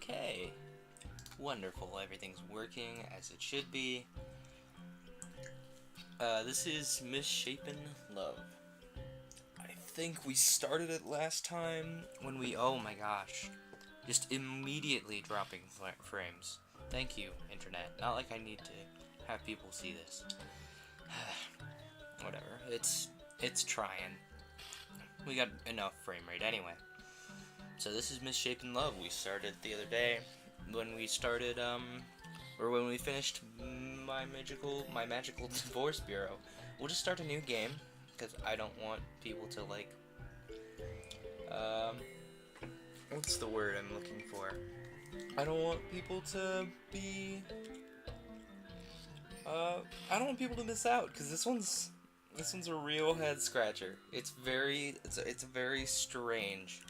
Okay. Wonderful. Everything's working as it should be. This is MisSHAPEn Love. I think we started it last time when we... Oh my gosh. Just immediately dropping frames. Thank you, Internet. Not like I need to have people see this. Whatever. It's trying. We got enough frame rate anyway. So this is MisSHAPEn Love. We started the other day when we started, or when we finished my magical divorce bureau. We'll just start a new game, because I don't want people to, like, what's the word I'm looking for? I don't want people to be, I don't want people to miss out, because this one's a real head scratcher. It's a very strange.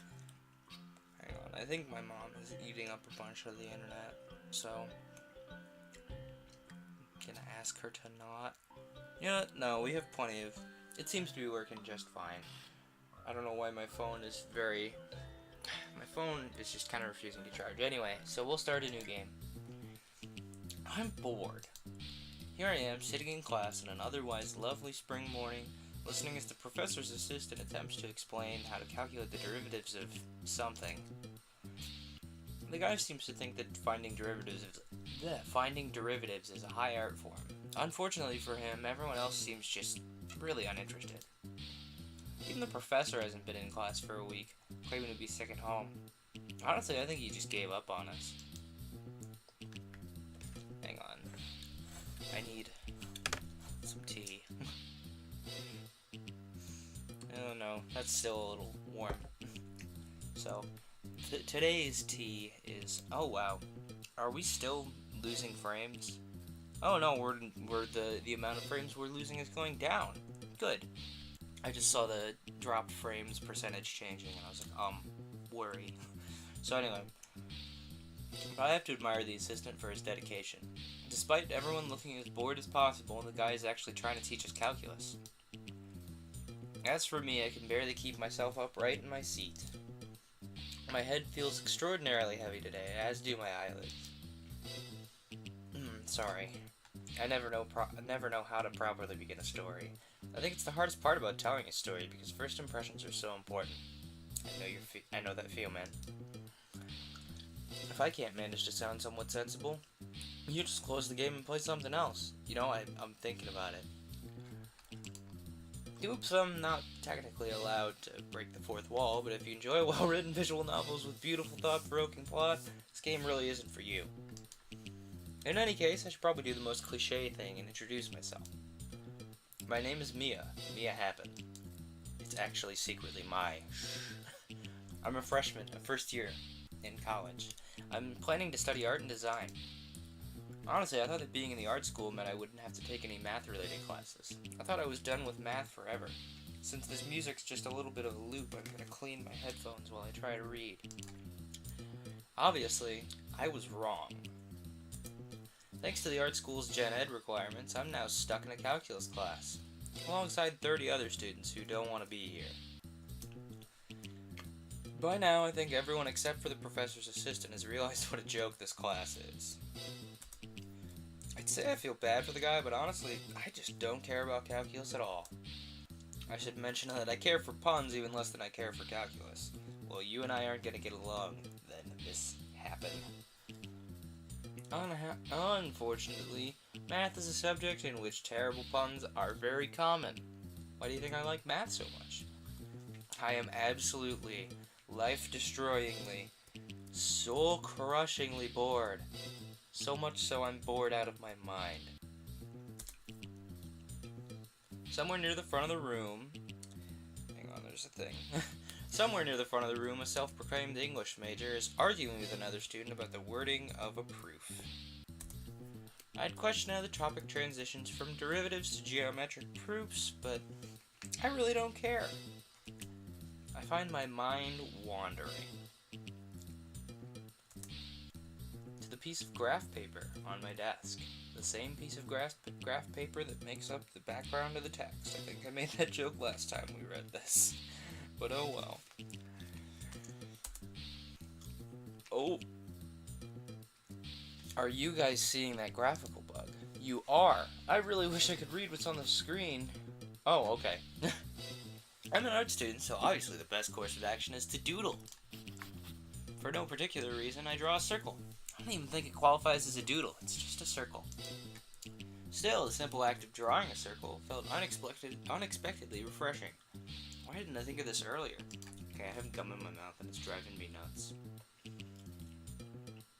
Hang on, I think my mom is eating up a bunch of the internet, so I'm gonna ask her to not. You know what? No, we have plenty of. It seems to be working just fine. I don't know why my phone is very. My phone is just kind of refusing to charge. Anyway, so we'll start a new game. I'm bored. Here I am, sitting in class on an otherwise lovely spring morning, listening as the professor's assistant attempts to explain how to calculate the derivatives of something. The guy seems to think that finding derivatives is a high art form. Unfortunately for him, everyone else seems just really uninterested. Even the professor hasn't been in class for a week, claiming to be sick at home. Honestly, I think he just gave up on us. Hang on. I need some tea. Oh no, that's still a little warm. So, today's tea is... Oh wow. Are we still losing frames? Oh no, the amount of frames we're losing is going down. Good. I just saw the dropped frames percentage changing and I was like, worry. So anyway, I have to admire the assistant for his dedication. Despite everyone looking as bored as possible, the guy is actually trying to teach us calculus. As for me, I can barely keep myself upright in my seat. My head feels extraordinarily heavy today, as do my eyelids. Sorry. I never know how to properly begin a story. I think it's the hardest part about telling a story, because first impressions are so important. I know that feel, man. If I can't manage to sound somewhat sensible, you just close the game and play something else. You know, I'm thinking about it. Oops, I'm not technically allowed to break the fourth wall, but if you enjoy well-written visual novels with beautiful, thought-provoking plot, this game really isn't for you. In any case, I should probably do the most cliché thing and introduce myself. My name is Mia. MisSHAPEn. It's actually secretly my. I'm a freshman, a first year in college. I'm planning to study art and design. Honestly, I thought that being in the art school meant I wouldn't have to take any math-related classes. I thought I was done with math forever. Since this music's just a little bit of a loop, I'm gonna clean my headphones while I try to read. Obviously, I was wrong. Thanks to the art school's gen ed requirements, I'm now stuck in a calculus class, alongside 30 other students who don't want to be here. By now, I think everyone except for the professor's assistant has realized what a joke this class is. I'd say I feel bad for the guy, but honestly, I just don't care about calculus at all. I should mention that I care for puns even less than I care for calculus. Well, you and I aren't gonna get along, then MisSHAPEn. Unfortunately, math is a subject in which terrible puns are very common. Why do you think I like math so much? I am absolutely, life-destroyingly, soul-crushingly bored. So much so I'm bored out of my mind. Somewhere near the front of the room... Hang on, there's a thing. Somewhere near the front of the room, a self-proclaimed English major is arguing with another student about the wording of a proof. I'd question how the topic transitions from derivatives to geometric proofs, but I really don't care. I find my mind wandering to the piece of graph paper on my desk. The same piece of graph paper that makes up the background of the text. I think I made that joke last time we read this. But oh well. Oh, Are you guys seeing that graphical bug? You are. I really wish I could read what's on the screen. Oh, okay. I'm an art student, so obviously the best course of action is to doodle. For no particular reason, I draw a circle. I don't even think it qualifies as a doodle, it's just a circle. Still, the simple act of drawing a circle felt unexpectedly refreshing. Why didn't I think of this earlier? Okay, I have gum in my mouth and it's driving me nuts.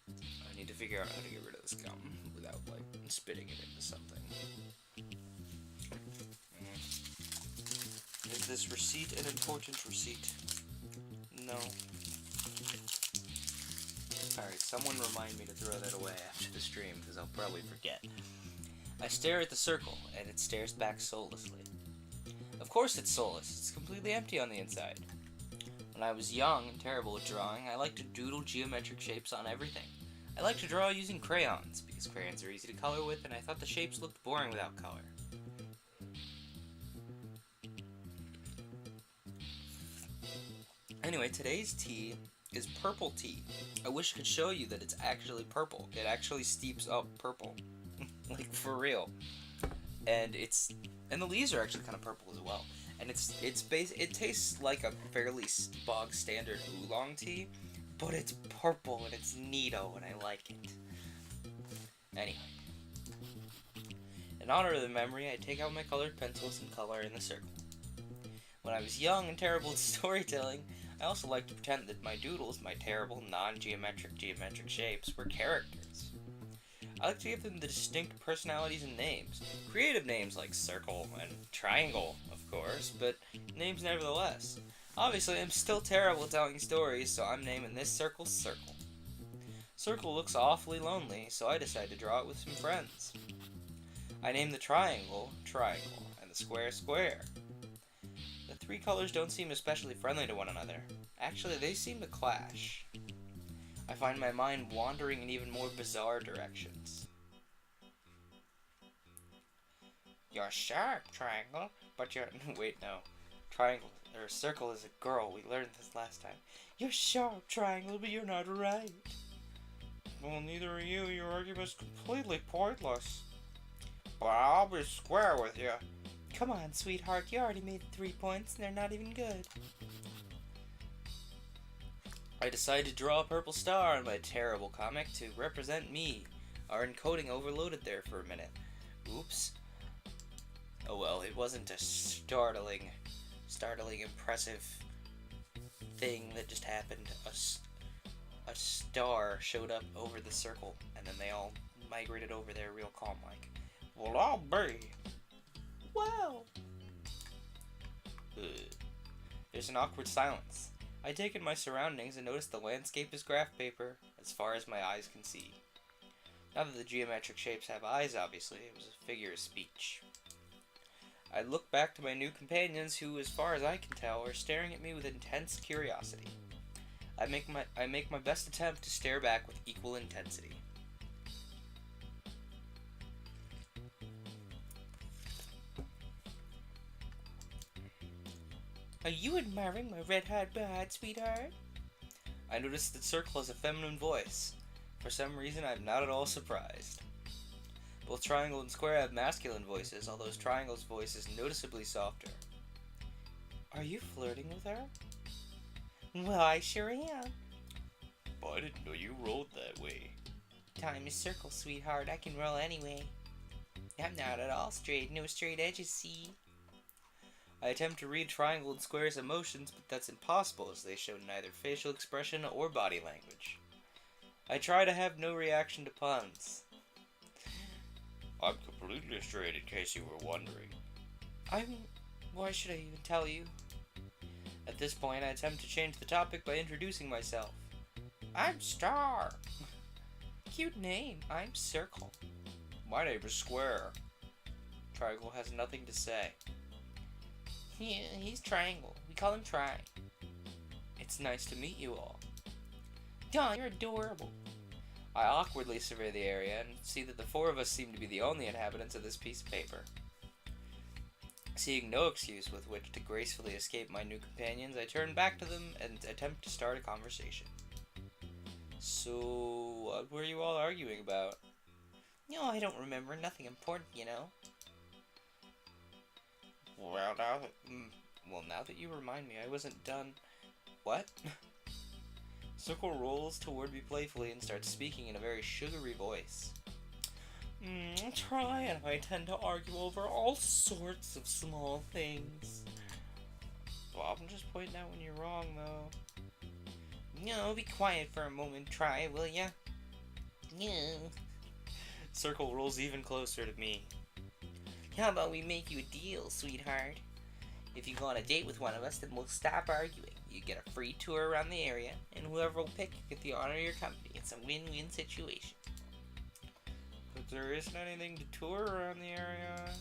I need to figure out how to get rid of this gum without, like, spitting it into something. Is this receipt an important receipt? No. Alright, someone remind me to throw that away after the stream, because I'll probably forget. I stare at the circle, and it stares back soullessly. Of course it's soulless, it's completely empty on the inside. When I was young and terrible at drawing, I liked to doodle geometric shapes on everything. I liked to draw using crayons, because crayons are easy to color with, and I thought the shapes looked boring without color. Anyway, today's tea is purple tea. I wish I could show you that it's actually purple. It actually steeps up purple. Like, for real. And the leaves are actually kind of purple as well. And it tastes like a fairly bog standard oolong tea, but it's purple and it's neato and I like it. Anyway. In honor of the memory, I take out my colored pencils and color in the circle. When I was young and terrible at storytelling, I also liked to pretend that my doodles, my terrible non-geometric geometric shapes, were characters. I like to give them the distinct personalities and names. Creative names like circle and triangle, of course, but names nevertheless. Obviously, I'm still terrible at telling stories, so I'm naming this circle Circle. Circle looks awfully lonely, so I decide to draw it with some friends. I name the triangle Triangle, and the square Square. The three colors don't seem especially friendly to one another. Actually, they seem to clash. I find my mind wandering in even more bizarre directions. You're sharp, Triangle, but you're... Wait, no. Triangle, or Circle is a girl. We learned this last time. You're sharp, Triangle, but you're not right. Well, neither are you. Your argument's completely pointless. But I'll be square with you. Come on, sweetheart. You already made 3 points, and they're not even good. I decided to draw a purple star on my terrible comic to represent me. Our encoding overloaded there for a minute. Oops. Oh well, it wasn't a startling, impressive thing that just happened. A star showed up over the circle, and then they all migrated over there real calm-like. Well, I'll be. Wow. There's an awkward silence. I take in my surroundings and notice the landscape is graph paper, as far as my eyes can see. Now that the geometric shapes have eyes, obviously, it was a figure of speech. I look back to my new companions who, as far as I can tell, are staring at me with intense curiosity. I make my best attempt to stare back with equal intensity. Are you admiring my red-hot bod, sweetheart? I notice that Circle has a feminine voice. For some reason, I'm not at all surprised. Both Triangle and Square have masculine voices, although Triangle's voice is noticeably softer. Are you flirting with her? Well, I sure am. But I didn't know you rolled that way. Time is Circle, sweetheart. I can roll anyway. I'm not at all straight. No straight edges, see? I attempt to read Triangle and Square's emotions, but that's impossible as they show neither facial expression or body language. I try to have no reaction to puns. I'm completely straight in case you were wondering. Why should I even tell you? At this point, I attempt to change the topic by introducing myself. I'm Star. Cute name. I'm Circle. My name is Square. Triangle has nothing to say. Yeah, he's Triangle. We call him Tri. It's nice to meet you all. Don, you're adorable. I awkwardly survey the area and see that the 4 of us seem to be the only inhabitants of this piece of paper. Seeing no excuse with which to gracefully escape my new companions, I turn back to them and attempt to start a conversation. So, what were you all arguing about? No, I don't remember. Nothing important, you know. Now that you remind me, I wasn't done. What? Circle rolls toward me playfully and starts speaking in a very sugary voice. Try and I tend to argue over all sorts of small things. Well, I'm just pointing out when you're wrong, though. No, be quiet for a moment, Try, will ya? No. Circle rolls even closer to me. How about we make you a deal, sweetheart? If you go on a date with one of us, then we'll stop arguing. You get a free tour around the area, and whoever will pick get the honor of your company. It's a win-win situation. But there isn't anything to tour around the area.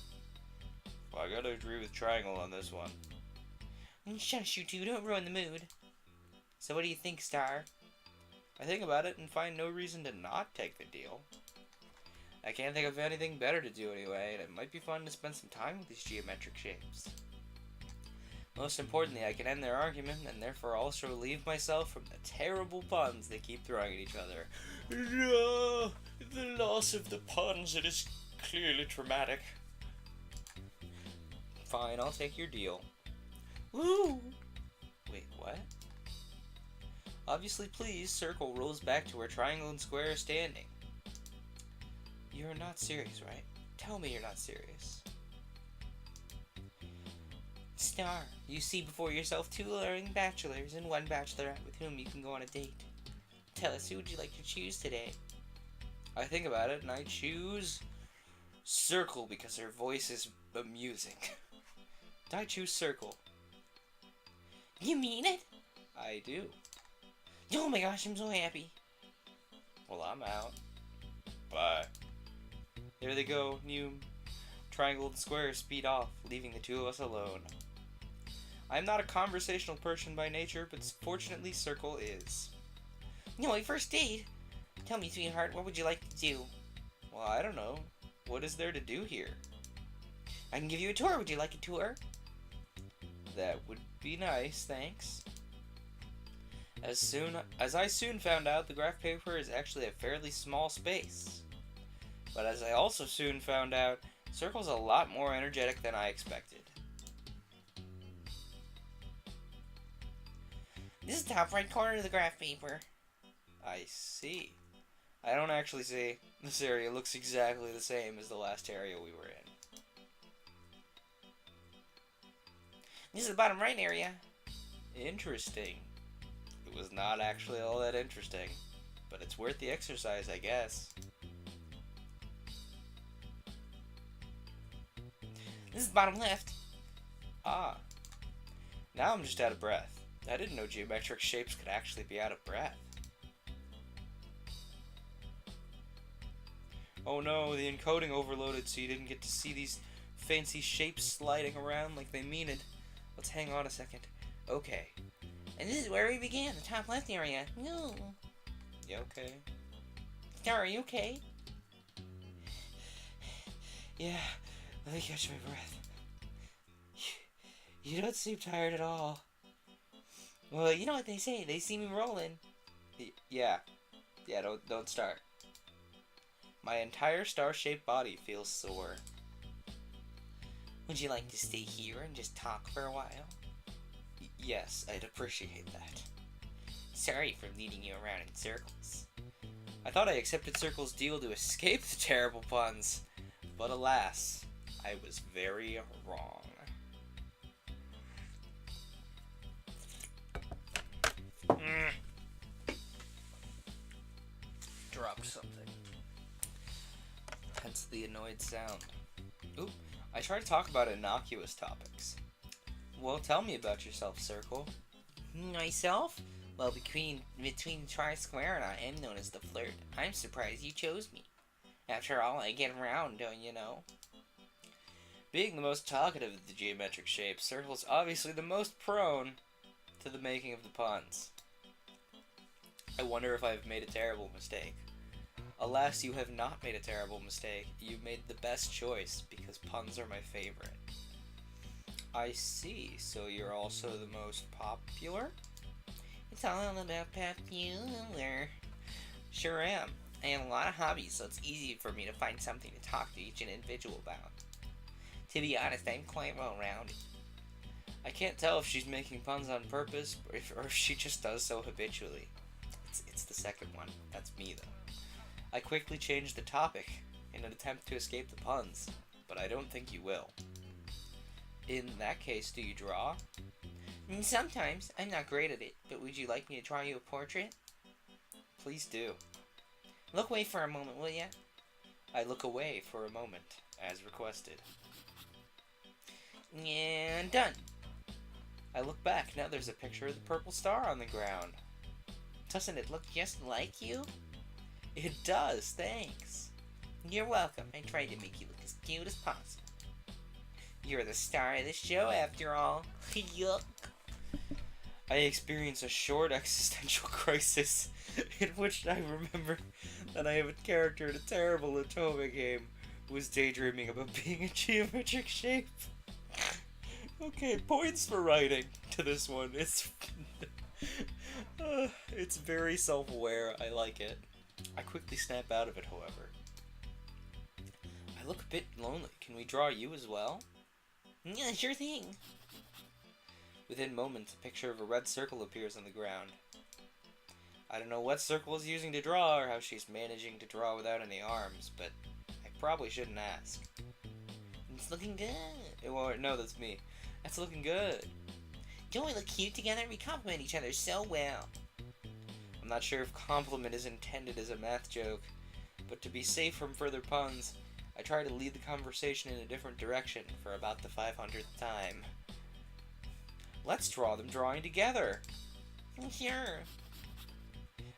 Well, I gotta agree with Triangle on this one. Shush, you two, don't ruin the mood. So what do you think, Star? I think about it and find no reason to not take the deal. I can't think of anything better to do anyway, and it might be fun to spend some time with these geometric shapes. Most importantly, I can end their argument and therefore also relieve myself from the terrible puns they keep throwing at each other. No, the loss of the puns, it is clearly traumatic. Fine, I'll take your deal. Woo! Wait, what? Obviously pleased, Circle rolls back to where Triangle and Square are standing. You're not serious, right? Tell me you're not serious. Star, you see before yourself 2 alluring bachelors and 1 bachelorette with whom you can go on a date. Tell us, who would you like to choose today? I think about it and I choose Circle because her voice is amusing. I choose Circle. You mean it? I do. Oh my gosh, I'm so happy. Well, I'm out. Bye. There they go. New Triangle and Square speed off, leaving the 2 of us alone. I'm not a conversational person by nature, but fortunately Circle is. No, my first date? Tell me, sweetheart, what would you like to do? Well, I don't know. What is there to do here? I can give you a tour. Would you like a tour? That would be nice, thanks. As I soon found out, the graph paper is actually a fairly small space. But as I also soon found out, Circle's a lot more energetic than I expected. This is the top right corner of the graph paper. I see. I don't actually see. This area looks exactly the same as the last area we were in. This is the bottom right area. Interesting. It was not actually all that interesting, but it's worth the exercise, I guess. This is the bottom left. Ah. Now I'm just out of breath. I didn't know geometric shapes could actually be out of breath. Oh no, the encoding overloaded so you didn't get to see these fancy shapes sliding around like they mean it. Let's hang on a second. Okay. And this is where we began, the top left area. No. You okay? Star, are you okay? Yeah, let me catch my breath. You don't seem tired at all. Well, you know what they say, they see me rolling. Yeah, don't start. My entire star-shaped body feels sore. Would you like to stay here and just talk for a while? Yes, I'd appreciate that. Sorry for leading you around in circles. I thought I accepted Circle's deal to escape the terrible puns, but alas, I was very wrong. Dropped something. Hence the annoyed sound. Oop, I try to talk about innocuous topics. Well, tell me about yourself, Circle. Myself? Well, between Tri-Square and I am known as the Flirt. I'm surprised you chose me. After all, I get around, don't you know? Being the most talkative of the geometric shapes, Circle's obviously the most prone to the making of the puns. I wonder if I've made a terrible mistake. Alas, you have not made a terrible mistake. You made the best choice, because puns are my favorite. I see, so you're also the most popular? It's all about popular. Sure am. I have a lot of hobbies, so it's easy for me to find something to talk to each individual about. To be honest, I'm quite well-rounded. I can't tell if she's making puns on purpose, or if she just does so habitually. It's the second one. That's me, though. I quickly changed the topic in an attempt to escape the puns, but I don't think you will. In that case, do you draw? Sometimes. I'm not great at it, but would you like me to draw you a portrait? Please do. Look away for a moment, will ya? I look away for a moment, as requested. And done. I look back. Now there's a picture of the purple star on the ground. Doesn't it look just like you? It does, thanks. You're welcome. I tried to make you look as cute as possible. You're the star of the show, after all. Yuck. I experience a short existential crisis in which I remember that I have a character in a terrible Tumblr game who is daydreaming about being a geometric shape. Okay, points for writing to this one. It's very self-aware. I like it. I quickly snap out of it, however. I look a bit lonely. Can we draw you as well? Yeah, sure thing. Within moments, a picture of a red circle appears on the ground. I don't know what Circle is using to draw, or how she's managing to draw without any arms, but I probably shouldn't ask. It's looking good. Well, no, that's me. That's looking good. Don't we look cute together? We compliment each other so well. I'm not sure if compliment is intended as a math joke, but to be safe from further puns, I try to lead the conversation in a different direction for about the 500th time. Let's draw them drawing together. Sure.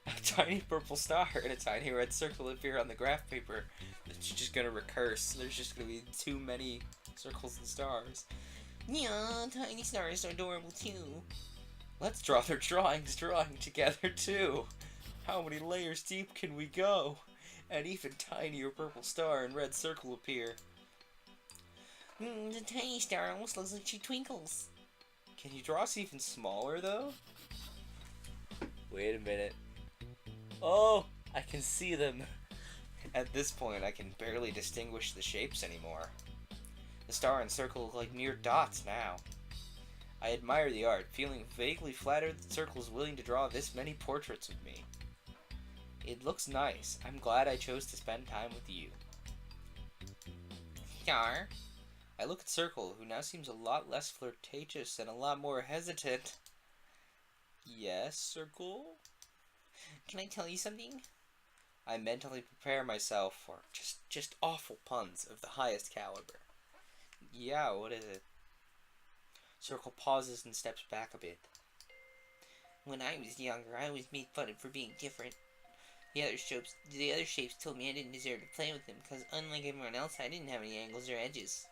A tiny purple star and a tiny red circle appear on the graph paper. It's just gonna recurse. There's just gonna be too many circles and stars. Yeah, tiny stars are adorable too. Let's draw their drawings drawing together too. How many layers deep can we go? An even tinier purple star and red circle appear. The tiny star almost looks like she twinkles. Can you draw us even smaller though? Wait a minute. Oh, I can see them. At this point, I can barely distinguish the shapes anymore. The star and circle look like mere dots now. I admire the art, feeling vaguely flattered that Circle is willing to draw this many portraits of me. It looks nice. I'm glad I chose to spend time with you. Star. I look at Circle, who now seems a lot less flirtatious and a lot more hesitant. Yes, Circle? Can I tell you something? I mentally prepare myself for just awful puns of the highest caliber. Yeah, what is it? Circle pauses and steps back a bit. When I was younger, I always made fun of for being different. The other shapes told me I didn't deserve to play with them because, unlike everyone else, I didn't have any angles or edges.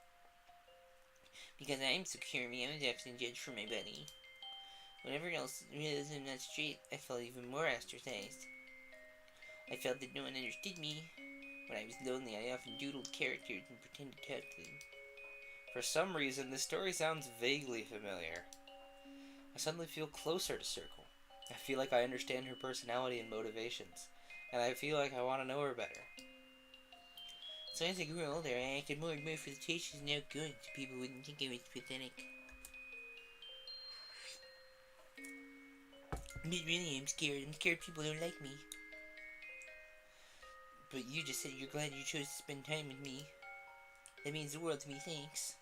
Because I'm so curvy, I'm often judged for my body. When everyone else realized I'm not straight, I felt even more ostracized. I felt that no one understood me. When I was lonely, I often doodled characters and pretended to talk to them. For some reason, this story sounds vaguely familiar. I suddenly feel closer to Circle. I feel like I understand her personality and motivations, and I feel like I want to know her better. So as I grew older, I acted more and more flirtatious and outgoing so people wouldn't think I was pathetic. But really, I'm scared. I'm scared people don't like me. But you just said you're glad you chose to spend time with me. That means the world to me, thanks.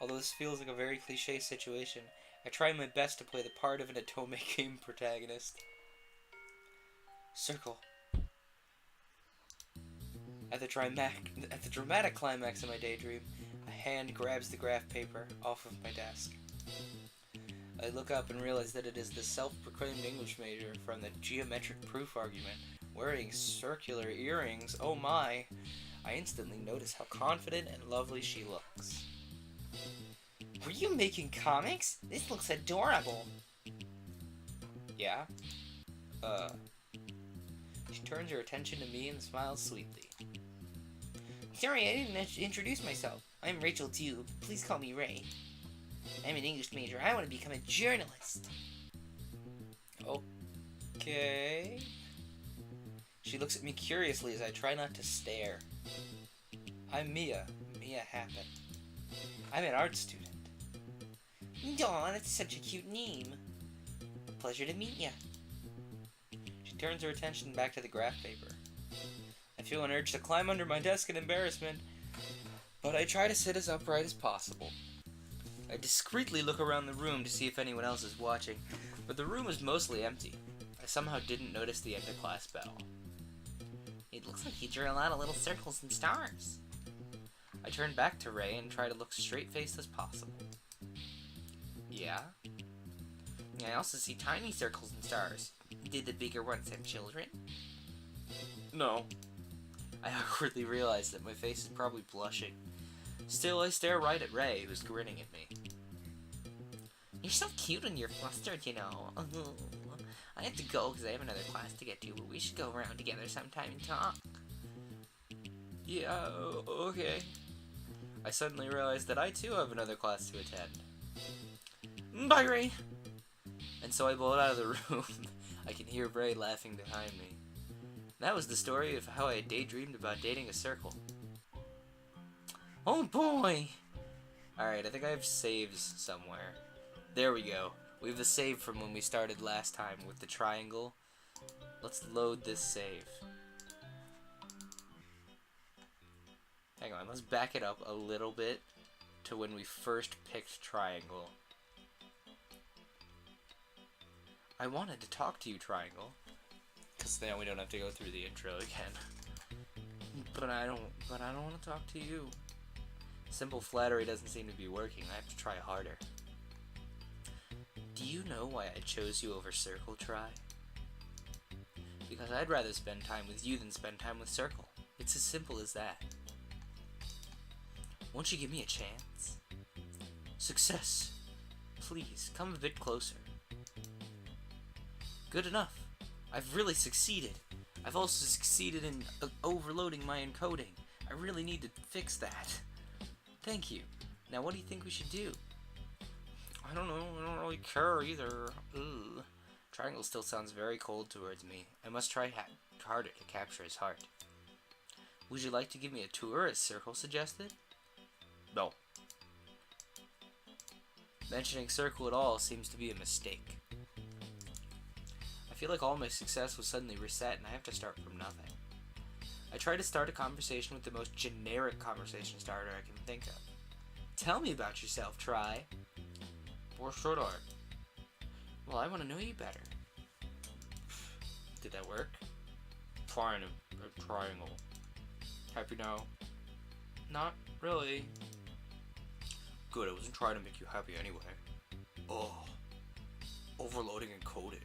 Although this feels like a very cliche situation, I try my best to play the part of an Atome game protagonist. Circle. At the dramatic climax of my daydream, a hand grabs the graph paper off of my desk. I look up and realize that it is the self-proclaimed English major from the geometric proof argument, wearing circular earrings. Oh my! I instantly notice how confident and lovely she looks. Were you making comics? This looks adorable. Yeah? She turns her attention to me and smiles sweetly. Sorry, I didn't introduce myself. I'm Rachel too. Please call me Ray. I'm an English major. I want to become a journalist. Okay. She looks at me curiously as I try not to stare. I'm MisSHAPEn. I'm an art student. Aw, that's such a cute name. Pleasure to meet ya. She turns her attention back to the graph paper. I feel an urge to climb under my desk in embarrassment, but I try to sit as upright as possible. I discreetly look around the room to see if anyone else is watching, but the room is mostly empty. I somehow didn't notice the end of class bell. It looks like you drew a lot of little circles and stars. I turn back to Ray and try to look straight-faced as possible. Yeah? I also see tiny circles and stars. Did the bigger ones have children? No. I awkwardly realize that my face is probably blushing. Still, I stare right at Ray, who's grinning at me. You're so cute when you're flustered, you know. I have to go because I have another class to get to, but we should go around together sometime and talk. Yeah, okay. I suddenly realize that I too have another class to attend. Bye, Ray! And so I bolt out of the room. I can hear Ray laughing behind me. That was the story of how I daydreamed about dating a circle. Oh boy! Alright, I think I have saves somewhere. There we go. We have the save from when we started last time with the triangle. Let's load this save. Hang on, let's back it up a little bit to when we first picked triangle. I wanted to talk to you, triangle, because then we don't have to go through the intro again. But I don't want to talk to you. Simple flattery doesn't seem to be working. I have to try harder. Do you know why I chose you over Circle, Try? Because I'd rather spend time with you than spend time with Circle. It's as simple as that. Won't you give me a chance? Success. Please, come a bit closer. Good enough. I've really succeeded. I've also succeeded in overloading my encoding. I really need to fix that. Thank you. Now what do you think we should do? I don't know. I don't really care either. Ugh. Triangle still sounds very cold towards me. I must try harder to capture his heart. Would you like to give me a tour, as Circle suggested? No. Mentioning Circle at all seems to be a mistake. I feel like all my success was suddenly reset and I have to start from nothing. I try to start a conversation with the most generic conversation starter I can think of. Tell me about yourself, Try. Or should I? Well, I want to know you better. Did that work? Trying a triangle. Happy now? Not really. Good, I wasn't trying to make you happy anyway. Oh. Overloading encoded.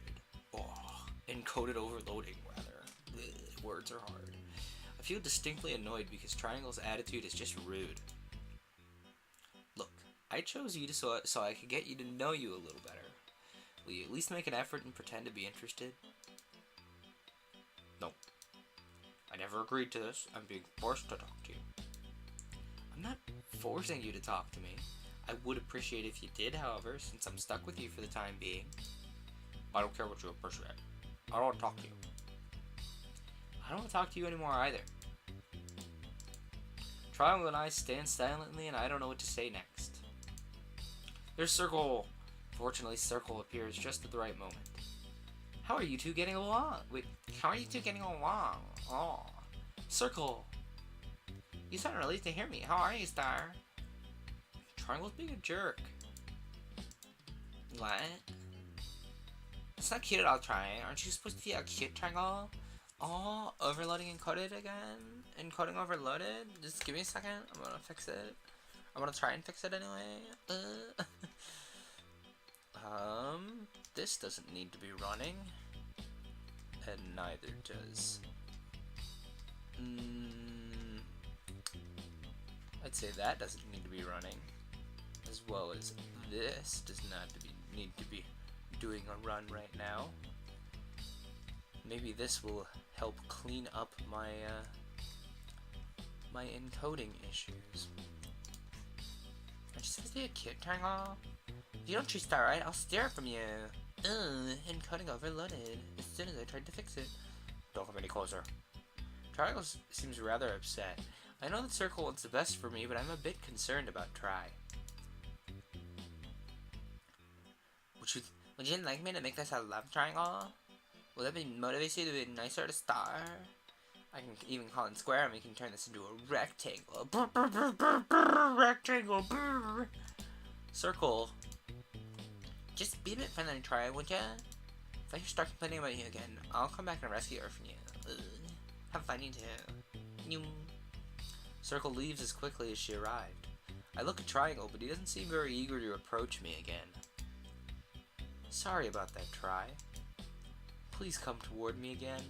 Oh. Encoded overloading, rather. Ugh, words are hard. I feel distinctly annoyed because Triangle's attitude is just rude. Look, I chose you so I could get you to know you a little better. Will you at least make an effort and pretend to be interested? No. I never agreed to this. I'm being forced to talk to you. I'm not forcing you to talk to me. I would appreciate if you did, however, since I'm stuck with you for the time being. I don't care what you appreciate. I don't want to talk to you. I don't want to talk to you anymore either. Triangle and I stand silently and I don't know what to say next. There's Circle. Fortunately, Circle appears just at the right moment. How are you two getting along? Wait, how are you two getting along? Oh, Circle. You sound relieved to hear me. How are you, Star? Triangle's being a jerk. What? It's not cute at all, Try. Aren't you supposed to be a cute, Triangle? Oh, overloading encoded again? Encoding overloaded? Just give me a second. I'm gonna fix it. I'm gonna try and fix it anyway. This doesn't need to be running. And neither does... I'd say that doesn't need to be running. As well as this does not need to be doing a run right now. Maybe this will help clean up my my encoding issues. Are you supposed to be a cute, Triangle? If you don't choose Star right, I'll steal it from you. Encoding overloaded. As soon as I tried to fix it. Don't come any closer. Triangle seems rather upset. I know that Circle wants the best for me, but I'm a bit concerned about Tri. Would you like me to make this a love triangle? Will that motivate you to be nicer to Star? I can even call it square and we can turn this into a rectangle. Rectangle. Circle. Just be a bit friendly and try, would ya? If I start complaining about you again, I'll come back and rescue her from you. Ugh. Have fun, you too. Circle leaves as quickly as she arrived. I look at Triangle, but he doesn't seem very eager to approach me again. Sorry about that, Tri. Please come toward me again.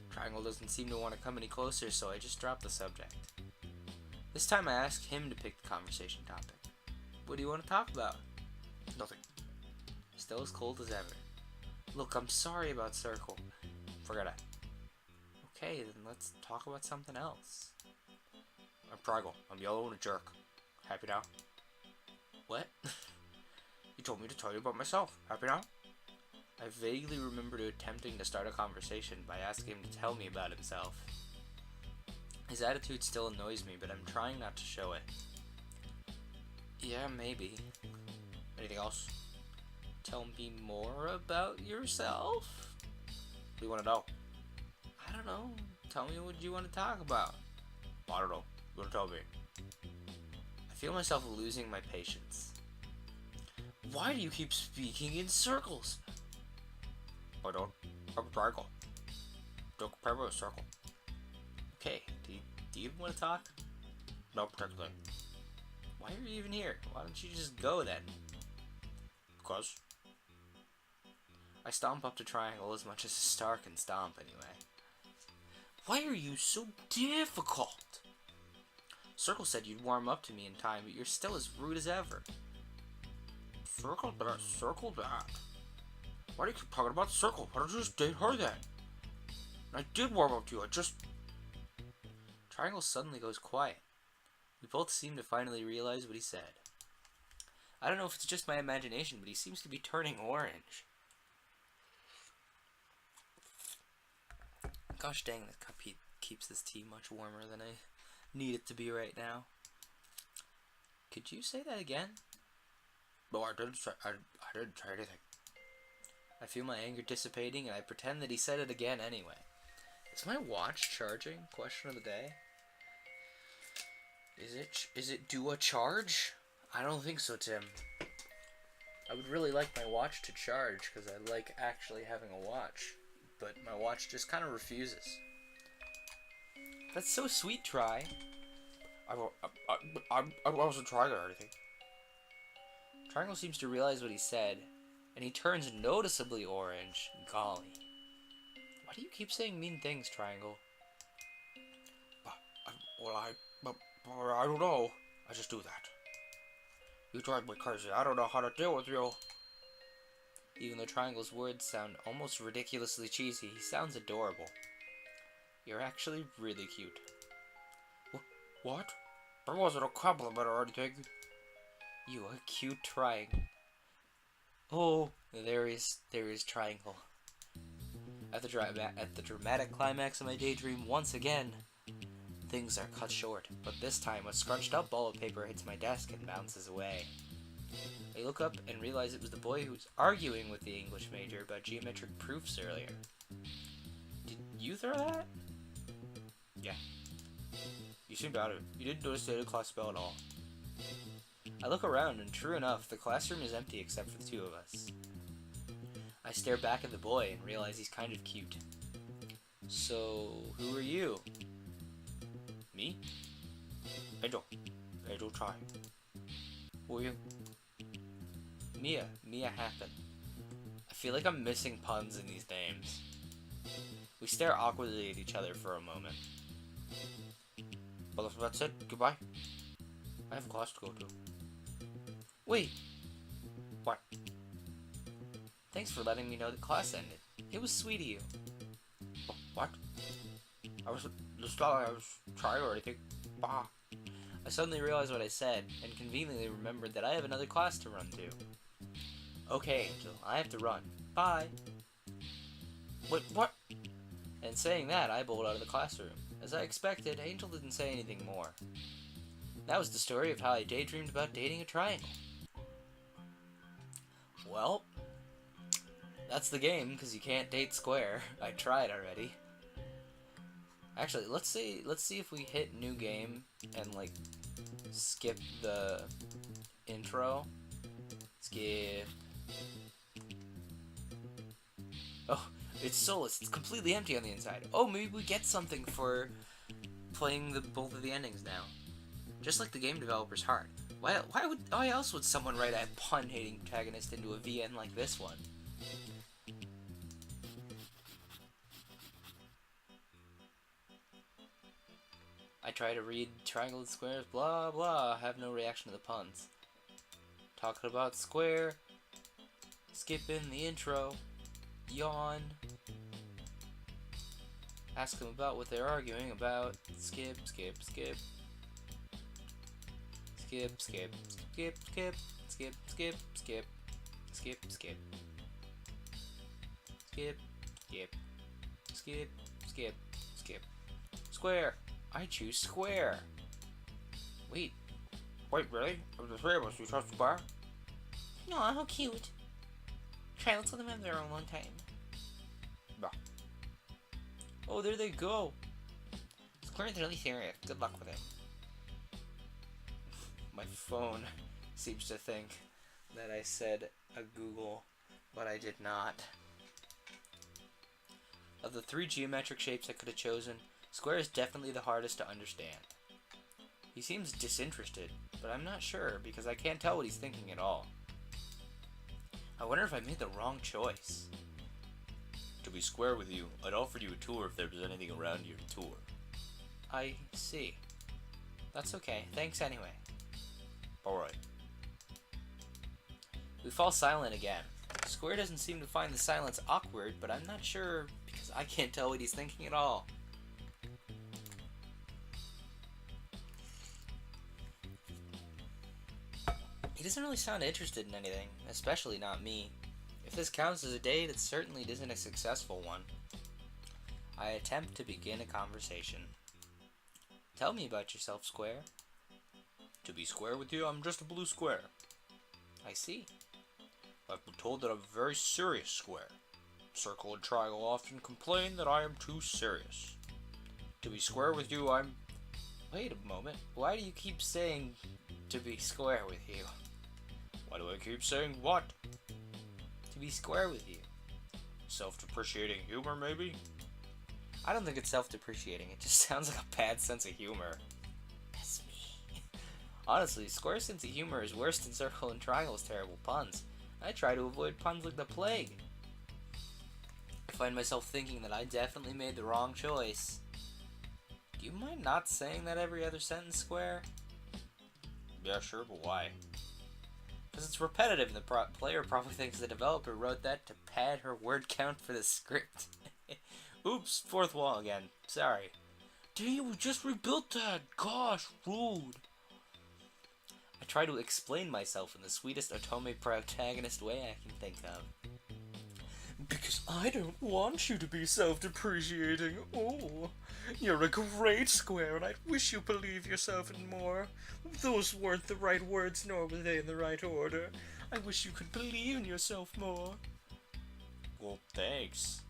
Triangle doesn't seem to want to come any closer, so I just drop the subject. This time I ask him to pick the conversation topic. What do you want to talk about? Nothing. Still as cold as ever. Look, I'm sorry about Circle. Forget it. Okay, then let's talk about something else. I'm Triangle. I'm yellow and a jerk. Happy now? What? You told me to tell you about myself. Happy now? I vaguely remembered attempting to start a conversation by asking him to tell me about himself. His attitude still annoys me, but I'm trying not to show it. Yeah, maybe. Anything else? Tell me more about yourself? What do you want to know? I don't know. Tell me what you want to talk about. I don't know. You want to tell me? I feel myself losing my patience. Why do you keep speaking in circles? I don't. I'm a triangle. Don't compare me with a circle. Okay, do you want to talk? No, particularly. Why are you even here? Why don't you just go then? Because. I stomp up to Triangle as much as a star can stomp anyway. Why are you so difficult? Circle said you'd warm up to me in time, but you're still as rude as ever. Circle that, circle that. Why do you keep talking about Circle? Why don't you just date her then? I did warm up to you, I just... Triangle suddenly goes quiet. We both seem to finally realize what he said. I don't know if it's just my imagination, but he seems to be turning orange. Gosh dang, this cup keeps this tea much warmer than I need it to be right now. Could you say that again? No, I didn't try anything. I feel my anger dissipating, and I pretend that he said it again anyway. Is my watch charging? Question of the day. Is it due a charge? I don't think so, Tim. I would really like my watch to charge, because I like actually having a watch. But my watch just kind of refuses. That's so sweet, Tri. I wasn't trying or anything. Triangle seems to realize what he said, and he turns noticeably orange. Golly. Why do you keep saying mean things, Triangle? I don't know. I just do that. You drive me crazy. I don't know how to deal with you. Even though Triangle's words sound almost ridiculously cheesy, he sounds adorable. You're actually really cute. What? There wasn't a compliment or anything. You are cute, Triangle. Oh, there is Triangle. At the dramatic climax of my daydream, once again, things are cut short. But this time, a scrunched up ball of paper hits my desk and bounces away. I look up and realize it was the boy who was arguing with the English major about geometric proofs earlier. Did you throw that? Yeah. You seemed out of it. You didn't notice the other class spell at all. I look around, and true enough, the classroom is empty except for the two of us. I stare back at the boy and realize he's kind of cute. So, who are you? Me? Angel. Angel Tri. Who are you? MisSHAPEn. I feel like I'm missing puns in these names. We stare awkwardly at each other for a moment. Well, if that's it, goodbye. I have class to go to. Wait! What? Thanks for letting me know that class ended. It was sweet of you. What? I was trying or anything. Bah. I suddenly realized what I said, and conveniently remembered that I have another class to run to. Okay, Angel, I have to run. Bye. What? And saying that, I bolted out of the classroom. As I expected, Angel didn't say anything more. That was the story of how I daydreamed about dating a triangle. Well, that's the game, because you can't date square. I tried already. Actually, let's see if we hit new game and, like, skip the intro. Skip. Oh, it's soulless. It's completely empty on the inside. Oh, maybe we get something for playing both of the endings now. Just like the game developer's heart. Why else would someone write a pun-hating protagonist into a VN like this one? I try to read triangle and squares, blah blah, have no reaction to the puns. Talking about square, skipping the intro, yawn. Ask them about what they're arguing about. Skip, skip, skip. Skip, skip, skip, skip, skip, skip, skip, skip, skip. Skip, skip, skip, skip, skip. Square. I choose square. Wait, really? Of the three of us, you chose square? Aw, how cute. Try, let's let them have their own long time. Bah. Oh, there they go. Square's really serious. Good luck with it. My phone seems to think that I said a Google, but I did not. Of the 3 geometric shapes I could have chosen, square is definitely the hardest to understand. He seems disinterested, but I'm not sure because I can't tell what he's thinking at all. I wonder if I made the wrong choice. To be square with you, I'd offer you a tour if there was anything around your tour. I see. That's okay. Thanks anyway. Alright. We fall silent again. Square doesn't seem to find the silence awkward, but I'm not sure because I can't tell what he's thinking at all. He doesn't really sound interested in anything, especially not me. If this counts as a date, it certainly isn't a successful one. I attempt to begin a conversation. Tell me about yourself, Square. To be square with you, I'm just a blue square. I see. I've been told that I'm a very serious square. Circle and triangle often complain that I am too serious. To be square with you, I'm... Wait a moment. Why do you keep saying to be square with you? Why do I keep saying what? To be square with you. Self-depreciating humor, maybe? I don't think it's self-depreciating. It just sounds like a bad sense of humor. That's me. Honestly, Square's sense of humor is worse than Circle and Triangle's terrible puns. I try to avoid puns like the plague. I find myself thinking that I definitely made the wrong choice. Do you mind not saying that every other sentence, Square? Yeah, sure, but why? Because it's repetitive and the player probably thinks the developer wrote that to pad her word count for the script. Oops, fourth wall again. Sorry. Dang, we just rebuilt that. Gosh, rude. I try to explain myself in the sweetest Otome protagonist way I can think of. Because I don't want you to be self-depreciating. Oh, you're a great Square, and I wish you believed yourself in more. Those weren't the right words, nor were they in the right order. I wish you could believe in yourself more. Well, thanks.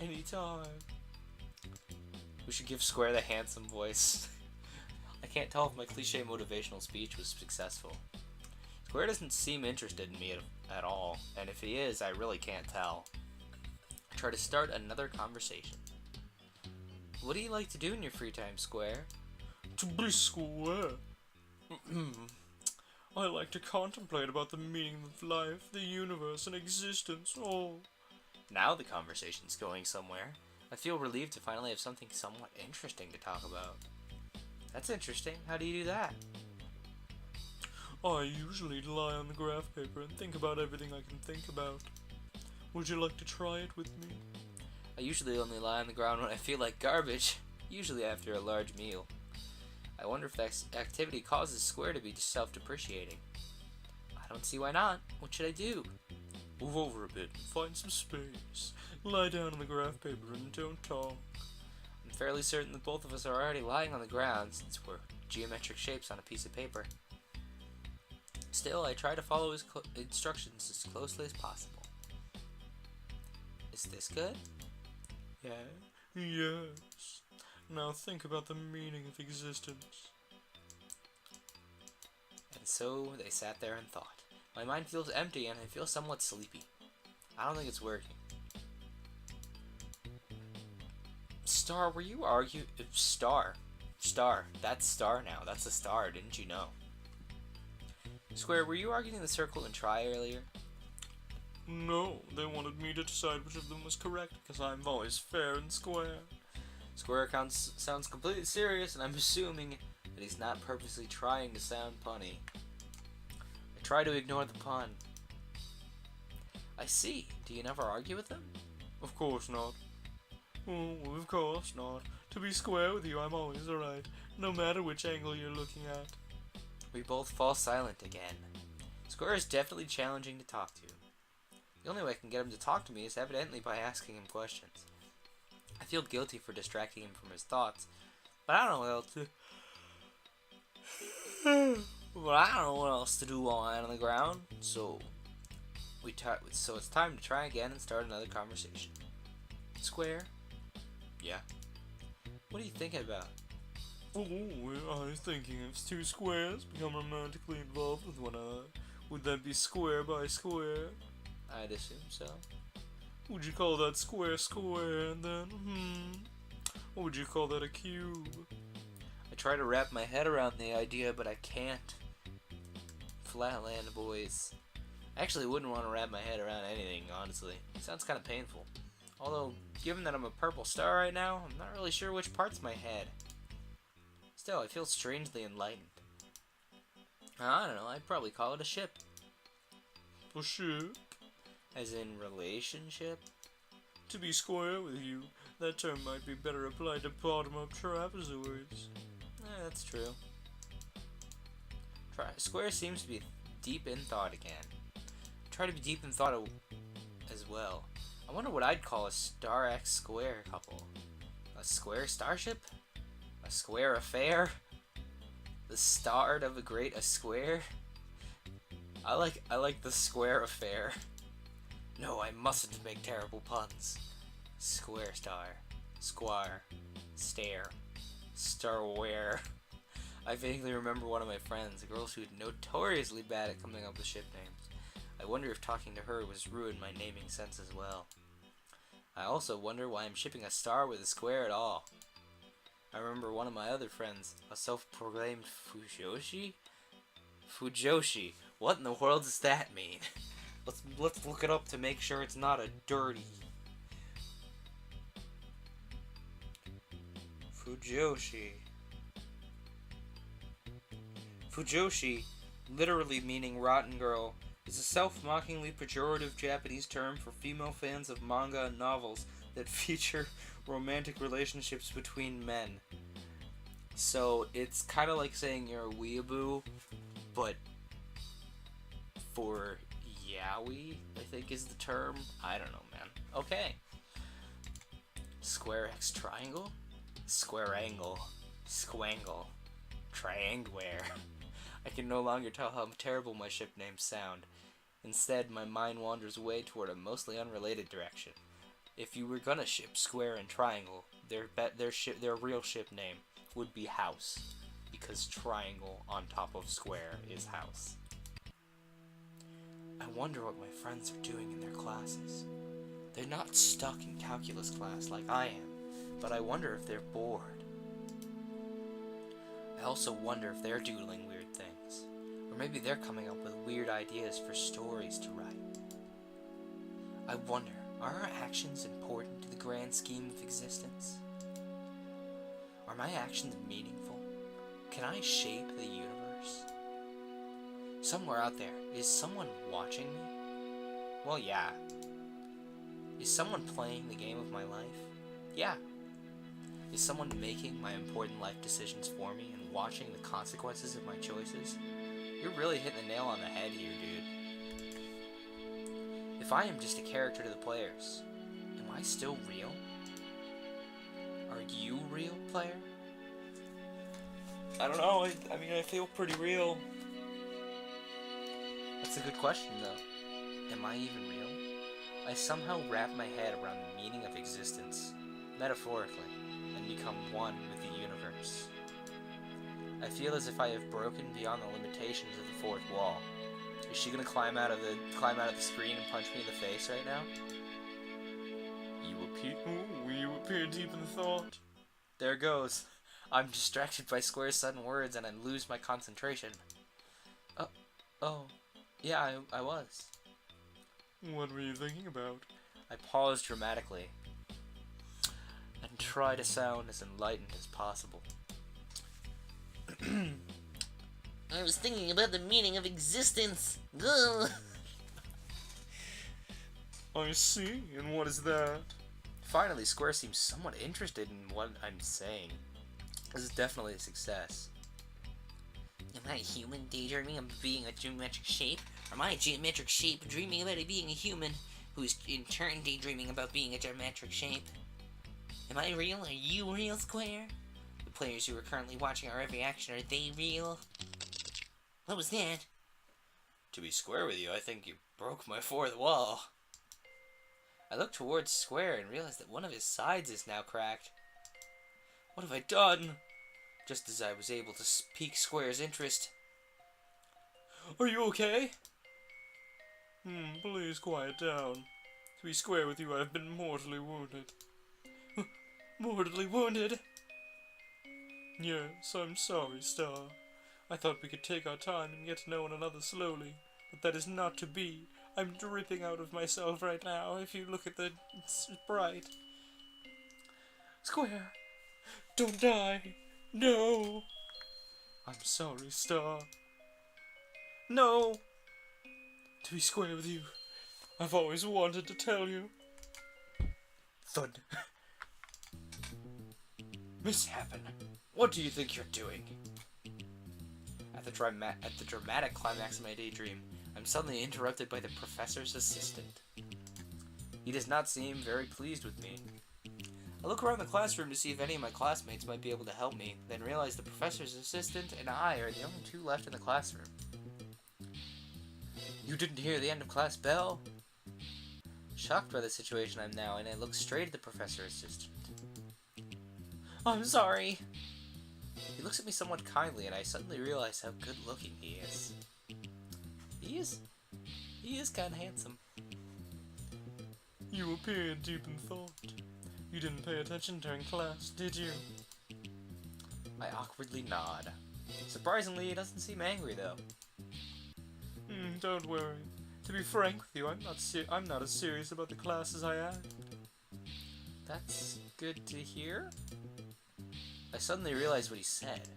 Anytime. We should give Square the handsome voice. I can't tell if my cliche motivational speech was successful. Square doesn't seem interested in me at all, and if he is, I really can't tell. I try to start another conversation. What do you like to do in your free time, Square? To be square. I like to contemplate about the meaning of life, the universe, and existence. Oh. Now the conversation's going somewhere. I feel relieved to finally have something somewhat interesting to talk about. That's interesting. How do you do that? I usually lie on the graph paper and think about everything I can think about. Would you like to try it with me? I usually only lie on the ground when I feel like garbage, usually after a large meal. I wonder if that activity causes Square to be self-depreciating. I don't see why not. What should I do? Move over a bit and find some space. Lie down on the graph paper and don't talk. I'm fairly certain that both of us are already lying on the ground since we're geometric shapes on a piece of paper. Still, I try to follow his instructions as closely as possible. Is this good? Yeah. Yes. Now think about the meaning of existence. And so they sat there and thought. My mind feels empty and I feel somewhat sleepy. I don't think it's working. Star, were you arguing? Star. That's Star now. That's a star, didn't you know? Square, were you arguing the circle and try earlier? No, they wanted me to decide which of them was correct, because I'm always fair and square. Square sounds completely serious, and I'm assuming that he's not purposely trying to sound punny. I try to ignore the pun. I see. Do you never argue with them? Of course not. Oh, of course not. To be square with you, I'm always right, no matter which angle you're looking at. We both fall silent again. Square is definitely challenging to talk to. The only way I can get him to talk to me is evidently by asking him questions. I feel guilty for distracting him from his thoughts, but I don't know what else to do while I'm on the ground. So it's time to try again and start another conversation. Square? Yeah. What are you thinking about? Oh, I was thinking if two squares become romantically involved with one another, would that be square by square? I'd assume so. Would you call that square square then? Or would you call that a cube? I try to wrap my head around the idea, but I can't. Flatland boys. I actually wouldn't want to wrap my head around anything, honestly. It sounds kind of painful. Although, given that I'm a purple star right now, I'm not really sure which part's my head. Still, I feel strangely enlightened. I don't know, I'd probably call it a ship. A ship? As in relationship? To be square with you, that term might be better applied to bottom-up trapezoids. That's true. Square seems to be deep in thought again. Try to be deep in thought as well. I wonder what I'd call a star X square couple. A square starship? A square affair? The start of a square? I like the square affair. No, I mustn't make terrible puns. Square star. Squire. Stare. Starware. I vaguely remember one of my friends, a girl who was notoriously bad at coming up with ship names. I wonder if talking to her was ruined my naming sense as well. I also wonder why I'm shipping a star with a square at all. I remember one of my other friends, a self-proclaimed Fujoshi. What in the world does that mean? Let's look it up to make sure it's not a dirty. Fujoshi, literally meaning rotten girl, is a self-mockingly pejorative Japanese term for female fans of manga and novels that feature romantic relationships between men. So it's kind of like saying you're a weeaboo, but for yaoi, I think is the term. I don't know, man. Okay. Square X triangle? Square angle. Squangle. Triangular. I can no longer tell how terrible my ship names sound. Instead, my mind wanders away toward a mostly unrelated direction. If you were gonna ship Square and Triangle, their real ship name would be House, because Triangle on top of Square is House. I wonder what my friends are doing in their classes. They're not stuck in calculus class like I am, but I wonder if they're bored. I also wonder if they're doodling weird things, or maybe they're coming up with weird ideas for stories to write. I wonder, are our actions important to the grand scheme of existence? Are my actions meaningful? Can I shape the universe? Somewhere out there, is someone watching me? Well, yeah. Is someone playing the game of my life? Yeah. Is someone making my important life decisions for me and watching the consequences of my choices? You're really hitting the nail on the head here, dude. If I am just a character to the players, am I still real? Are you real, player? I don't know, I mean, I feel pretty real. That's a good question, though. Am I even real? I somehow wrap my head around the meaning of existence, metaphorically, and become one with the universe. I feel as if I have broken beyond the limitations of the fourth wall. Is she gonna climb out of the screen and punch me in the face right now? You appear deep in thought. There goes. I'm distracted by Square's sudden words and I lose my concentration. Oh, yeah, I was. What were you thinking about? I paused dramatically and tried to sound as enlightened as possible. I was thinking about the meaning of existence. Ugh. I see, and what is that? Finally, Square seems somewhat interested in what I'm saying. This is definitely a success. Am I a human daydreaming of being a geometric shape? Or am I a geometric shape dreaming about it being a human, who's in turn daydreaming about being a geometric shape? Am I real? Are you real, Square? The players who are currently watching our every action, are they real? What was that? To be square with you, I think you broke my fourth wall. I looked towards Square and realized that one of his sides is now cracked. What have I done? Just as I was able to pique Square's interest. Are you okay? Please quiet down. To be square with you, I've been mortally wounded. Mortally wounded? Yes, I'm sorry, Star. I thought we could take our time and get to know one another slowly, but that is not to be. I'm dripping out of myself right now, if you look at the sprite. Square! Don't die! No! I'm sorry, Star. No! To be square with you, I've always wanted to tell you. Thud. MisSHAPEn, what do you think you're doing? At the dramatic climax of my daydream, I'm suddenly interrupted by the professor's assistant. He does not seem very pleased with me. I look around the classroom to see if any of my classmates might be able to help me, then realize the professor's assistant and I are the only two left in the classroom. You didn't hear the end of class bell? Shocked by the situation I'm now in, I look straight at the professor's assistant. I'm sorry. He looks at me somewhat kindly, and I suddenly realize how good-looking he is. He is kind of handsome. You appeared deep in thought. You didn't pay attention during class, did you? I awkwardly nod. Surprisingly, he doesn't seem angry, though. Don't worry. To be frank with you, I'm not as serious about the class as I act. That's good to hear. I suddenly realized what he said.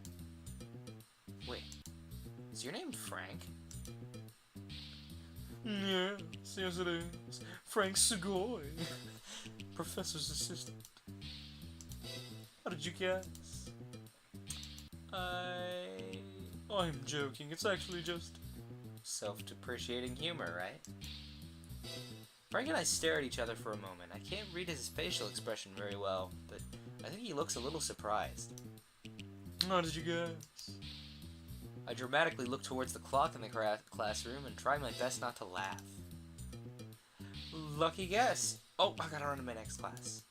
Wait, is your name Frank? Yes, it is. Frank Segoy. Professor's assistant. How did you guess? I'm joking. It's actually just self-depreciating humor, right? Frank and I stare at each other for a moment. I can't read his facial expression very well, but I think he looks a little surprised. How did you guess? I dramatically look towards the clock in the classroom and try my best not to laugh. Lucky guess! Oh, I gotta run to my next class.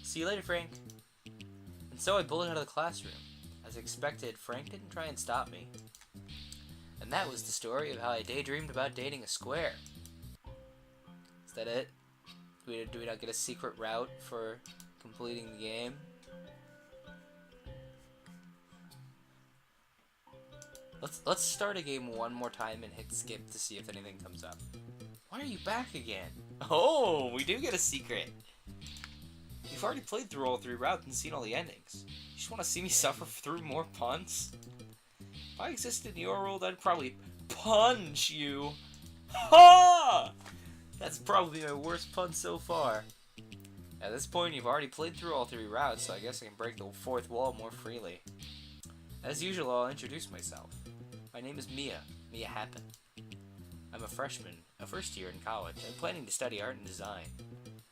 See you later, Frank. And so I bullet out of the classroom. As expected, Frank didn't try and stop me. And that was the story of how I daydreamed about dating a square. Is that it? Do we not get a secret route for completing the game? Let's start a game one more time and hit skip to see if anything comes up. Why are you back again? Oh, we do get a secret. You've already played through all 3 routes and seen all the endings. You just want to see me suffer through more punts? If I existed in your world, I'd probably punch you. Ha! That's probably my worst pun so far. At this point, you've already played through all 3 routes, so I guess I can break the 4th wall more freely. As usual, I'll introduce myself. My name is MisSHAPEn. I'm a freshman a first year in college. I'm planning to study art and design.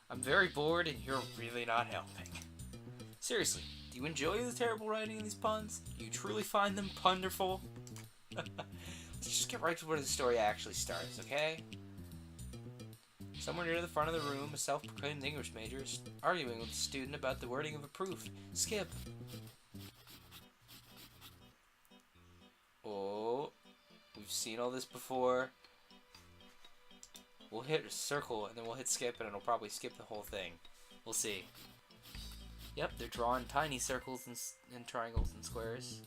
I'm very bored and you're really not helping. Seriously, do you enjoy the terrible writing of these puns? Do you truly find them punderful? Let's just get right to where the story actually starts, okay? Somewhere near the front of the room, a self-proclaimed English major is arguing with a student about the wording of a proof. Skip. Oh, we've seen all this before. We'll hit circle and then we'll hit skip and it'll probably skip the whole thing. We'll see. Yep, they're drawing tiny circles and triangles and squares.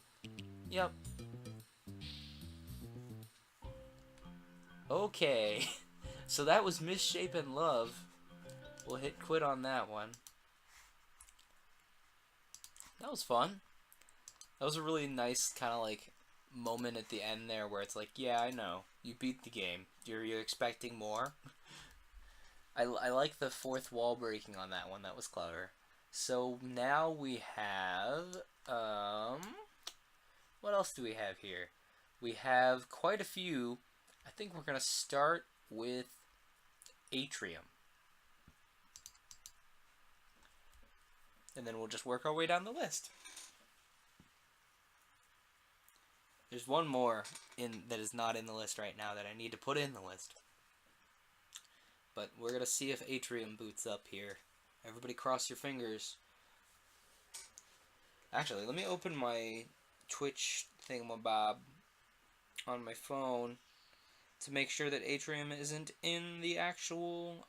Yep. Okay. So that was MisSHAPEn Love. We'll hit quit on that one. That was fun. That was a really nice kind of like moment at the end there where it's like, yeah, I know. You beat the game. You're expecting more. I like the fourth wall breaking on that one. That was clever. So now we have, what else do we have here? We have quite a few. I think we're going to start with Atrium. And then we'll just work our way down the list. There's one more that is not in the list right now that I need to put in the list. But we're going to see if Atrium boots up here. Everybody cross your fingers. Actually, let me open my Twitch thingamabob on my phone to make sure that Atrium isn't in the actual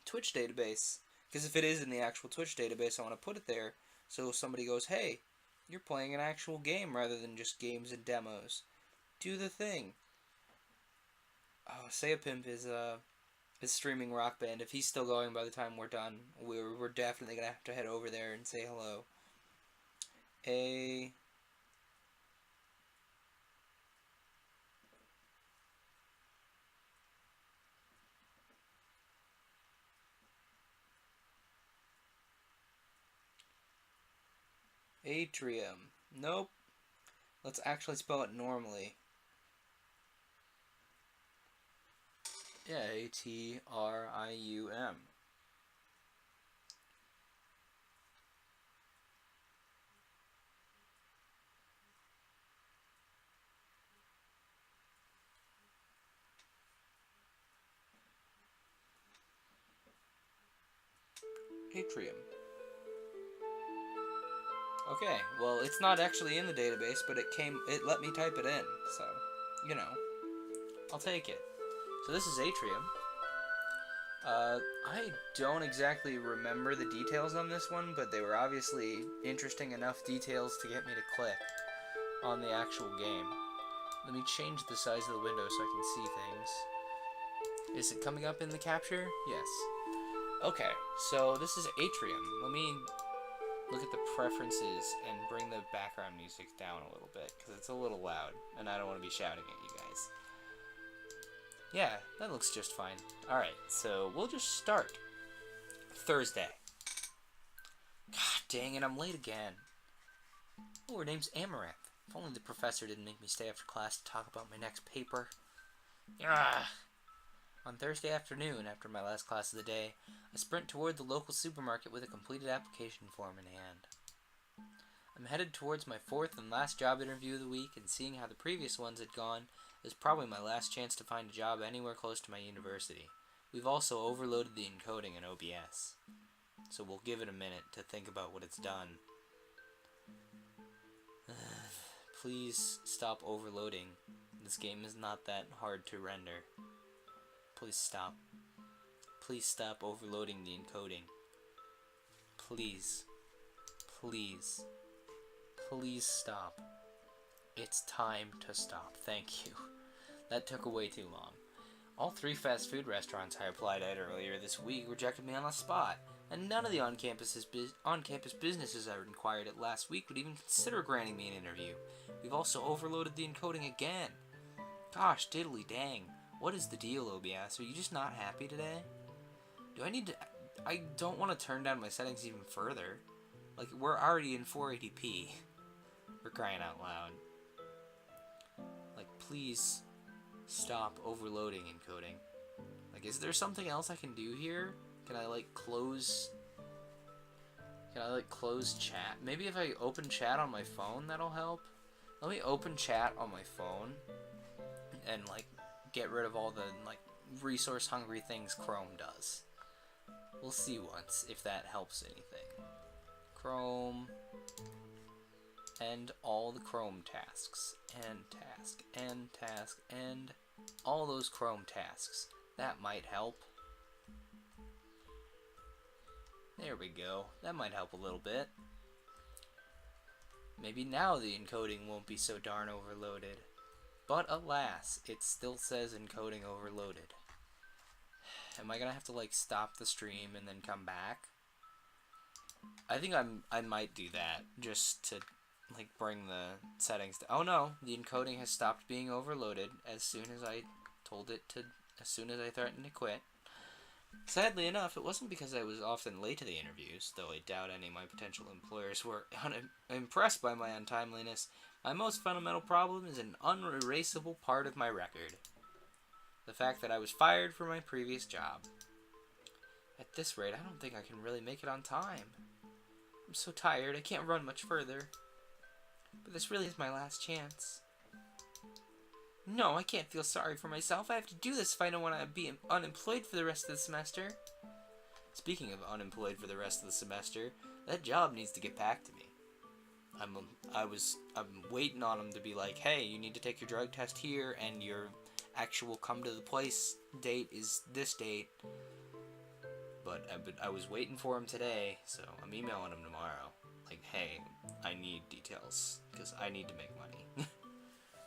Twitch database. Because if it is in the actual Twitch database, I want to put it there so if somebody goes, hey, you're playing an actual game rather than just games and demos. Do the thing. Oh, MisSHAPEn is streaming Rock Band. If he's still going by the time we're done, we're definitely going to have to head over there and say hello. Atrium. Nope. Let's actually spell it normally. Yeah, A-T-R-I-U-M. Atrium. Okay, well, it's not actually in the database, but it let me type it in, so, you know, I'll take it. So this is Atrium. I don't exactly remember the details on this one, but they were obviously interesting enough details to get me to click on the actual game. Let me change the size of the window so I can see things. Is it coming up in the capture? Yes. Okay, so this is Atrium. Let me look at the preferences and bring the background music down a little bit, because it's a little loud, and I don't want to be shouting at you guys. Yeah, that looks just fine. Alright, so we'll just start. Thursday. God dang it, I'm late again. Oh, her name's Amaranth. If only the professor didn't make me stay after class to talk about my next paper. Ah! On Thursday afternoon, after my last class of the day, I sprint toward the local supermarket with a completed application form in hand. I'm headed towards my fourth and last job interview of the week, and seeing how the previous ones had gone, is probably my last chance to find a job anywhere close to my university. We've also overloaded the encoding in OBS, so we'll give it a minute to think about what it's done. Please stop overloading. This game is not that hard to render. Please stop. Please stop overloading the encoding. Please. Please. Please stop. It's time to stop. Thank you. That took way too long. All 3 fast food restaurants I applied at earlier this week rejected me on the spot, and none of the on-campus businesses I inquired at last week would even consider granting me an interview. We've also overloaded the encoding again. Gosh, diddly dang. What is the deal, OBS? Are you just not happy today? Do I need to... I don't want to turn down my settings even further. Like, we're already in 480p. We're crying out loud. Like, please Stop overloading encoding. Like, is there something else I can do here? Can I, like, close chat? Maybe if I open chat on my phone, that'll help. Let me open chat on my phone and, like, get rid of all the, like, resource-hungry things Chrome does. We'll see once if that helps anything. Chrome, and all the Chrome tasks, and task, and task, and all those Chrome tasks. That might help. There we go. That might help a little bit. Maybe now the encoding won't be so darn overloaded. But alas, it still says encoding overloaded. Am I gonna have to, like, stop the stream and then come back? I think I might do that, just to, like, bring the settings to... Oh no, the encoding has stopped being overloaded as soon as I told it to... As soon as I threatened to quit. Sadly enough, it wasn't because I was often late to the interviews, though I doubt any of my potential employers were impressed by my untimeliness. My most fundamental problem is an unerasable part of my record. The fact that I was fired from my previous job. At this rate, I don't think I can really make it on time. I'm so tired, I can't run much further. But this really is my last chance. No, I can't feel sorry for myself. I have to do this if I don't want to be unemployed for the rest of the semester. Speaking of unemployed for the rest of the semester, that job needs to get back to me. I'm waiting on them to be like, hey, you need to take your drug test here, and your actual come to the place date is this date. But I was waiting for him today, so I'm emailing him tomorrow. Like, hey, I need details, because I need to make money.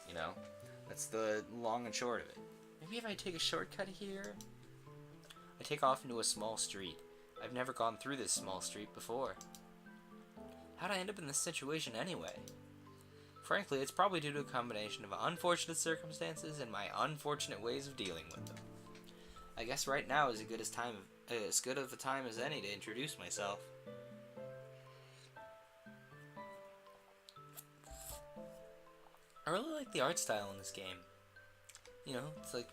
You know? That's the long and short of it. Maybe if I take a shortcut here? I take off into a small street. I've never gone through this small street before. How'd I end up in this situation anyway? Frankly, it's probably due to a combination of unfortunate circumstances and my unfortunate ways of dealing with them. I guess right now is as good of a time as any to introduce myself. I really like the art style in this game. You know, it's like,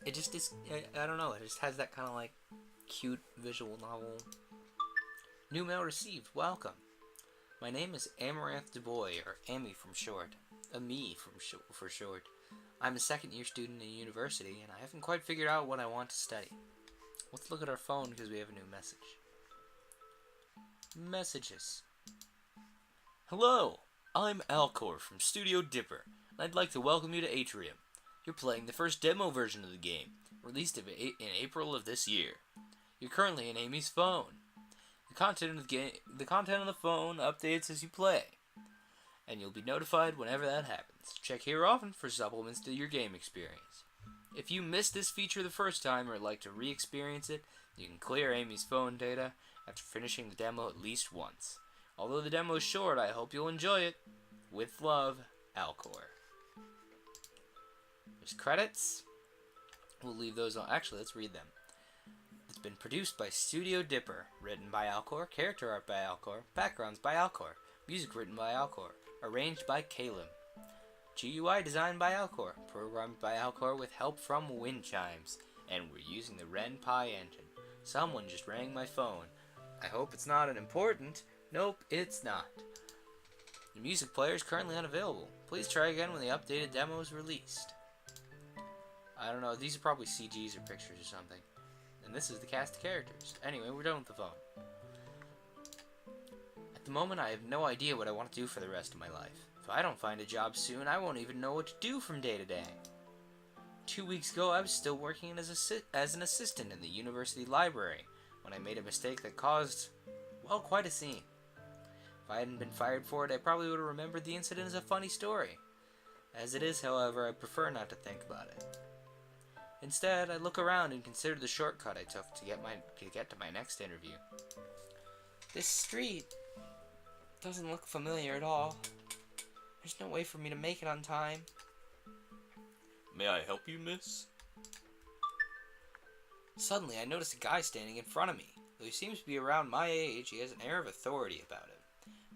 it just is, I don't know, it just has that kind of like cute visual novel. New mail received, welcome. My name is Amaranth DuBois, or Amy from short. For short. I'm a second year student in university, and I haven't quite figured out what I want to study. Let's look at our phone because we have a new message. Messages. Hello! I'm Alcor from Studio Dipper, and I'd like to welcome you to Atrium. You're playing the first demo version of the game, released in April of this year. You're currently in Amy's phone. The content of the phone updates as you play, and you'll be notified whenever that happens. Check here often for supplements to your game experience. If you missed this feature the first time or would like to re-experience it, you can clear Amy's phone data after finishing the demo at least once. Although the demo is short, I hope you'll enjoy it. With love, Alcor. There's credits. We'll leave those on. Actually, let's read them. It's been produced by Studio Dipper. Written by Alcor. Character art by Alcor. Backgrounds by Alcor. Music written by Alcor. Arranged by Calum. GUI designed by Alcor. Programmed by Alcor with help from Wind Chimes. And we're using the RenPy engine. Someone just rang my phone. I hope it's not an important... Nope, it's not. The music player is currently unavailable. Please try again when the updated demo is released. I don't know, these are probably CGs or pictures or something. And this is the cast of characters. Anyway, we're done with the phone. At the moment, I have no idea what I want to do for the rest of my life. If I don't find a job soon, I won't even know what to do from day to day. 2 weeks ago, I was still working as an assistant in the university library when I made a mistake that caused, well, quite a scene. If I hadn't been fired for it, I probably would have remembered the incident as a funny story. As it is, however, I prefer not to think about it. Instead, I look around and consider the shortcut I took to get to my next interview. This street doesn't look familiar at all. There's no way for me to make it on time. May I help you, miss? Suddenly, I notice a guy standing in front of me. Though he seems to be around my age, he has an air of authority about him.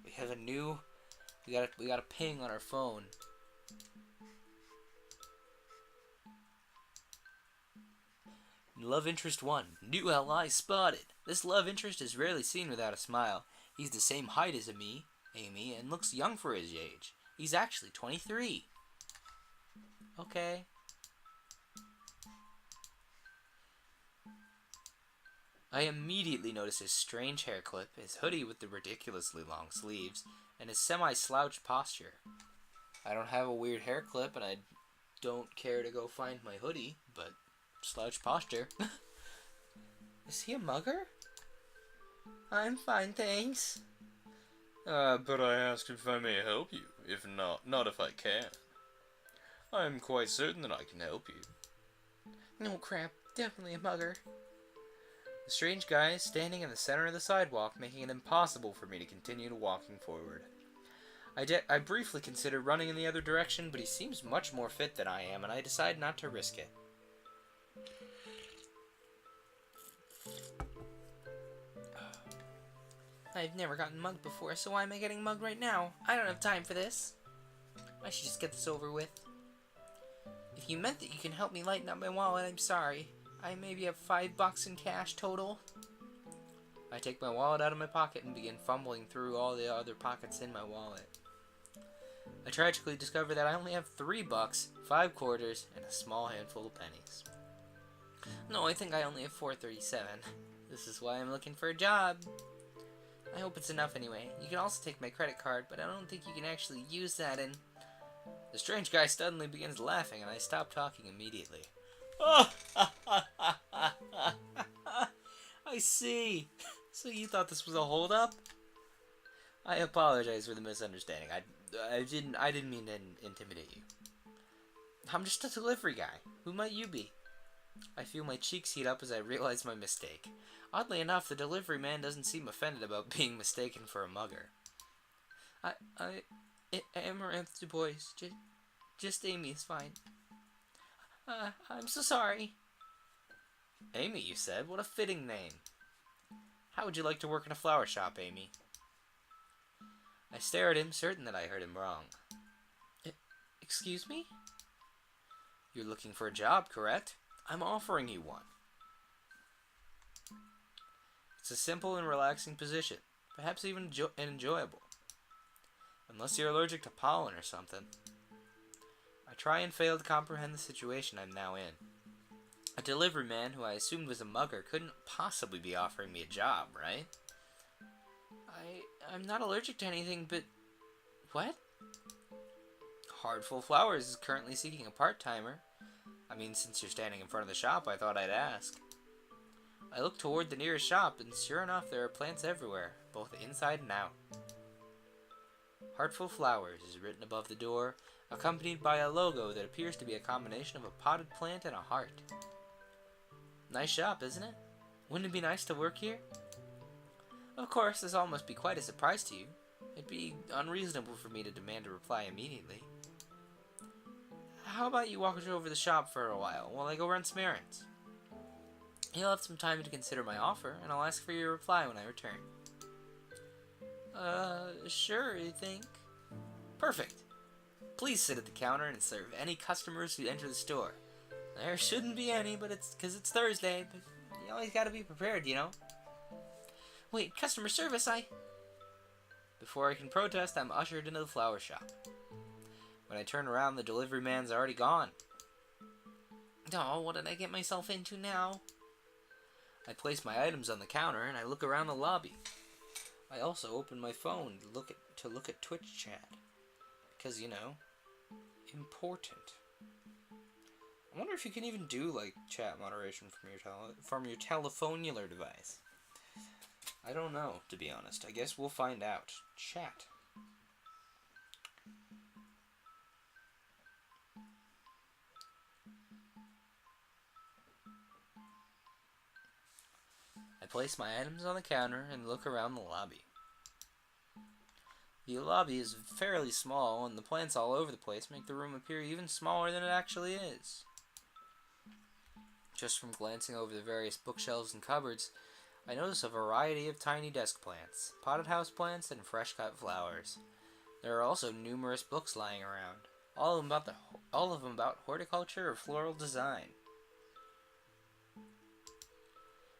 We got a ping on our phone. Love interest 1. New ally spotted. This love interest is rarely seen without a smile. He's the same height as Amy, and looks young for his age. He's actually 23. Okay. I immediately notice his strange hair clip, his hoodie with the ridiculously long sleeves, and his semi-slouched posture. I don't have a weird hair clip, and I don't care to go find my hoodie, but slouched posture. Is he a mugger? I'm fine, thanks. But I asked if I may help you. If not if I can. I'm quite certain that I can help you. No crap, definitely a mugger. The strange guy is standing in the center of the sidewalk, making it impossible for me to continue walking forward. I briefly considered running in the other direction, but he seems much more fit than I am, and I decide not to risk it. I've never gotten mugged before, so why am I getting mugged right now? I don't have time for this. I should just get this over with. If you meant that you can help me lighten up my wallet, I'm sorry. I maybe have $5 in cash total. I take my wallet out of my pocket and begin fumbling through all the other pockets in my wallet. I tragically discover that I only have $3, 5 quarters, and a small handful of pennies. No, I think I only have $4.37. This is why I'm looking for a job. I hope it's enough anyway. You can also take my credit card, but I don't think you can actually use that and... The strange guy suddenly begins laughing, and I stop talking immediately. I see. So you thought this was a hold-up? I apologize for the misunderstanding. I didn't mean to intimidate you. I'm just a delivery guy. Who might you be? I feel my cheeks heat up as I realize my mistake. Oddly enough, the delivery man doesn't seem offended about being mistaken for a mugger. I am Amaranth Du Bois. Just Amy is fine. I'm so sorry. Amy, you said? What a fitting name. How would you like to work in a flower shop, Amy? I stare at him, certain that I heard him wrong. Excuse me? You're looking for a job, correct? I'm offering you one. It's a simple and relaxing position, perhaps even enjoyable. Unless you're allergic to pollen or something. I try and fail to comprehend the situation I'm now in. A delivery man who I assumed was a mugger couldn't possibly be offering me a job, right? I'm not allergic to anything, but... What? Heartful Flowers is currently seeking a part-timer. I mean, since you're standing in front of the shop, I thought I'd ask. I look toward the nearest shop, and sure enough, there are plants everywhere, both inside and out. Heartful Flowers is written above the door, accompanied by a logo that appears to be a combination of a potted plant and a heart. Nice shop, isn't it? Wouldn't it be nice to work here? Of course, this all must be quite a surprise to you. It'd be unreasonable for me to demand a reply immediately. How about you walk over the shop for a while I go run some errands? You'll have some time to consider my offer, and I'll ask for your reply when I return. Sure, you think? Perfect. Please sit at the counter and serve any customers who enter the store. There shouldn't be any, but it's Thursday, but you always gotta be prepared, you know? Wait, customer service, Before I can protest, I'm ushered into the flower shop. When I turn around, the delivery man's already gone. Oh, what did I get myself into now? I place my items on the counter and I look around the lobby. I also open my phone to look at Twitch chat. Because, you know, important. I wonder if you can even do, like, chat moderation from your telephonular device. I don't know, to be honest. I guess we'll find out. Chat. I place my items on the counter and look around the lobby. The lobby is fairly small, and the plants all over the place make the room appear even smaller than it actually is. Just from glancing over the various bookshelves and cupboards, I notice a variety of tiny desk plants, potted house plants, and fresh-cut flowers. There are also numerous books lying around, all of them about horticulture or floral design.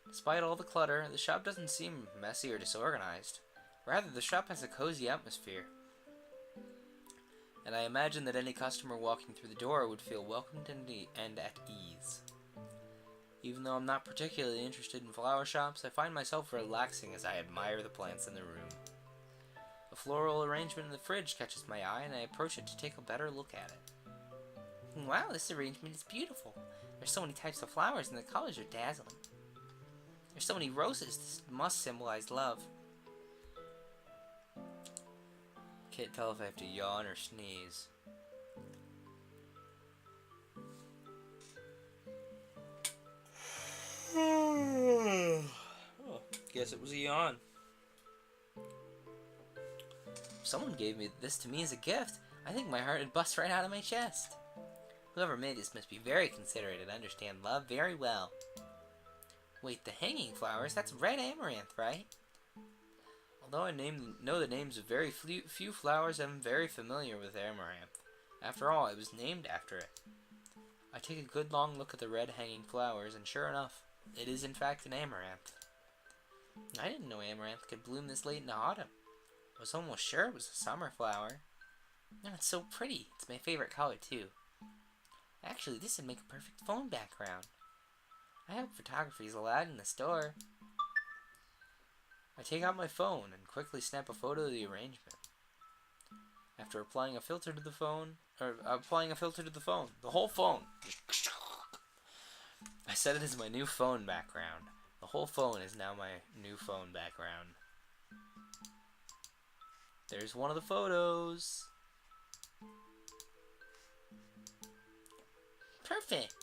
Despite all the clutter, the shop doesn't seem messy or disorganized. Rather, the shop has a cozy atmosphere. And I imagine that any customer walking through the door would feel welcomed and at ease. Even though I'm not particularly interested in flower shops, I find myself relaxing as I admire the plants in the room. A floral arrangement in the fridge catches my eye, and I approach it to take a better look at it. Wow, this arrangement is beautiful. There's so many types of flowers, and the colors are dazzling. There's so many roses, this must symbolize love. Can't tell if I have to yawn or sneeze. Oh, guess it was a yawn. If someone gave me this to me as a gift, I think my heart would bust right out of my chest. Whoever made this must be very considerate and understand love very well. Wait, the hanging flowers? That's red amaranth, right? Although I know the names of very few flowers, I'm very familiar with amaranth. After all, it was named after it. I take a good long look at the red hanging flowers, and sure enough, it is in fact an amaranth. I didn't know amaranth could bloom this late in the autumn. I was almost sure it was a summer flower. Oh, it's so pretty. It's my favorite color, too. Actually, this would make a perfect phone background. I hope photography is allowed in the store. I take out my phone and quickly snap a photo of the arrangement. After applying a filter to the phone, the whole phone. I set it as my new phone background. The whole phone is now my new phone background. There's one of the photos. Perfect!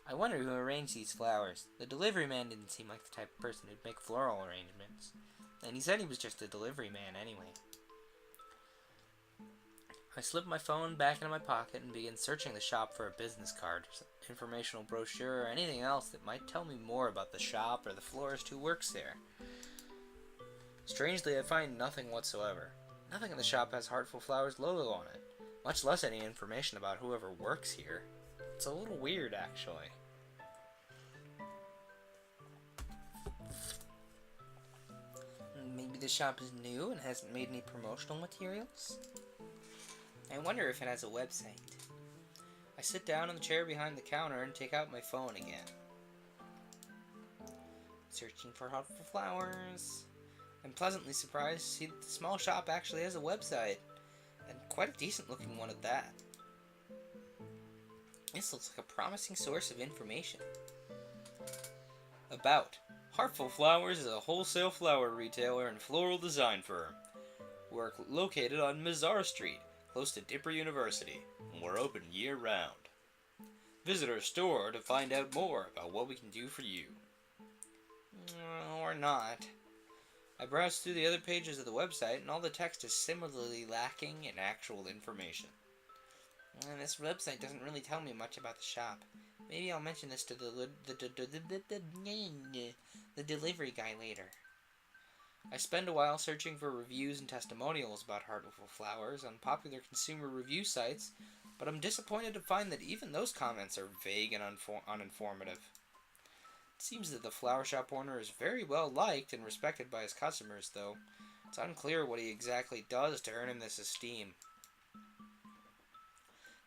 I wonder who arranged these flowers. The delivery man didn't seem like the type of person who'd make floral arrangements. And he said he was just a delivery man anyway. I slip my phone back into my pocket and begin searching the shop for a business card, informational brochure, or anything else that might tell me more about the shop or the florist who works there. Strangely, I find nothing whatsoever. Nothing in the shop has Heartful Flowers logo on it, much less any information about whoever works here. It's a little weird, actually. Maybe the shop is new and hasn't made any promotional materials? I wonder if it has a website. I sit down in the chair behind the counter and take out my phone again. Searching for Heartful Flowers. I'm pleasantly surprised to see that the small shop actually has a website, and quite a decent looking one at that. This looks like a promising source of information. About. Heartful Flowers is a wholesale flower retailer and floral design firm. We're located on Mizar Street, close to Dipper University, and we're open year-round. Visit our store to find out more about what we can do for you. Or not. I browsed through the other pages of the website, and all the text is similarly lacking in actual information. And this website doesn't really tell me much about the shop. Maybe I'll mention this to the delivery guy later. I spend a while searching for reviews and testimonials about Heartful Flowers on popular consumer review sites, but I'm disappointed to find that even those comments are vague and uninformative. It seems that the flower shop owner is very well liked and respected by his customers, though it's unclear what he exactly does to earn him this esteem.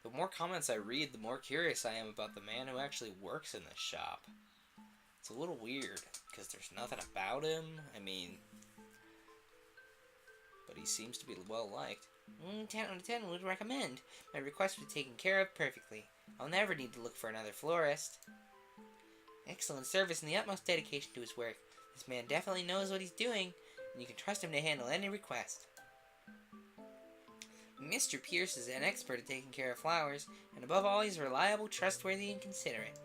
The more comments I read, the more curious I am about the man who actually works in this shop. It's a little weird, because there's nothing about him. But he seems to be well liked. 10 out of 10 would recommend. My request was taken care of perfectly. I'll never need to look for another florist. Excellent service and the utmost dedication to his work. This man definitely knows what he's doing, and you can trust him to handle any request. Mr. Pierce is an expert at taking care of flowers, and above all, he's reliable, trustworthy, and considerate.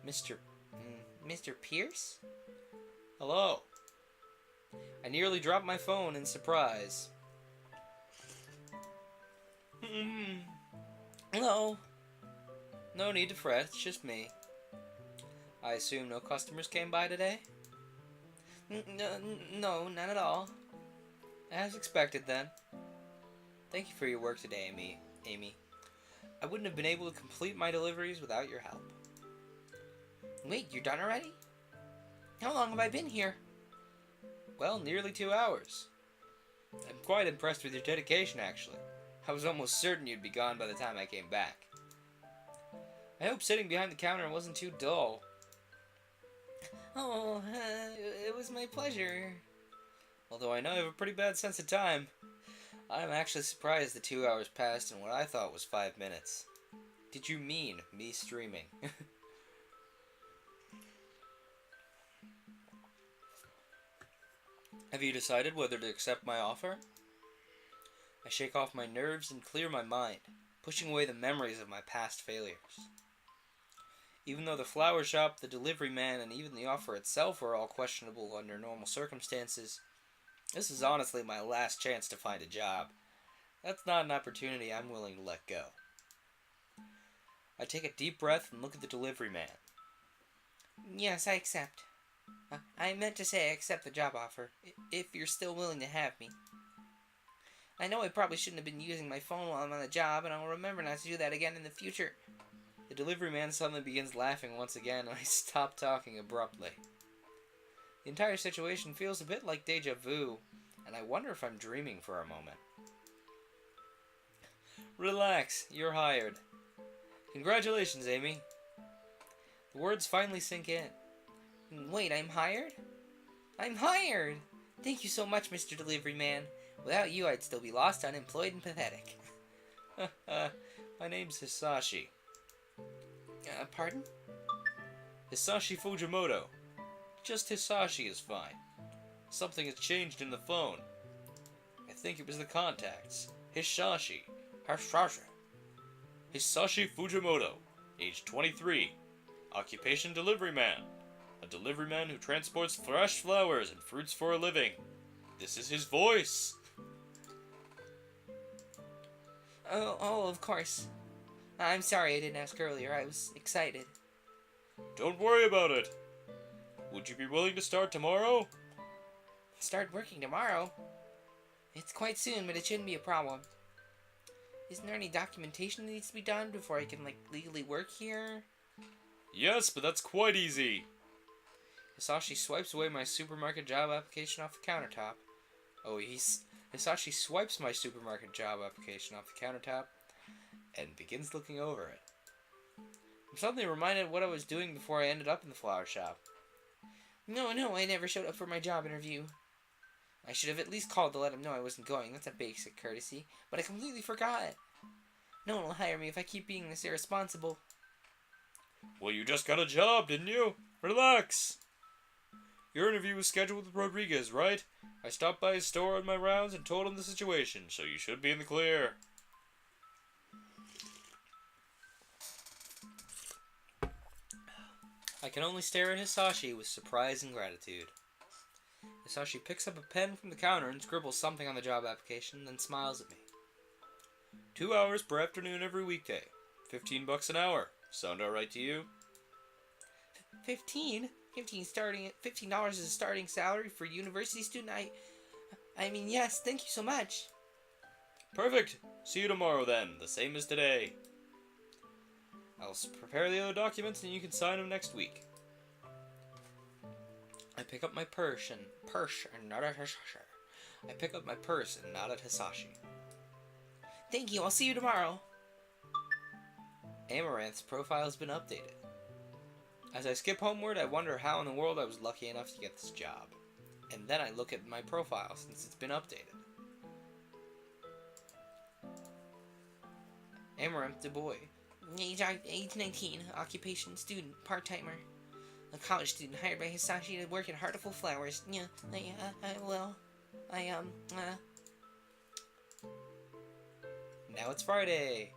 Mr. Pierce? Hello. I nearly dropped my phone in surprise. Hello. No need to fret, it's just me. I assume no customers came by today? No, none at all. As expected, then. Thank you for your work today, Amy. I wouldn't have been able to complete my deliveries without your help. Wait, you're done already? How long have I been here? Well, nearly 2 hours. I'm quite impressed with your dedication, actually. I was almost certain you'd be gone by the time I came back. I hope sitting behind the counter wasn't too dull. Oh, it was my pleasure. Although I know you have a pretty bad sense of time. I'm actually surprised the 2 hours passed in what I thought was 5 minutes. Did you mean me streaming? Have you decided whether to accept my offer? I shake off my nerves and clear my mind, pushing away the memories of my past failures. Even though the flower shop, the delivery man, and even the offer itself were all questionable under normal circumstances, this is honestly my last chance to find a job. That's not an opportunity I'm willing to let go. I take a deep breath and look at the delivery man. Yes, I accept. I meant to say I accept the job offer, if you're still willing to have me. I know I probably shouldn't have been using my phone while I'm on the job, and I'll remember not to do that again in the future. The delivery man suddenly begins laughing once again, and I stop talking abruptly. The entire situation feels a bit like deja vu, and I wonder if I'm dreaming for a moment. Relax, you're hired. Congratulations, Amy. The words finally sink in. Wait, I'm hired? I'm hired! Thank you so much, Mr. Delivery Man. Without you, I'd still be lost, unemployed, and pathetic. My name's Hisashi. Pardon? Hisashi Fujimoto. Just Hisashi is fine. Something has changed in the phone. I think it was the contacts. Hisashi. Hisashi Fujimoto. Age 23. Occupation delivery man. A delivery man who transports fresh flowers and fruits for a living. This is his voice. Oh, of course. I'm sorry I didn't ask earlier. I was excited. Don't worry about it. Would you be willing to start tomorrow? Start working tomorrow? It's quite soon, but it shouldn't be a problem. Isn't there any documentation that needs to be done before I can, legally work here? Yes, but that's quite easy. Hisashi swipes away my supermarket job application off the countertop. Hisashi swipes my supermarket job application off the countertop and begins looking over it. I'm suddenly reminded of what I was doing before I ended up in the flower shop. No, I never showed up for my job interview. I should have at least called to let him know I wasn't going. That's a basic courtesy. But I completely forgot. No one will hire me if I keep being this irresponsible. Well, you just got a job, didn't you? Relax. Your interview was scheduled with Rodriguez, right? I stopped by his store on my rounds and told him the situation, so you should be in the clear. I can only stare at Hisashi with surprise and gratitude. Hisashi picks up a pen from the counter and scribbles something on the job application, then smiles at me. 2 hours per afternoon every weekday. $15 an hour. Sound alright to you? 15? $15 is a starting salary for a university student? I mean, yes, thank you so much. Perfect. See you tomorrow then, the same as today. I'll prepare the other documents and you can sign them next week. I pick up my purse and nod at Hisashi. Thank you, I'll see you tomorrow. Amaranth's profile has been updated. As I skip homeward, I wonder how in the world I was lucky enough to get this job. And then I look at my profile since it's been updated. Amaranth Du Bois. Age 19, occupation student, part-timer. A college student hired by Hisashi to work at Heartful Flowers. Yeah, Now it's Friday.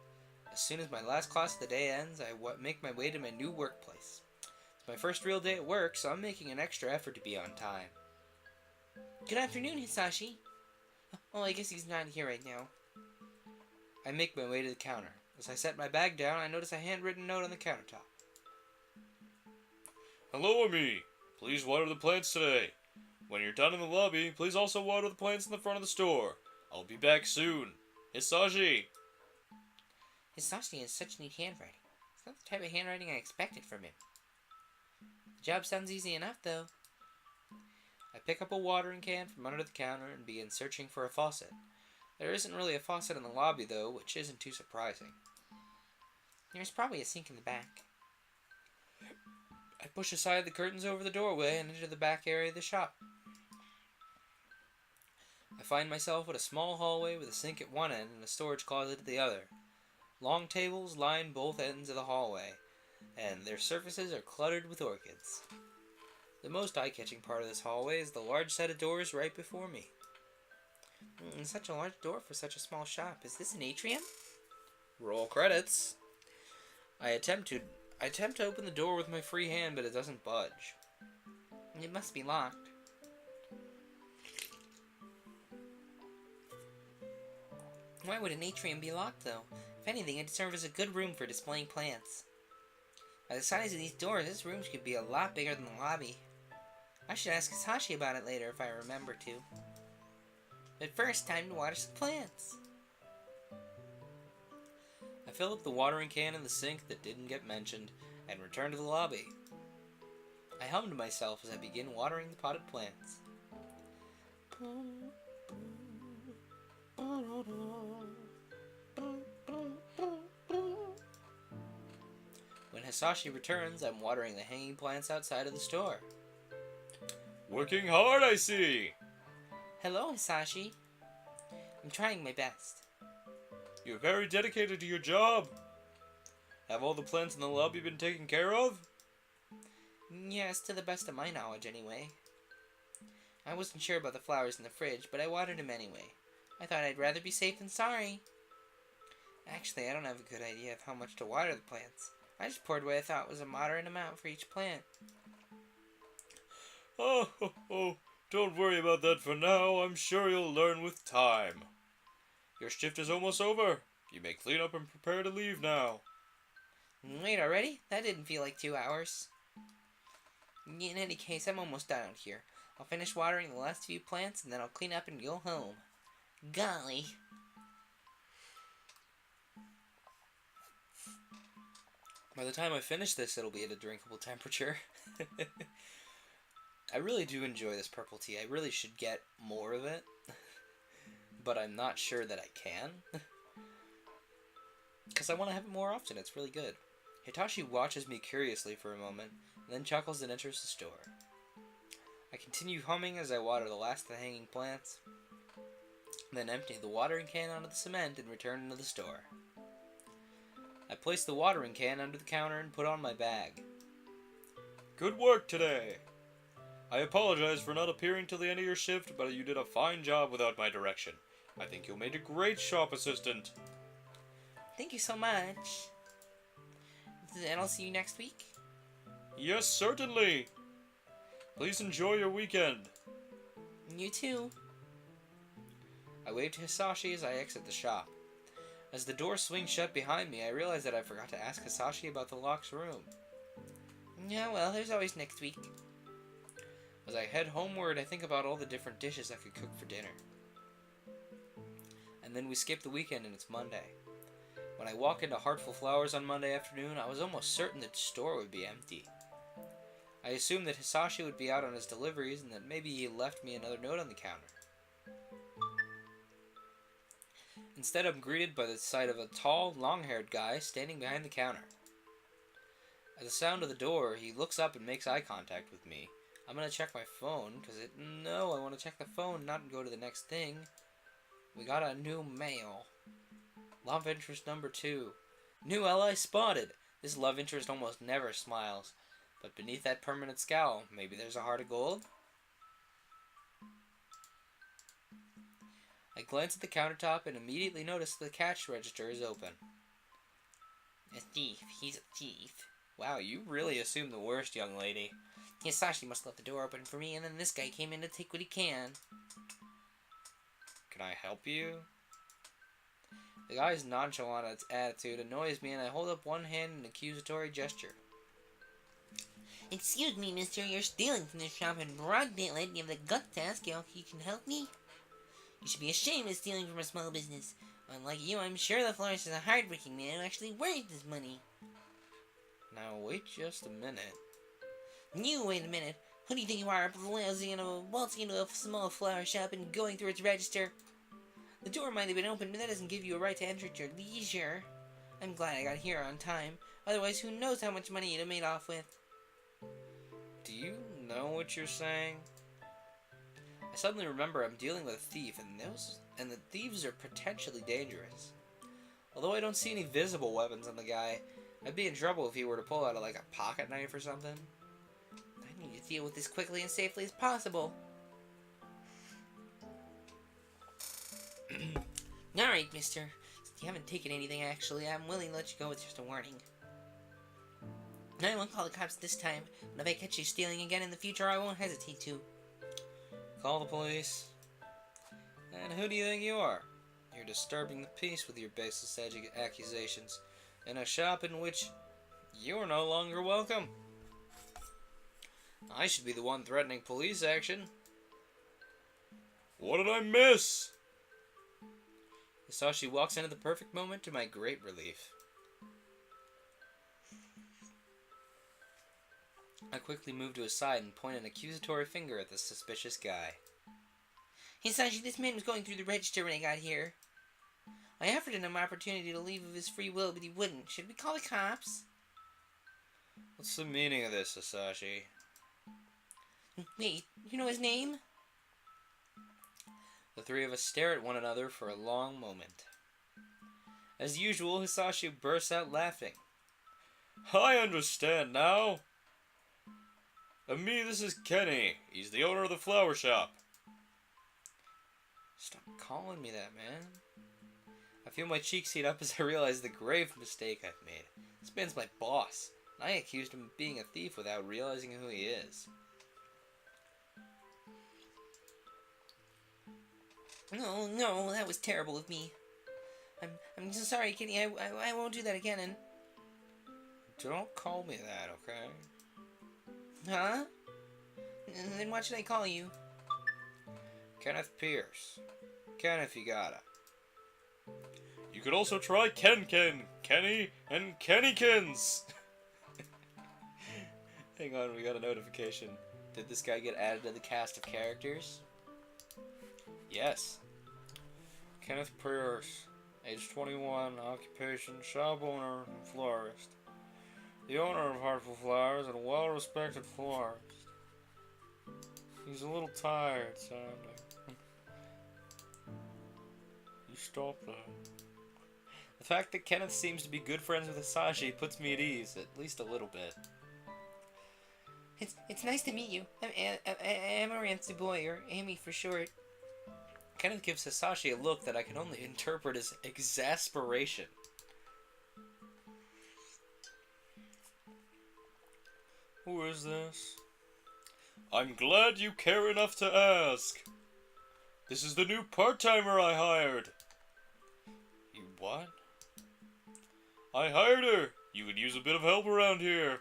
As soon as my last class of the day ends, I make my way to my new workplace. It's my first real day at work, so I'm making an extra effort to be on time. Good afternoon, Hisashi. Oh, I guess he's not here right now. I make my way to the counter. As I set my bag down, I notice a handwritten note on the countertop. Hello, Ami. Please water the plants today. When you're done in the lobby, please also water the plants in the front of the store. I'll be back soon. Hisashi. Hisashi has such neat handwriting. It's not the type of handwriting I expected from him. The job sounds easy enough, though. I pick up a watering can from under the counter and begin searching for a faucet. There isn't really a faucet in the lobby, though, which isn't too surprising. There's probably a sink in the back. I push aside the curtains over the doorway and enter the back area of the shop. I find myself at a small hallway with a sink at one end and a storage closet at the other. Long tables line both ends of the hallway, and their surfaces are cluttered with orchids. The most eye-catching part of this hallway is the large set of doors right before me. Such a large door for such a small shop. Is this an atrium? Roll credits. I attempt to open the door with my free hand, but it doesn't budge. It must be locked. Why would an atrium be locked, though? If anything, it'd serve as a good room for displaying plants. By the size of these doors, this room could be a lot bigger than the lobby. I should ask Hisashi about it later if I remember to. But first, time to water some plants. I fill up the watering can in the sink that didn't get mentioned and return to the lobby. I hum to myself as I begin watering the potted plants. When Hisashi returns, I'm watering the hanging plants outside of the store. Working hard, I see. Hello, Hisashi. I'm trying my best. You're very dedicated to your job. Have all the plants in the lobby been taken care of? Yes, to the best of my knowledge, anyway. I wasn't sure about the flowers in the fridge, but I watered them anyway. I thought I'd rather be safe than sorry. Actually, I don't have a good idea of how much to water the plants. I just poured what I thought was a moderate amount for each plant. Oh, don't worry about that for now. I'm sure you'll learn with time. Your shift is almost over. You may clean up and prepare to leave now. Wait, already? That didn't feel like 2 hours. In any case, I'm almost done out here. I'll finish watering the last few plants, and then I'll clean up and go home. Golly. By the time I finish this, it'll be at a drinkable temperature. I really do enjoy this purple tea. I really should get more of it. But I'm not sure that I can. Because I want to have it more often. It's really good. Hitachi watches me curiously for a moment, and then chuckles and enters the store. I continue humming as I water the last of the hanging plants, then empty the watering can onto the cement and return into the store. I place the watering can under the counter and put on my bag. Good work today. I apologize for not appearing till the end of your shift, but you did a fine job without my direction. I think you made a great shop assistant. Thank you so much. And I'll see you next week. Yes, certainly. Please enjoy your weekend. You too. I wave to Hisashi as I exit the shop. As the door swings shut behind me, I realize that I forgot to ask Hisashi about the locked room. Yeah, well, there's always next week. As I head homeward, I think about all the different dishes I could cook for dinner. And then we skip the weekend and it's Monday. When I walk into Heartful Flowers on Monday afternoon, I was almost certain that the store would be empty. I assumed that Hisashi would be out on his deliveries and that maybe he left me another note on the counter. Instead, I'm greeted by the sight of a tall, long-haired guy standing behind the counter. At the sound of the door, he looks up and makes eye contact with me. I'm gonna check my phone, I want to check the phone, not go to the next thing. We got a new mail. Love interest number 2. New ally spotted. This love interest almost never smiles. But beneath that permanent scowl, maybe there's a heart of gold? I glance at the countertop and immediately notice the cash register is open. A thief. He's a thief. Wow, you really assume the worst, young lady. Hisashi must have left the door open for me, and then this guy came in to take what he can. Can I help you? The guy's nonchalant attitude annoys me, and I hold up one hand in an accusatory gesture. Excuse me, mister, you're stealing from this shop in broad daylight. You have the guts to ask if you can help me? You should be ashamed of stealing from a small business. Unlike you, I'm sure the florist is a hard-working man who actually worries his money. Now, wait just a minute. You wait a minute. Who do you think you are, waltzing into a small flower shop and going through its register? The door might have been open, but that doesn't give you a right to enter at your leisure. I'm glad I got here on time. Otherwise, who knows how much money you'd have made off with. Do you know what you're saying? I suddenly remember I'm dealing with a thief, and the thieves are potentially dangerous. Although I don't see any visible weapons on the guy, I'd be in trouble if he were to pull out like a pocket knife or something. I need to deal with this quickly and safely as possible. Alright, mister. Since you haven't taken anything, actually, I'm willing to let you go with just a warning. I won't call the cops this time, but if I catch you stealing again in the future, I won't hesitate to. Call the police. And who do you think you are? You're disturbing the peace with your baseless accusations in a shop in which you're no longer welcome. I should be the one threatening police action. What did I miss? Hisashi walks in at the perfect moment to my great relief. I quickly move to his side and point an accusatory finger at the suspicious guy. Hisashi, this man was going through the register when I got here. I offered him an opportunity to leave of his free will, but he wouldn't. Should we call the cops? What's the meaning of this, Hisashi? Wait, you know his name? The three of us stare at one another for a long moment. As usual, Hisashi bursts out laughing. I understand now. And me, this is Kenny. He's the owner of the flower shop. Stop calling me that, man. I feel my cheeks heat up as I realize the grave mistake I've made. This man's my boss, and I accused him of being a thief without realizing who he is. No, that was terrible of me. I'm so sorry, Kenny. I won't do that again. And don't call me that, okay? huh? And then what should I call you? Kenneth Pierce. Ken if you gotta. You could also try Kenny, and Kennykins. Hang on, we got a notification. Did this guy get added to the cast of characters? Yes. Kenneth Pierce, age 21, occupation, shop owner and florist. The owner of Heartful Flowers and a well-respected florist. He's a little tired sounding. You stop that. The fact that Kenneth seems to be good friends with Hisashi puts me at ease, at least a little bit. It's nice to meet you. I'm Amaranth Dubois, or Amy for short. Kenneth gives Hisashi a look that I can only interpret as exasperation. Who is this? I'm glad you care enough to ask. This is the new part-timer I hired. You what? I hired her. You could use a bit of help around here.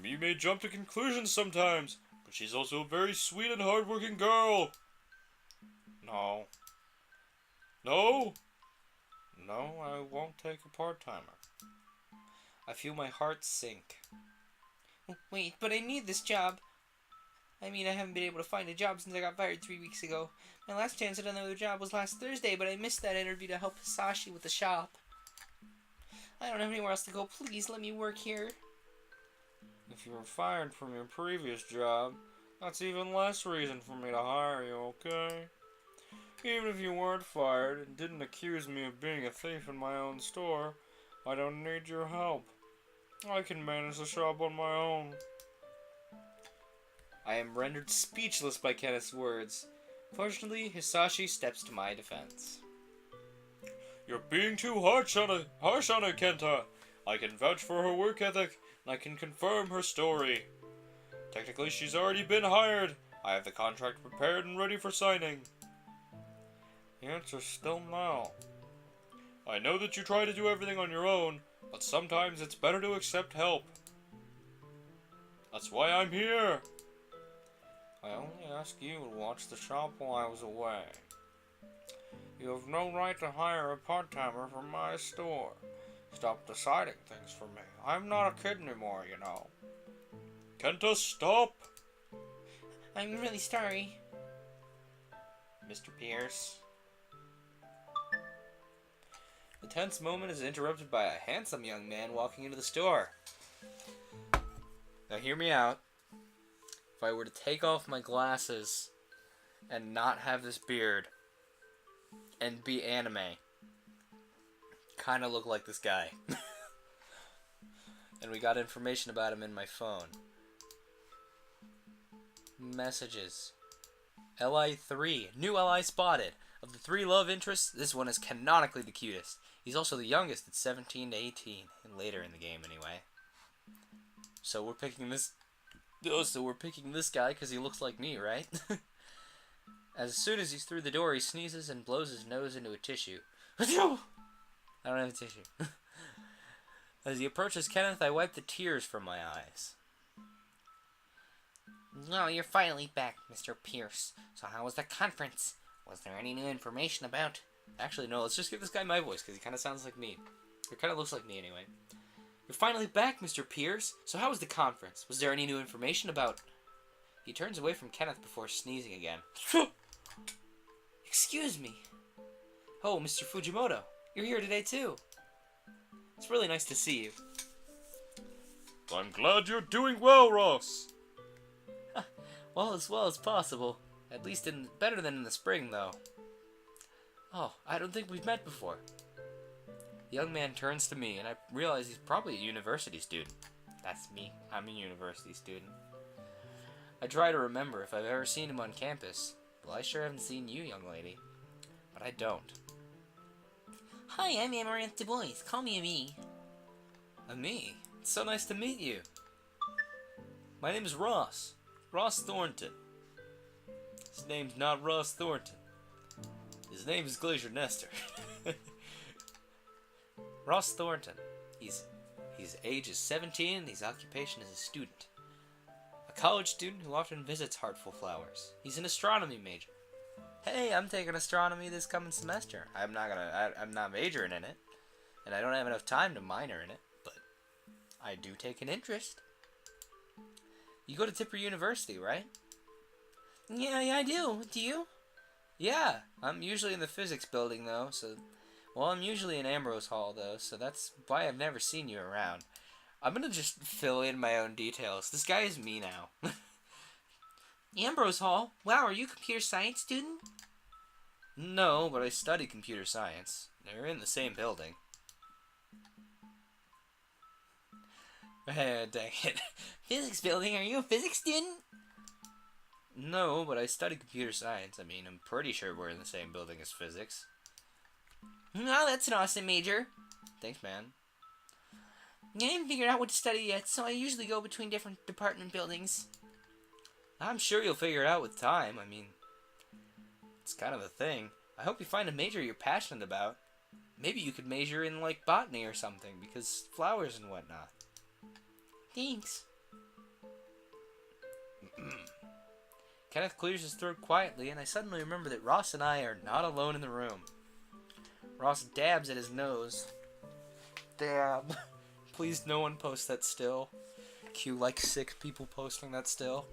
You may jump to conclusions sometimes, but she's also a very sweet and hard-working girl. No. No? No, I won't take a part-timer. I feel my heart sink. Wait, but I need this job. I mean, I haven't been able to find a job since I got fired 3 weeks ago. My last chance at another job was last Thursday, but I missed that interview to help Hisashi with the shop. I don't have anywhere else to go. Please let me work here. If you were fired from your previous job, that's even less reason for me to hire you, okay? Even if you weren't fired and didn't accuse me of being a thief in my own store, I don't need your help. I can manage the shop on my own. I am rendered speechless by Kenneth's words. Fortunately, Hisashi steps to my defense. You're being too harsh on her, Kenta. I can vouch for her work ethic, and I can confirm her story. Technically, she's already been hired. I have the contract prepared and ready for signing. The answer's still no. I know that you try to do everything on your own, but sometimes it's better to accept help. That's why I'm here. I only asked you to watch the shop while I was away. You have no right to hire a part-timer from my store. Stop deciding things for me. I'm not a kid anymore, you know. Kenta, stop! I'm really sorry. Mr. Pierce. The tense moment is interrupted by a handsome young man walking into the store. Now hear me out. If I were to take off my glasses and not have this beard and be anime, kind of look like this guy. And we got information about him in my phone. Messages. LI3. New ally spotted. Of the 3 love interests, this one is canonically the cutest. He's also the youngest at 17 to 18. And later in the game, anyway. So we're picking this... Oh, so we're picking this guy because he looks like me, right? As soon as he's through the door, he sneezes and blows his nose into a tissue. I don't have a tissue. As he approaches Kenneth, I wipe the tears from my eyes. No, you're finally back, Mr. Pierce. So how was the conference? Was there any new information about... Actually, no, let's just give this guy my voice, because he kind of sounds like me. Or kind of looks like me, anyway. You're finally back, Mr. Pierce. So how was the conference? Was there any new information about... He turns away from Kenneth before sneezing again. Excuse me. Oh, Mr. Fujimoto. You're here today, too. It's really nice to see you. I'm glad you're doing well, Ross. Well as possible. At least better than in the spring, though. Oh, I don't think we've met before. The young man turns to me, and I realize he's probably a university student. That's me. I'm a university student. I try to remember if I've ever seen him on campus. Well, I sure haven't seen you, young lady. But I don't. Hi, I'm Amaranth Du Bois. Call me Ami. Ami? It's so nice to meet you. My name is Ross. Ross Thornton. His name's not Ross Thornton. His name is Glacier Nestor. Ross Thornton. His age is 17 and his occupation is a student. A college student who often visits Heartful Flowers. He's an astronomy major. Hey, I'm taking astronomy this coming semester. I'm not majoring in it, and I don't have enough time to minor in it, but I do take an interest. You go to Tipper University, right? Yeah, I do. Do you? Yeah, I'm usually in the physics building, though, well, I'm usually in Ambrose Hall, though, so that's why I've never seen you around. I'm gonna just fill in my own details. This guy is me now. Ambrose Hall? Wow, are you a computer science student? No, but I study computer science. They're in the same building. Dang it. Physics building? Are you a physics student? No, but I study computer science. I mean, I'm pretty sure we're in the same building as physics. Oh, that's an awesome major. Thanks, man. I haven't figured out what to study yet, so I usually go between different department buildings. I'm sure you'll figure it out with time. I mean, it's kind of a thing. I hope you find a major you're passionate about. Maybe you could major in, like, botany or something, because flowers and whatnot. Thanks. Kenneth clears his throat quietly, and I suddenly remember that Ross and I are not alone in the room. Ross dabs at his nose. Dab. Please, no one post that still. Cue, like, 6 people posting that still.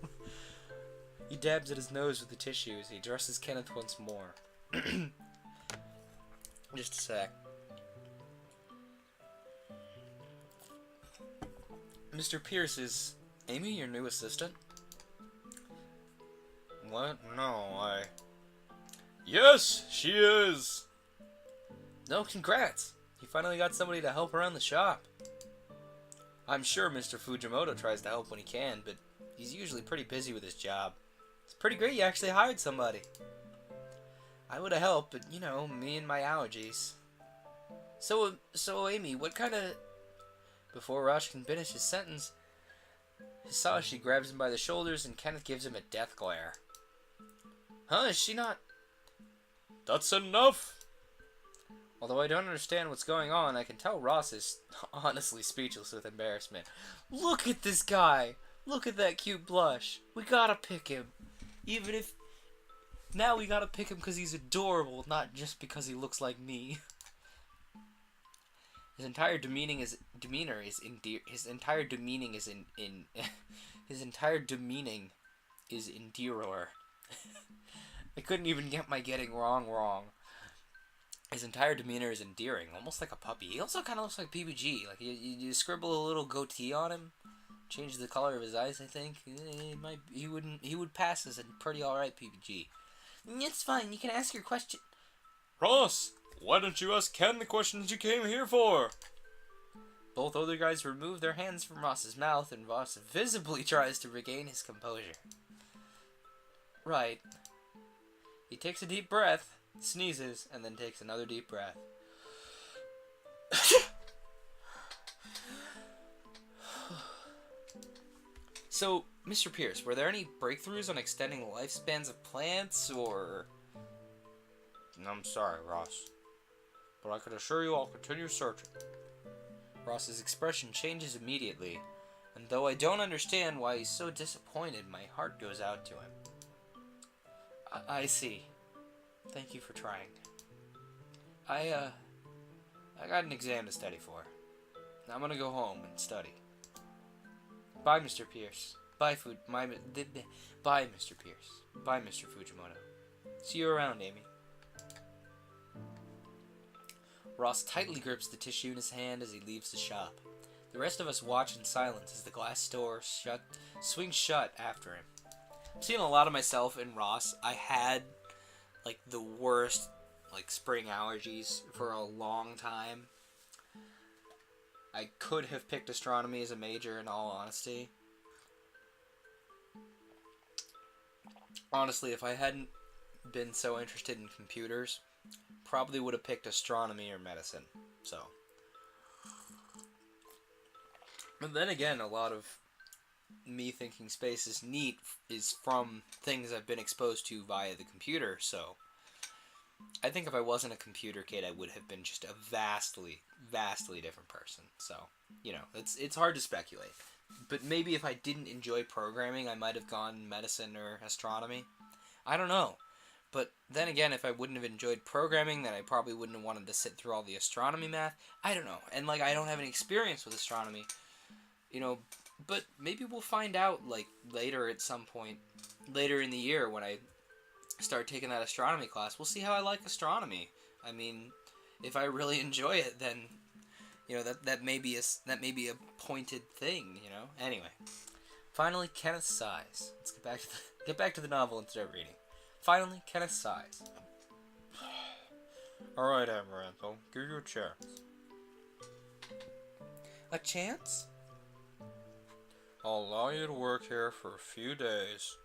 He dabs at his nose with the tissue as he addresses Kenneth once more. Just a sec. Mr. Pierce, is Amy your new assistant? What? No, Yes, she is. No, congrats! You finally got somebody to help around the shop. I'm sure Mr. Fujimoto tries to help when he can, but he's usually pretty busy with his job. It's pretty great you actually hired somebody. I would have helped, but, you know, me and my allergies. So Amy, what kind of... Before Rosh can finish his sentence, Hisashi grabs him by the shoulders and Kenneth gives him a death glare. Huh, is she not... That's enough. Although I don't understand what's going on, I can tell Ross is honestly speechless with embarrassment. Look at this guy! Look at that cute blush. We gotta pick him. Even if... Now we gotta pick him because he's adorable, not just because he looks like me. His entire demeaning is His entire demeaning is endearer. I couldn't even get my getting wrong. His entire demeanor is endearing, almost like a puppy. He also kind of looks like PBG. Like, you scribble a little goatee on him, change the color of his eyes, I think. He would pass as a pretty alright PBG. It's fine, you can ask your question. Ross, why don't you ask Ken the questions you came here for? Both other guys remove their hands from Ross's mouth, and Ross visibly tries to regain his composure. Right. He takes a deep breath, sneezes, and then takes another deep breath. So, Mr. Pierce, were there any breakthroughs on extending the lifespans of plants, or... I'm sorry, Ross, but I can assure you I'll continue searching. Ross's expression changes immediately, and though I don't understand why he's so disappointed, my heart goes out to him. I see. Thank you for trying. I got an exam to study for. I'm gonna go home and study. Bye, Mr. Pierce. Bye, Bye, Mr. Pierce. Bye, Mr. Fujimoto. See you around, Amy. Ross tightly grips the tissue in his hand as he leaves the shop. The rest of us watch in silence as the glass door swings shut after him. I'm seeing a lot of myself in Ross. I had, like, the worst, like, spring allergies for a long time. I could have picked astronomy as a major, in all honesty. Honestly, if I hadn't been so interested in computers, probably would have picked astronomy or medicine. So, but then again, a lot of me thinking space is neat is from things I've been exposed to via the computer. So, I think if I wasn't a computer kid, I would have been just a vastly different person. So, you know, it's hard to speculate. But maybe if I didn't enjoy programming, I might have gone medicine or astronomy. I don't know. But then again, if I wouldn't have enjoyed programming, then I probably wouldn't have wanted to sit through all the astronomy math. I don't know. And, like, I don't have any experience with astronomy. You know, but maybe we'll find out, like, later at some point, later in the year when I start taking that astronomy class. We'll see how I like astronomy. I mean, if I really enjoy it, then, you know, that may be a pointed thing, you know? Anyway. Finally, Kenneth sighs. Let's get back to the novel and start reading. Finally, Kenneth sighs. Alright, Amaranth, I'll give you a chance. A chance? I'll allow you to work here for a few days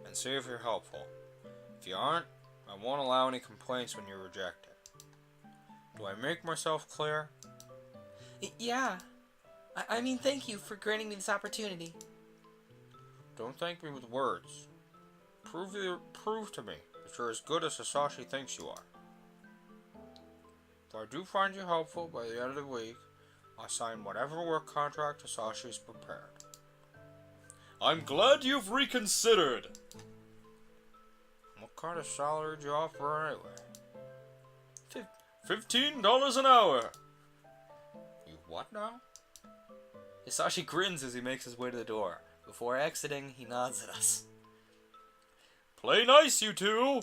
and see if you're helpful. If you aren't, I won't allow any complaints when you're rejected. Do I make myself clear? Yeah. I mean, thank you for granting me this opportunity. Don't thank me with words. Prove to me that you're as good as Hisashi thinks you are. If I do find you helpful by the end of the week, I'll sign whatever work contract Hisashi's prepared. I'm glad you've reconsidered! What kind of salary do you offer anyway? $15 an hour! You what now? Hisashi grins as he makes his way to the door. Before exiting, he nods at us. Play nice, you two!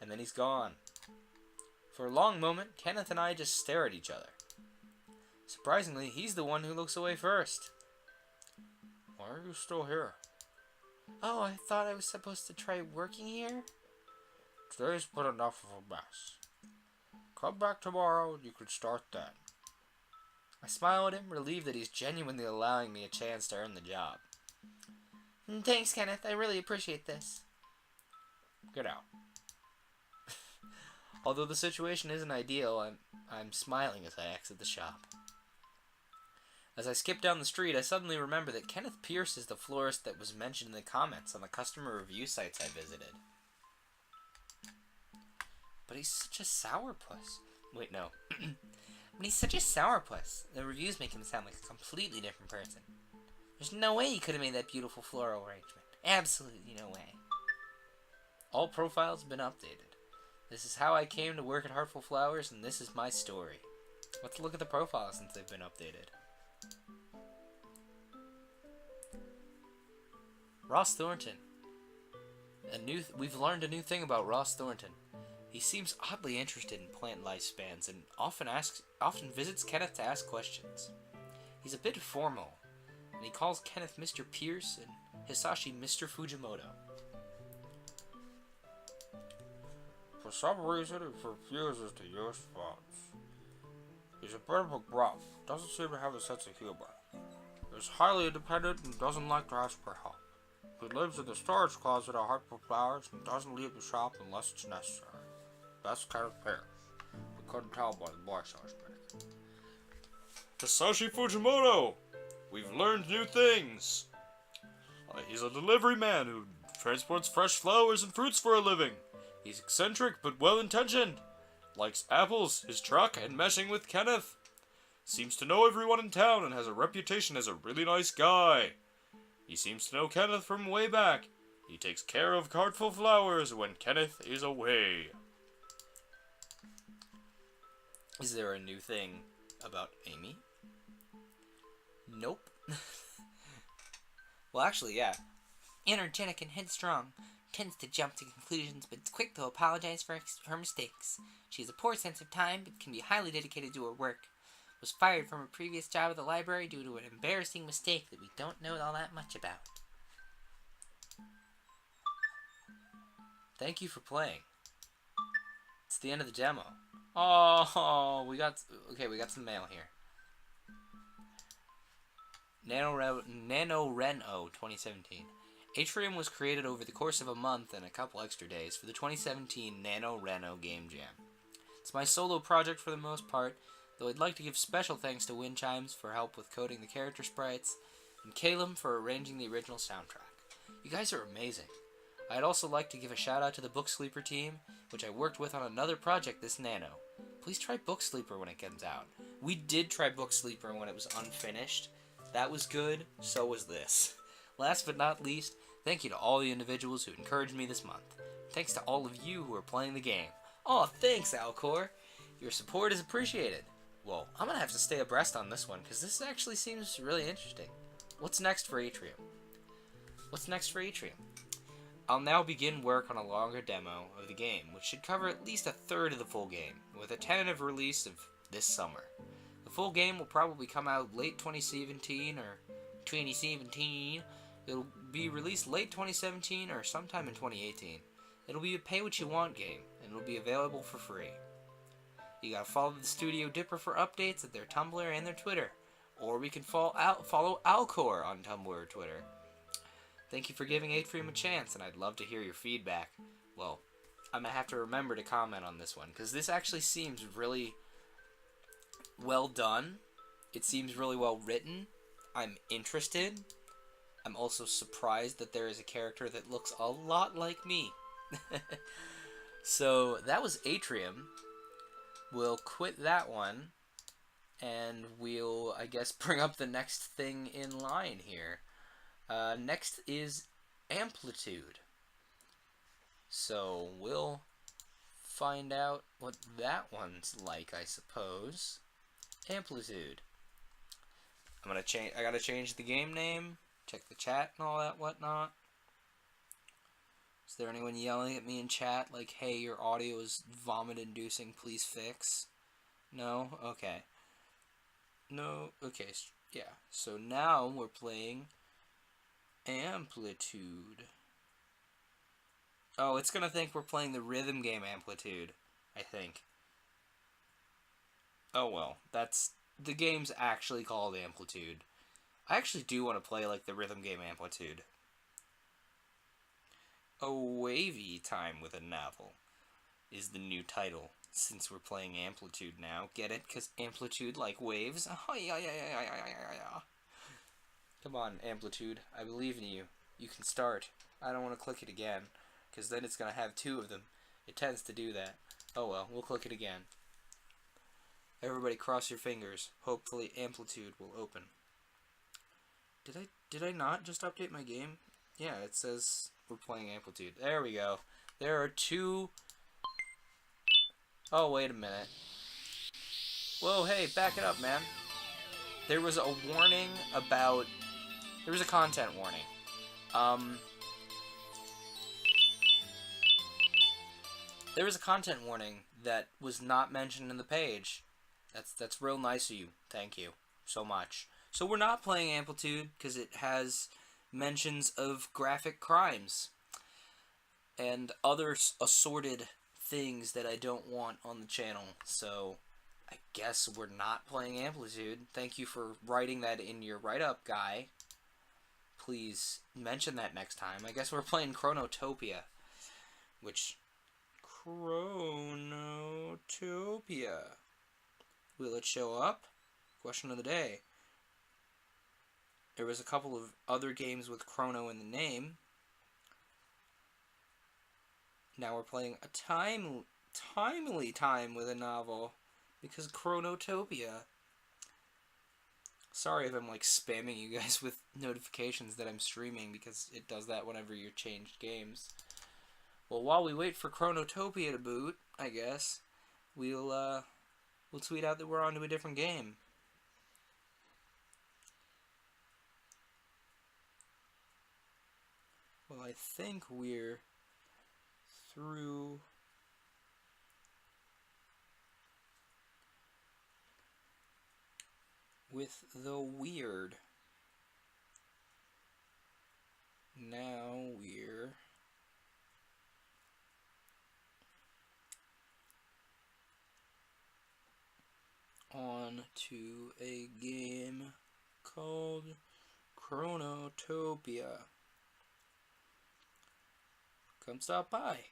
And then he's gone. For a long moment, Kenneth and I just stare at each other. Surprisingly, he's the one who looks away first. Why are you still here? Oh, I thought I was supposed to try working here? Today's been enough of a mess. Come back tomorrow and you can start then. I smile at him, relieved that he's genuinely allowing me a chance to earn the job. Thanks, Kenneth. I really appreciate this. Get out. Although the situation isn't ideal, I'm smiling as I exit the shop. As I skip down the street, I suddenly remember that Kenneth Pierce is the florist that was mentioned in the comments on the customer review sites I visited. But he's such a sourpuss. Wait, no. But he's such a sourpuss. The reviews make him sound like a completely different person. There's no way he could have made that beautiful floral arrangement. Absolutely no way. All profiles have been updated. This is how I came to work at Heartful Flowers, and this is my story. Let's look at the profiles since they've been updated. Ross Thornton. We've learned a new thing about Ross Thornton. He seems oddly interested in plant lifespans and often visits Kenneth to ask questions. He's a bit formal, and he calls Kenneth Mr. Pierce and Hisashi Mr. Fujimoto. For some reason, he refuses to use phones. He's a bit of a gruff, doesn't seem to have a sense of humor. He's highly independent and doesn't like to ask for help. He lives in the storage closet at Heart for Flowers and doesn't leave the shop unless it's necessary. That's kind of fair. We couldn't tell by the voice I was making. Hisashi Fujimoto! We've learned new things. He's a delivery man who transports fresh flowers and fruits for a living. He's eccentric but well-intentioned. Likes apples, his truck, and meshing with Kenneth. Seems to know everyone in town and has a reputation as a really nice guy. He seems to know Kenneth from way back. He takes care of Cartful Flowers when Kenneth is away. Is there a new thing about Amy? Nope. Well, actually, yeah. Energetic and headstrong. Tends to jump to conclusions, but is quick to apologize for her mistakes. She has a poor sense of time, but can be highly dedicated to her work. Was fired from her previous job at the library due to an embarrassing mistake that we don't know all that much about. Thank you for playing. It's the end of the demo. Oh, we got some mail here. NaNoRenO 2017. Atrium was created over the course of a month and a couple extra days for the 2017 NaNoRenO Game Jam. It's my solo project for the most part, though I'd like to give special thanks to Wind Chimes for help with coding the character sprites, and Calum for arranging the original soundtrack. You guys are amazing. I'd also like to give a shout out to the Book Sleeper team, which I worked with on another project this Nano. Please try Book Sleeper when it comes out. We did try Book Sleeper when it was unfinished. That was good, so was this. Last but not least, thank you to all the individuals who encouraged me this month. Thanks to all of you who are playing the game. Oh, thanks, Alcor. Your support is appreciated. Well, I'm gonna have to stay abreast on this one, because this actually seems really interesting. What's next for Atrium? I'll now begin work on a longer demo of the game, which should cover at least a third of the full game, with a tentative release of this summer. The full game will probably come out late 2017 or 2017. It'll be released late 2017 or sometime in 2018. It'll be a pay-what-you-want game, and it'll be available for free. You gotta follow the Studio Dipper for updates at their Tumblr and their Twitter, or we can follow Alcor on Tumblr or Twitter. Thank you for giving Atrium a chance, and I'd love to hear your feedback. Well, I'm gonna have to remember to comment on this one, because this actually seems really well done. It seems really well written. I'm interested. I'm also surprised that there is a character that looks a lot like me. So, that was Atrium. We'll quit that one, and we'll, I guess, bring up the next thing in line here. Next is Amplitude. So, we'll find out what that one's like, I suppose. Amplitude. I gotta change the game name, check the chat and all that whatnot. Is there anyone yelling at me in chat like, hey, your audio is vomit-inducing, please fix? No? Okay. No? Okay, yeah. So now we're playing Amplitude. Oh, it's gonna think we're playing the rhythm game Amplitude, I think. Oh well, the game's actually called Amplitude. I actually do want to play like the rhythm game Amplitude. A Wavy Time with a Novel is the new title, since we're playing Amplitude now. Get it? Because Amplitude like waves? Oh, yeah. Come on, Amplitude. I believe in you. You can start. I don't want to click it again, because then it's going to have two of them. It tends to do that. Oh well, we'll click it again. Everybody cross your fingers. Hopefully Amplitude will open. Did I not just update my game? Yeah, it says we're playing Amplitude. There we go. There are two... Oh, wait a minute. Whoa, hey, back it up, man. There was a warning about... There was a content warning. There was a content warning that was not mentioned in the page. That's real nice of you. Thank you so much. So we're not playing Amplitude because it has mentions of graphic crimes and other assorted things that I don't want on the channel. So I guess we're not playing Amplitude. Thank you for writing that in your write-up, guy. Please mention that next time. I guess we're playing Chronotopia, which... Chronotopia. Will it show up? Question of the day. There was a couple of other games with Chrono in the name. Now we're playing a timely time with a novel because Chronotopia. Sorry if I'm like spamming you guys with notifications that I'm streaming because it does that whenever you changed games. Well, while we wait for Chronotopia to boot, I guess, we'll tweet out that we're on to a different game. Well, I think we're through with the weird. Now we're on to a game called Chronotopia. Come stop by.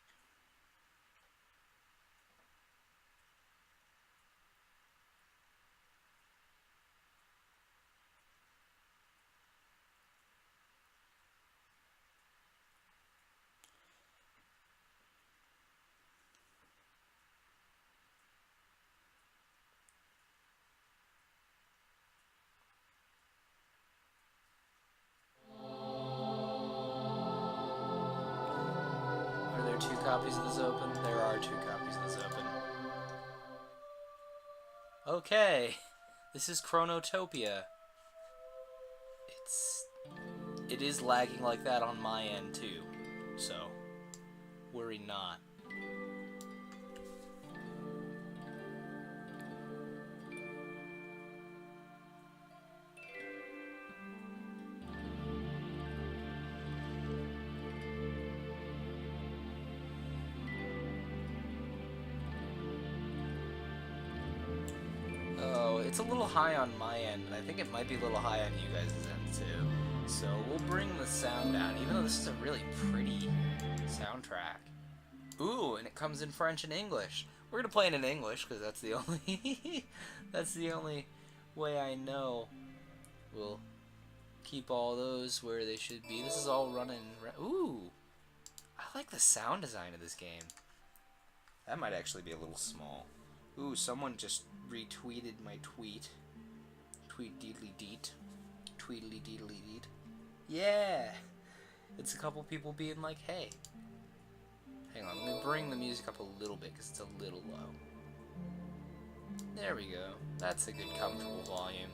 Are there 2 copies of this open? There are 2 copies of this open. Okay, this is Chronotopia. It is lagging like that on my end too, so worry not. It's a little high on my end, and I think it might be a little high on you guys' end too. So we'll bring the sound down, even though this is a really pretty soundtrack. Ooh, and it comes in French and English. We're gonna play it in English because that's the only that's the only way I know. We'll keep all those where they should be. This is all running. Ooh, I like the sound design of this game. That might actually be a little small. Ooh, someone just retweeted my tweet. Tweet deedly deet. Tweedly deedly deet. Yeah! It's a couple people being like, hey. Hang on, let me bring the music up a little bit because it's a little low. There we go. That's a good comfortable volume.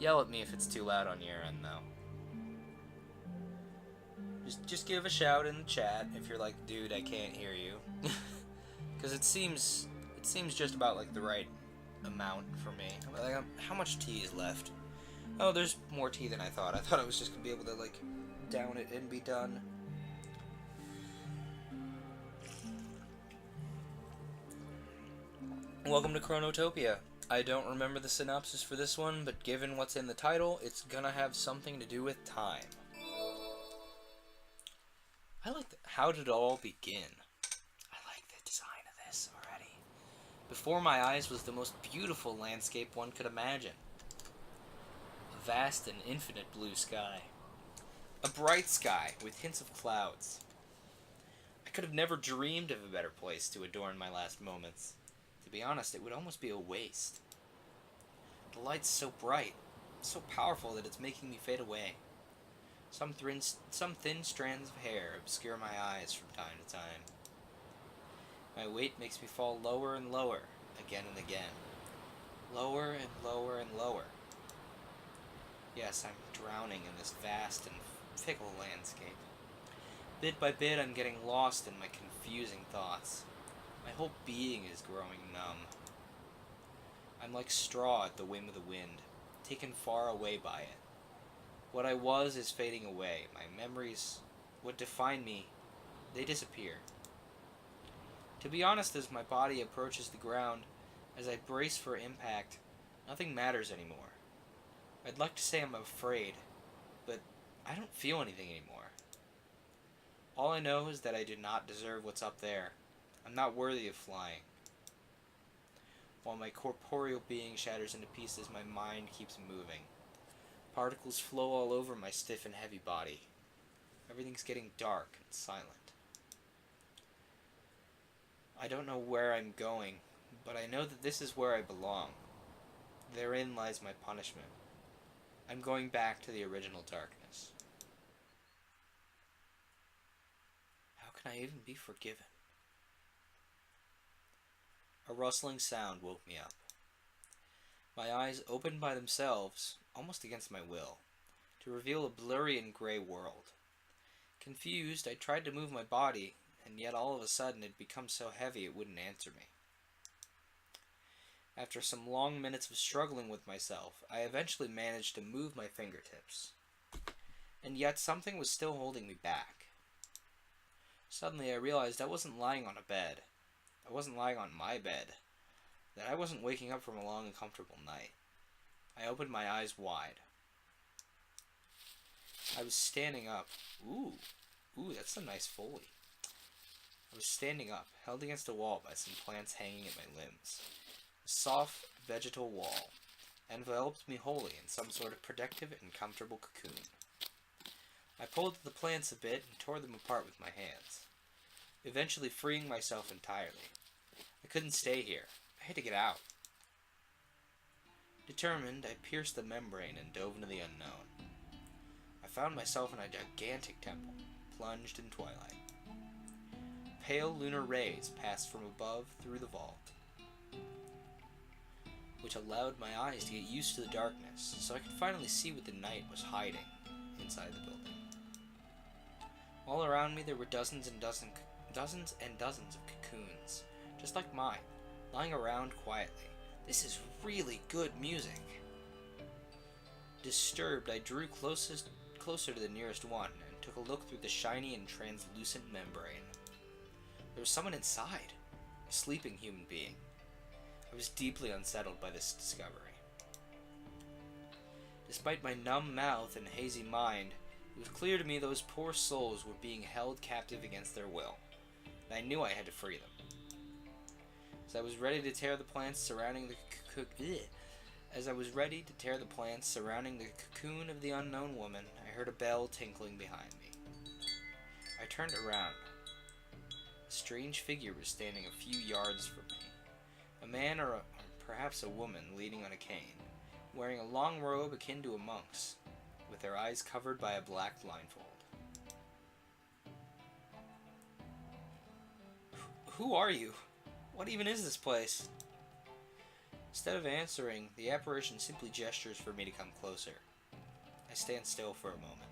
Yell at me if it's too loud on your end though. Just give a shout in the chat if you're like, dude, I can't hear you. Because it seems just about like the right amount for me. Like, how much tea is left? Oh, there's more tea than I thought. I thought I was just gonna be able to like down it and be done. Welcome to Chronotopia. I don't remember the synopsis for this one, but given what's in the title, it's gonna have something to do with time. I like how did it all begin? I like the design of this already. Before my eyes was the most beautiful landscape one could imagine. A vast and infinite blue sky. A bright sky with hints of clouds. I could have never dreamed of a better place to adorn my last moments. To be honest, it would almost be a waste. The light's so bright, so powerful that it's making me fade away. Some thin strands of hair obscure my eyes from time to time. My weight makes me fall lower and lower, again and again. Lower and lower and lower. Yes, I'm drowning in this vast and fickle landscape. Bit by bit, I'm getting lost in my confusing thoughts. My whole being is growing numb. I'm like straw at the whim of the wind, taken far away by it. What I was is fading away. My memories, what define me, they disappear. To be honest, as my body approaches the ground, as I brace for impact, nothing matters anymore. I'd like to say I'm afraid, but I don't feel anything anymore. All I know is that I do not deserve what's up there. I'm not worthy of flying. While my corporeal being shatters into pieces, my mind keeps moving. Particles flow all over my stiff and heavy body. Everything's getting dark and silent. I don't know where I'm going, but I know that this is where I belong. Therein lies my punishment. I'm going back to the original darkness. How can I even be forgiven? A rustling sound woke me up. My eyes opened by themselves, almost against my will, to reveal a blurry and gray world. Confused, I tried to move my body, and yet all of a sudden it became so heavy it wouldn't answer me. After some long minutes of struggling with myself, I eventually managed to move my fingertips. And yet something was still holding me back. Suddenly I realized I wasn't lying on a bed. I wasn't lying on my bed. That I wasn't waking up from a long and comfortable night. I opened my eyes wide. I was standing up. Ooh, that's some nice Foley. I was standing up, held against a wall by some plants hanging at my limbs. A soft, vegetal wall enveloped me wholly in some sort of protective and comfortable cocoon. I pulled at the plants a bit and tore them apart with my hands, eventually freeing myself entirely. I couldn't stay here. I had to get out. Determined, I pierced the membrane and dove into the unknown. I found myself in a gigantic temple, plunged in twilight. Pale lunar rays passed from above through the vault, which allowed my eyes to get used to the darkness, so I could finally see what the night was hiding inside the building. All around me there were dozens and dozens of cocoons, just like mine, lying around quietly. This is really good music. Disturbed, I drew closer to the nearest one and took a look through the shiny and translucent membrane. There was someone inside, a sleeping human being. I was deeply unsettled by this discovery. Despite my numb mouth and hazy mind, it was clear to me those poor souls were being held captive against their will, and I knew I had to free them. As I was ready to tear the plants surrounding the cocoon of the unknown woman, I heard a bell tinkling behind me. I turned around. A strange figure was standing a few yards from me. A man or perhaps a woman leaning on a cane, wearing a long robe akin to a monk's, with their eyes covered by a black blindfold. Who are you? What even is this place? Instead of answering, the apparition simply gestures for me to come closer. I stand still for a moment.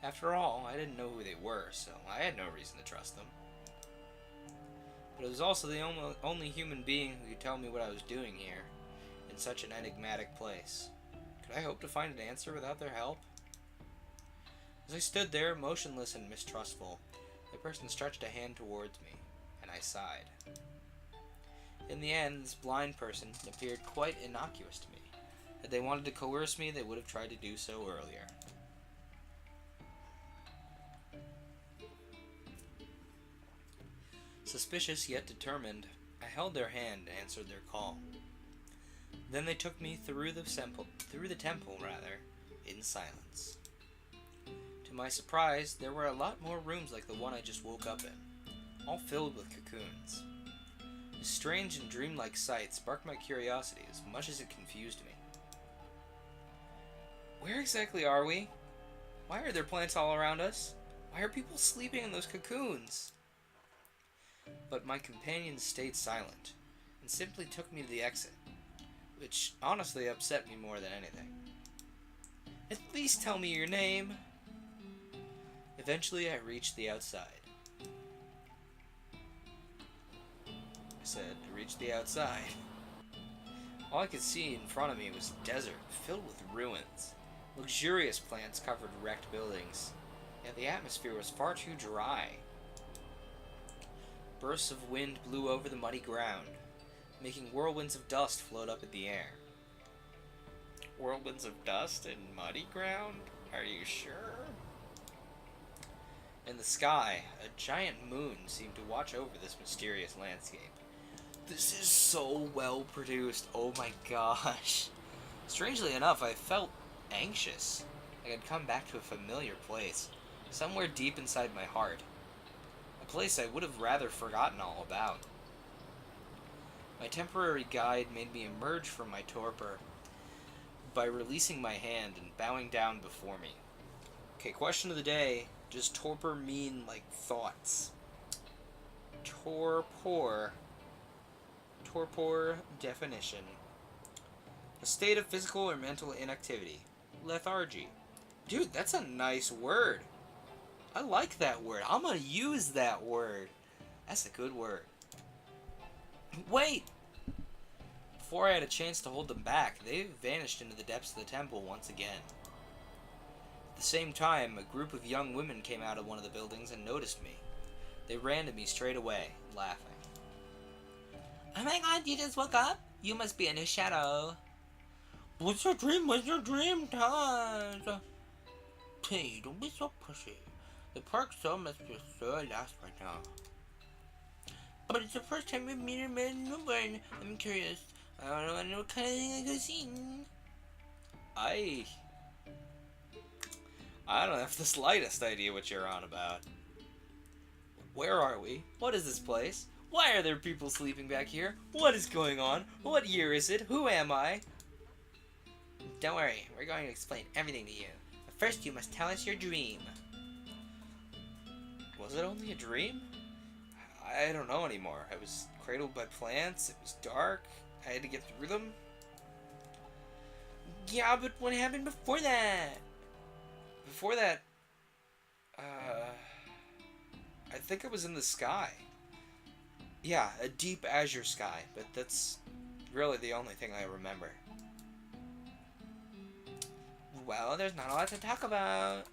After all, I didn't know who they were, so I had no reason to trust them. But it was also the only human being who could tell me what I was doing here, in such an enigmatic place. Could I hope to find an answer without their help? As I stood there, motionless and mistrustful, the person stretched a hand towards me, and I sighed. In the end, this blind person appeared quite innocuous to me. Had they wanted to coerce me, they would have tried to do so earlier. Suspicious yet determined, I held their hand and answered their call. Then they took me through the temple, in silence. To my surprise, there were a lot more rooms like the one I just woke up in, all filled with cocoons. This strange and dreamlike sight sparked my curiosity as much as it confused me. Where exactly are we? Why are there plants all around us? Why are people sleeping in those cocoons? But my companions stayed silent, and simply took me to the exit, which honestly upset me more than anything. At least tell me your name. Eventually, I reached the outside. I reached the outside. All I could see in front of me was a desert filled with ruins. Luxurious plants covered wrecked buildings, yet the atmosphere was far too dry. Bursts of wind blew over the muddy ground, making whirlwinds of dust float up in the air. Whirlwinds of dust and muddy ground? Are you sure? In the sky, a giant moon seemed to watch over this mysterious landscape. This is so well produced, oh my gosh. Strangely enough, I felt anxious. Like I'd come back to a familiar place, somewhere deep inside my heart. A place I would have rather forgotten all about. My temporary guide made me emerge from my torpor by releasing my hand and bowing down before me. Okay, question of the day. Does torpor mean, like, thoughts? Torpor definition. A state of physical or mental inactivity. Lethargy. Dude, that's a nice word. I like that word. I'm gonna use that word. That's a good word. Wait! Before I had a chance to hold them back, they vanished into the depths of the temple once again. At the same time, a group of young women came out of one of the buildings and noticed me. They ran to me straight away, laughing. Oh my god, you just woke up? You must be in a shadow. What's your dream? What's your dream, Taz? Hey, don't be so pushy. The park show must be so lost right now. But it's the first time we meet a man and woman. I'm curious. I don't know what kind of thing I could see. I don't have the slightest idea what you're on about. Where are we? What is this place? Why are there people sleeping back here? What is going on? What year is it? Who am I? Don't worry, we're going to explain everything to you. But first you must tell us your dream. Was it only a dream? I don't know anymore. I was cradled by plants, it was dark, I had to get through them. Yeah, but what happened before that? Before that, I think I was in the sky. Yeah, a deep azure sky, but that's really the only thing I remember. Well, there's not a lot to talk about.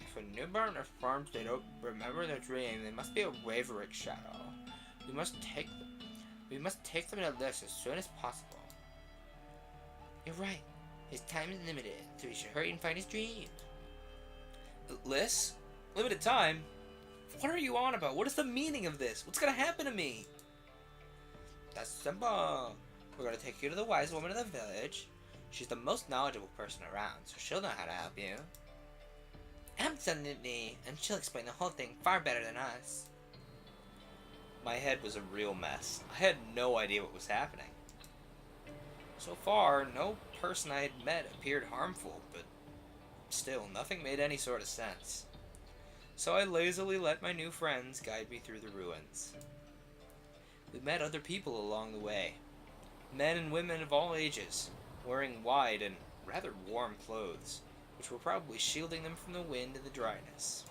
If a newborn affirms they don't remember their dream, they must be a Raverick shadow. We must take them to this as soon as possible. You're right. His time is limited, so we should hurry and find his dream. Liz? Limited time? What are you on about? What is the meaning of this? What's gonna happen to me? That's simple. We're gonna take you to the wise woman of the village. She's the most knowledgeable person around, so she'll know how to help you. Absolutely, and she'll explain the whole thing far better than us. My head was a real mess. I had no idea what was happening. So far, no person I had met appeared harmful, but still, nothing made any sort of sense. So I lazily let my new friends guide me through the ruins. We met other people along the way. Men and women of all ages, wearing wide and rather warm clothes, which were probably shielding them from the wind and the dryness.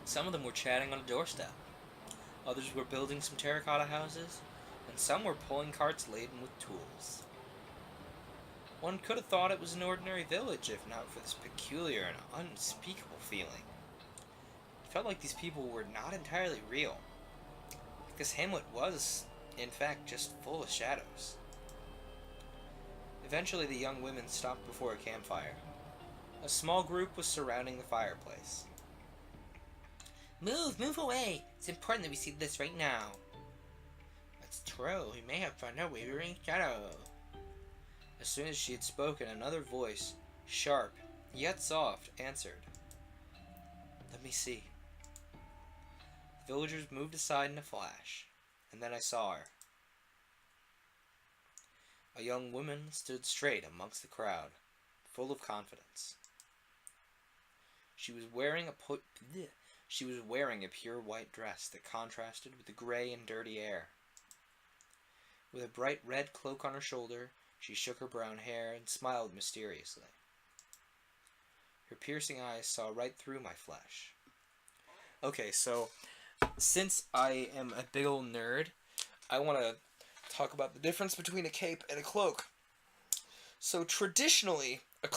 Some of them were chatting on a doorstep. Others were building some terracotta houses, and some were pulling carts laden with tools. One could have thought it was an ordinary village if not for this peculiar and unspeakable feeling. It felt like these people were not entirely real. Like this hamlet was, in fact, just full of shadows. Eventually the young women stopped before a campfire. A small group was surrounding the fireplace. Move away! It's important that we see this right now. That's true, we may have found our wavering shadow. As soon as she had spoken, another voice, sharp, yet soft, answered. Let me see. The villagers moved aside in a flash, and then I saw her. A young woman stood straight amongst the crowd, full of confidence. She was wearing a pure white dress that contrasted with the gray and dirty air. With a bright red cloak on her shoulder, she shook her brown hair and smiled mysteriously. Her piercing eyes saw right through my flesh. Okay, so since I am a big old nerd, I want to talk about the difference between a cape and a cloak. So traditionally, a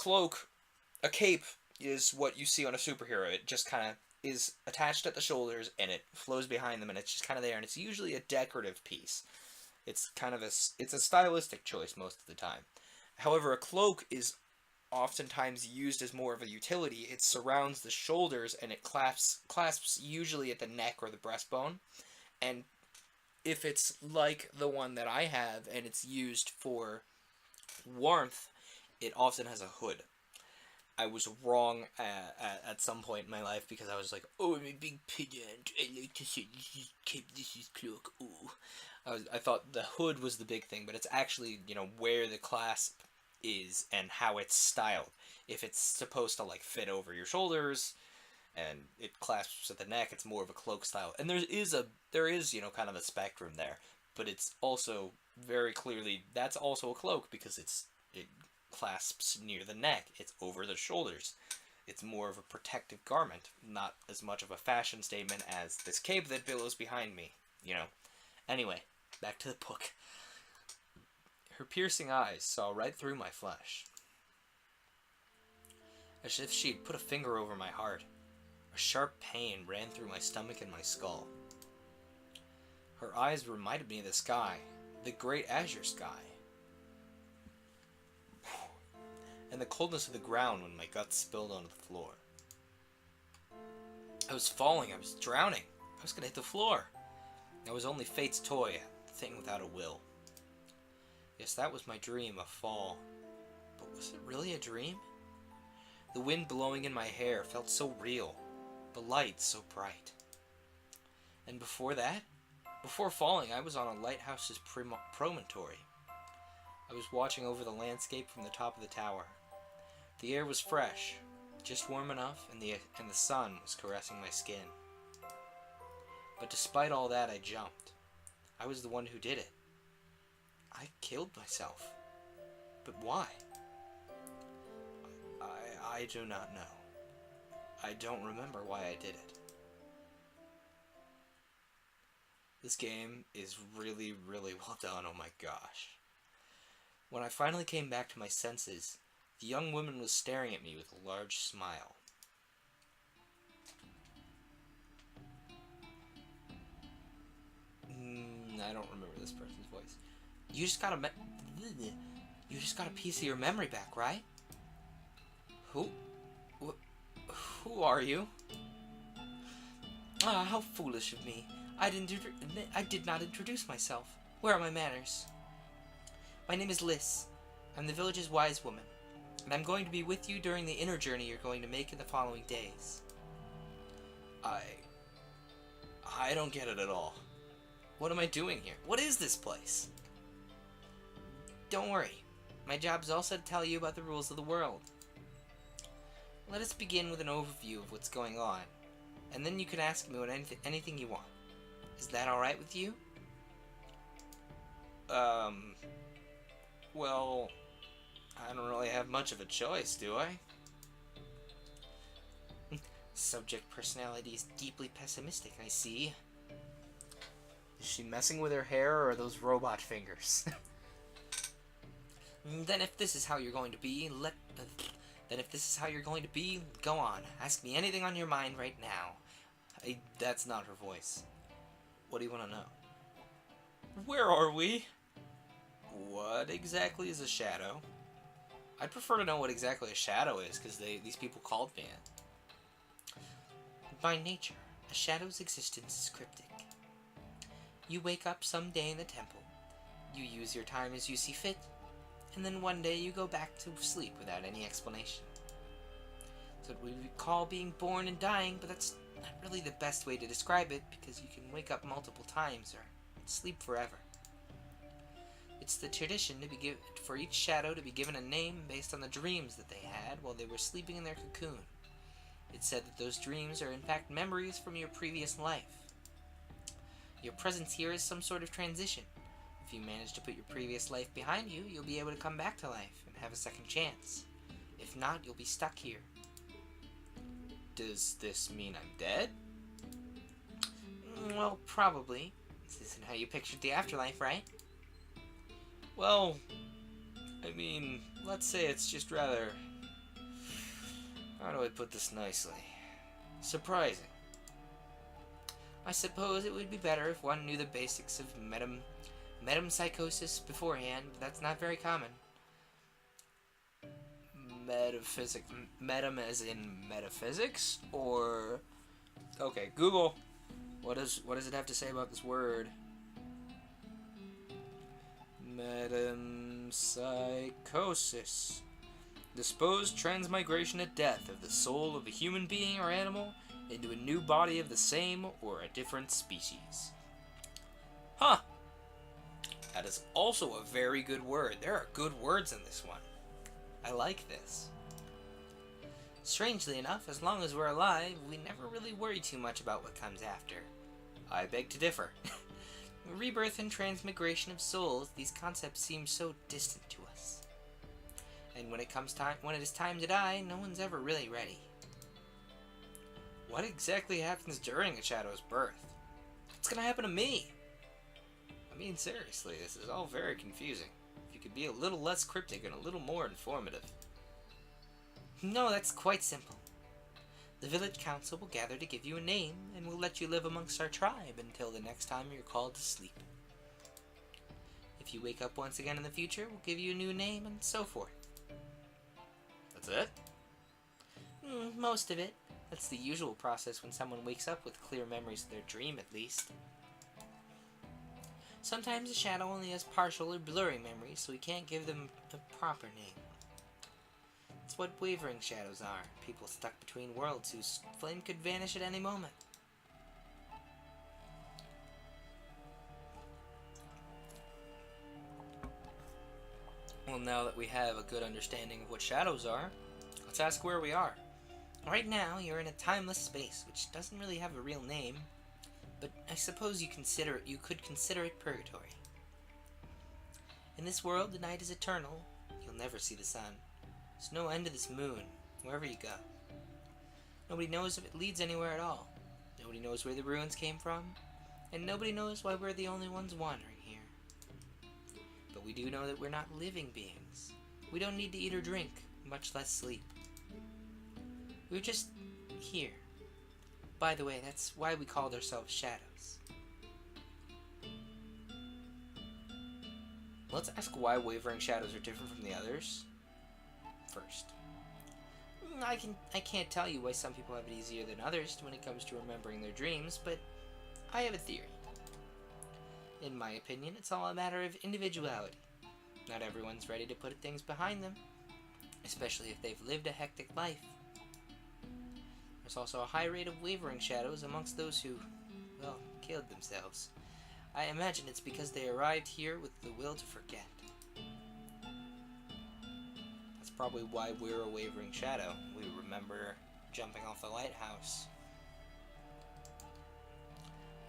cape is what you see on a superhero. It just kind of is attached at the shoulders and it flows behind them and it's just kind of there, and it's usually a decorative piece. It's kind of it's a stylistic choice most of the time. However, a cloak is oftentimes used as more of a utility. It surrounds the shoulders and it clasps usually at the neck or the breastbone. And if it's like the one that I have and it's used for warmth, it often has a hood. I was wrong at some point in my life because I was like, oh, I'm a big pedant. I like to say this is cape, this is cloak. Oh, I thought the hood was the big thing, but it's actually, where the clasp is and how it's styled. If it's supposed to like fit over your shoulders and it clasps at the neck, it's more of a cloak style. And there is kind of a spectrum there, but it's also very clearly that's also a cloak because it clasps near the neck. It's over the shoulders. It's more of a protective garment, not as much of a fashion statement as this cape that billows behind me, Anyway, back to the book. Her piercing eyes saw right through my flesh. As if she'd put a finger over my heart. A sharp pain ran through my stomach and my skull. Her eyes reminded me of the sky, the great azure sky. And the coldness of the ground when my guts spilled onto the floor. I was falling, I was drowning. I was gonna hit the floor. I was only fate's toy, a thing without a will. Yes, that was my dream, a fall. But was it really a dream? The wind blowing in my hair felt so real, the light so bright. And before that, before falling, I was on a lighthouse's promontory. I was watching over the landscape from the top of the tower. The air was fresh, just warm enough, and the sun was caressing my skin. But despite all that, I jumped. I was the one who did it. I killed myself. But why? I do not know. I don't remember why I did it. This game is really, really well done, oh my gosh. When I finally came back to my senses, the young woman was staring at me with a large smile. I don't remember this person's voice. You just got a piece of your memory back, right? Who are you? Ah, how foolish of me. I did not introduce myself. Where are my manners? My name is Liz. I'm the village's wise woman, and I'm going to be with you during the inner journey you're going to make in the following days. I don't get it at all. What am I doing here? What is this place? Don't worry. My job's also to tell you about the rules of the world. Let us begin with an overview of what's going on, and then you can ask me anything you want. Is that alright with you? Well, I don't really have much of a choice, do I? Subject personality is deeply pessimistic, I see. Is she messing with her hair, or are those robot fingers? Then if this is how you're going to be, go on. Ask me anything on your mind right now. That's not her voice. What do you want to know? Where are we? What exactly is a shadow? I'd prefer to know what exactly a shadow is, because these people called me it. By nature, a shadow's existence is cryptic. You wake up someday in the temple. You use your time as you see fit, and then one day you go back to sleep without any explanation. So we would call being born and dying, but that's not really the best way to describe it, because you can wake up multiple times or sleep forever. It's the tradition for each shadow to be given a name based on the dreams that they had while they were sleeping in their cocoon. It's said that those dreams are in fact memories from your previous life. Your presence here is some sort of transition, If you manage to put your previous life behind you, you'll be able to come back to life and have a second chance. If not, you'll be stuck here. Does this mean I'm dead? Well, probably. This isn't how you pictured the afterlife, right? Well, I mean, let's say it's just rather... How do I put this nicely? Surprising. I suppose it would be better if one knew the basics of metempsychosis beforehand, but that's not very common. Metam as in metaphysics? Or... Okay, Google. What does it have to say about this word? Metempsychosis. The supposed transmigration at death of the soul of a human being or animal into a new body of the same or a different species. Huh. That is also a very good word. There are good words in this one. I like this. Strangely enough, as long as we're alive, we never really worry too much about what comes after. I beg to differ. Rebirth and transmigration of souls, these concepts seem so distant to us. And when it is time to die, no one's ever really ready. What exactly happens during a shadow's birth? What's gonna happen to me? I mean, seriously, this is all very confusing. If you could be a little less cryptic and a little more informative. No, that's quite simple. The village council will gather to give you a name, and will let you live amongst our tribe until the next time you're called to sleep. If you wake up once again in the future, we'll give you a new name, and so forth. That's it? Most of it. That's the usual process when someone wakes up with clear memories of their dream, at least. Sometimes a shadow only has partial or blurry memories, so we can't give them a proper name. It's what wavering shadows are, people stuck between worlds whose flame could vanish at any moment. Well, now that we have a good understanding of what shadows are, let's ask where we are. Right now, you're in a timeless space, which doesn't really have a real name, but I suppose you could consider it purgatory. In this world, the night is eternal. You'll never see the sun. There's no end to this moon, wherever you go. Nobody knows if it leads anywhere at all. Nobody knows where the ruins came from, and nobody knows why we're the only ones wandering here. But we do know that we're not living beings. We don't need to eat or drink, much less sleep. We're just here. By the way, that's why we called ourselves shadows. Let's ask why wavering shadows are different from the others first. I can't tell you why some people have it easier than others when it comes to remembering their dreams, but I have a theory. In my opinion, it's all a matter of individuality. Not everyone's ready to put things behind them, especially if they've lived a hectic life. There's also a high rate of wavering shadows amongst those who, well, killed themselves. I imagine it's because they arrived here with the will to forget. That's probably why we're a wavering shadow. We remember jumping off the lighthouse.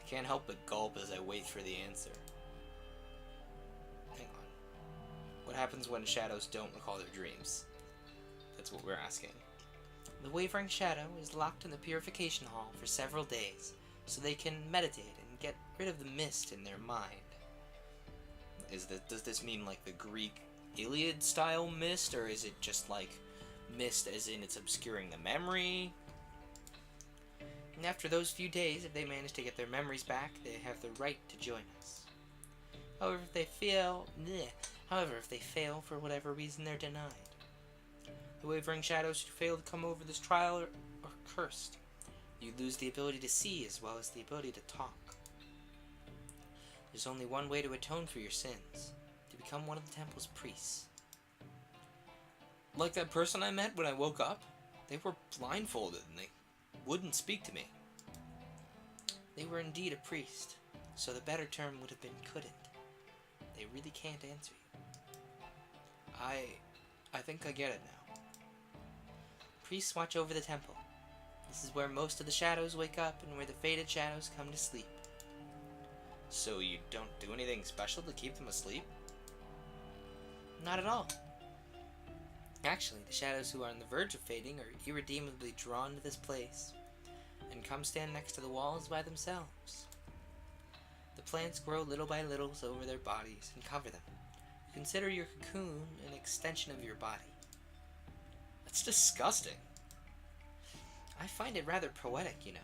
I can't help but gulp as I wait for the answer. Hang on. What happens when shadows don't recall their dreams? That's what we're asking. The wavering shadow is locked in the purification hall for several days, so they can meditate and get rid of the mist in their mind. Does this mean like the Greek Iliad style mist, or is it just like mist as in it's obscuring the memory? And after those few days, if they manage to get their memories back, they have the right to join us. However, if they fail for whatever reason, they're denied. The wavering shadows who fail to come over this trial are cursed. You lose the ability to see as well as the ability to talk. There's only one way to atone for your sins: to become one of the temple's priests. Like that person I met when I woke up? They were blindfolded and they wouldn't speak to me. They were indeed a priest, so the better term would have been couldn't. They really can't answer you. I think I get it now. Priests watch over the temple. This is where most of the shadows wake up and where the faded shadows come to sleep. So you don't do anything special to keep them asleep? Not at all. Actually, the shadows who are on the verge of fading are irredeemably drawn to this place, and come stand next to the walls by themselves. The plants grow little by little over their bodies and cover them. Consider your cocoon an extension of your body. That's disgusting. I find it rather poetic, you know.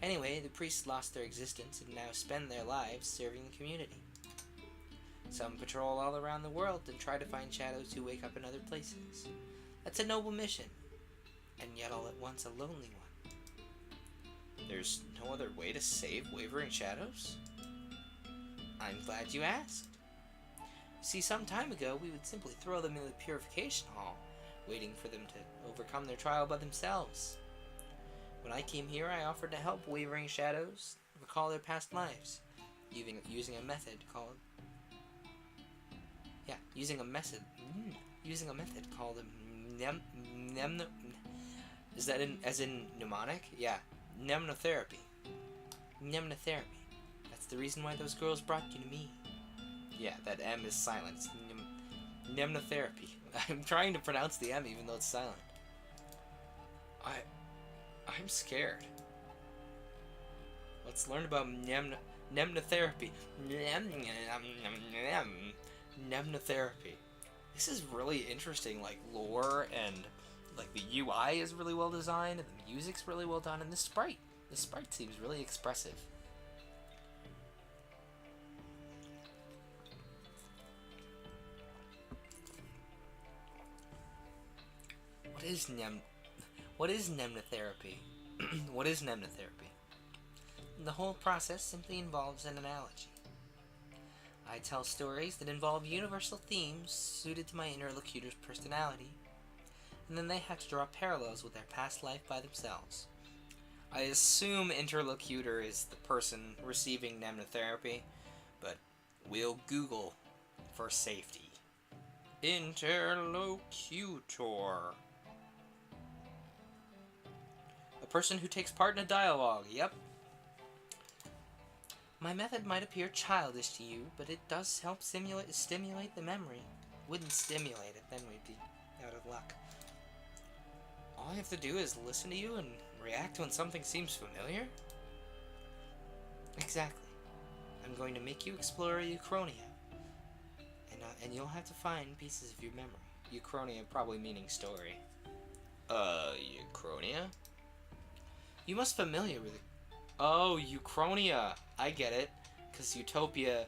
Anyway, the priests lost their existence and now spend their lives serving the community. Some patrol all around the world and try to find shadows who wake up in other places. That's a noble mission, and yet all at once a lonely one. There's no other way to save wavering shadows? I'm glad you asked. See, some time ago we would simply throw them in the purification hall, waiting for them to overcome their trial by themselves. When I came here, I offered to help wavering shadows recall their past lives, using a method called called Is that as in mnemonic? Yeah, mnemotherapy. Mnemotherapy. That's the reason why those girls brought you to me. Yeah, that M is silent. It's mnemotherapy. I'm trying to pronounce the M even though it's silent. I'm scared. Let's learn about mnemotherapy. Mnemotherapy. This is really interesting, like lore, and like the UI is really well designed, and the music's really well done, and the sprite seems really expressive. What is mnemotherapy? What is mnemotherapy? The whole process simply involves an analogy. I tell stories that involve universal themes suited to my interlocutor's personality, and then they have to draw parallels with their past life by themselves. I assume interlocutor is the person receiving mnemotherapy, but we'll Google for safety. Interlocutor. A person who takes part in a dialogue, yep. My method might appear childish to you, but it does help stimulate the memory. Wouldn't stimulate it, then we'd be out of luck. All I have to do is listen to you and react when something seems familiar? Exactly. I'm going to make you explore Uchronia, and you'll have to find pieces of your memory. Uchronia probably meaning story. Uchronia? You must be familiar with it. Oh, Uchronia. I get it. Because Utopia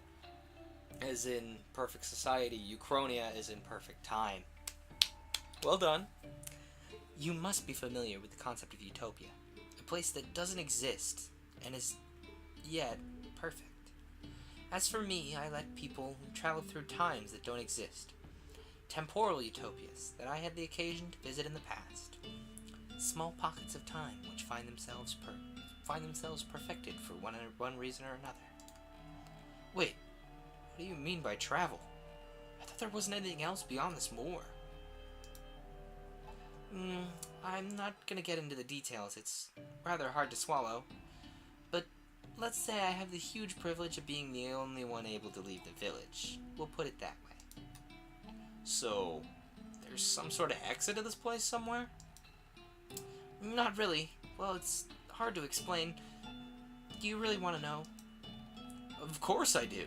is in perfect society. Uchronia is in perfect time. Well done. You must be familiar with the concept of Utopia. A place that doesn't exist and is yet perfect. As for me, I like people who travel through times that don't exist. Temporal utopias that I had the occasion to visit in the past. Small pockets of time which find themselves perfected for one reason or another. Wait, what do you mean by travel? I thought there wasn't anything else beyond this moor. I'm not gonna get into the details, it's rather hard to swallow. But let's say I have the huge privilege of being the only one able to leave the village. We'll put it that way. So, there's some sort of exit to this place somewhere? Not really. Well, it's hard to explain. Do you really want to know? Of course I do.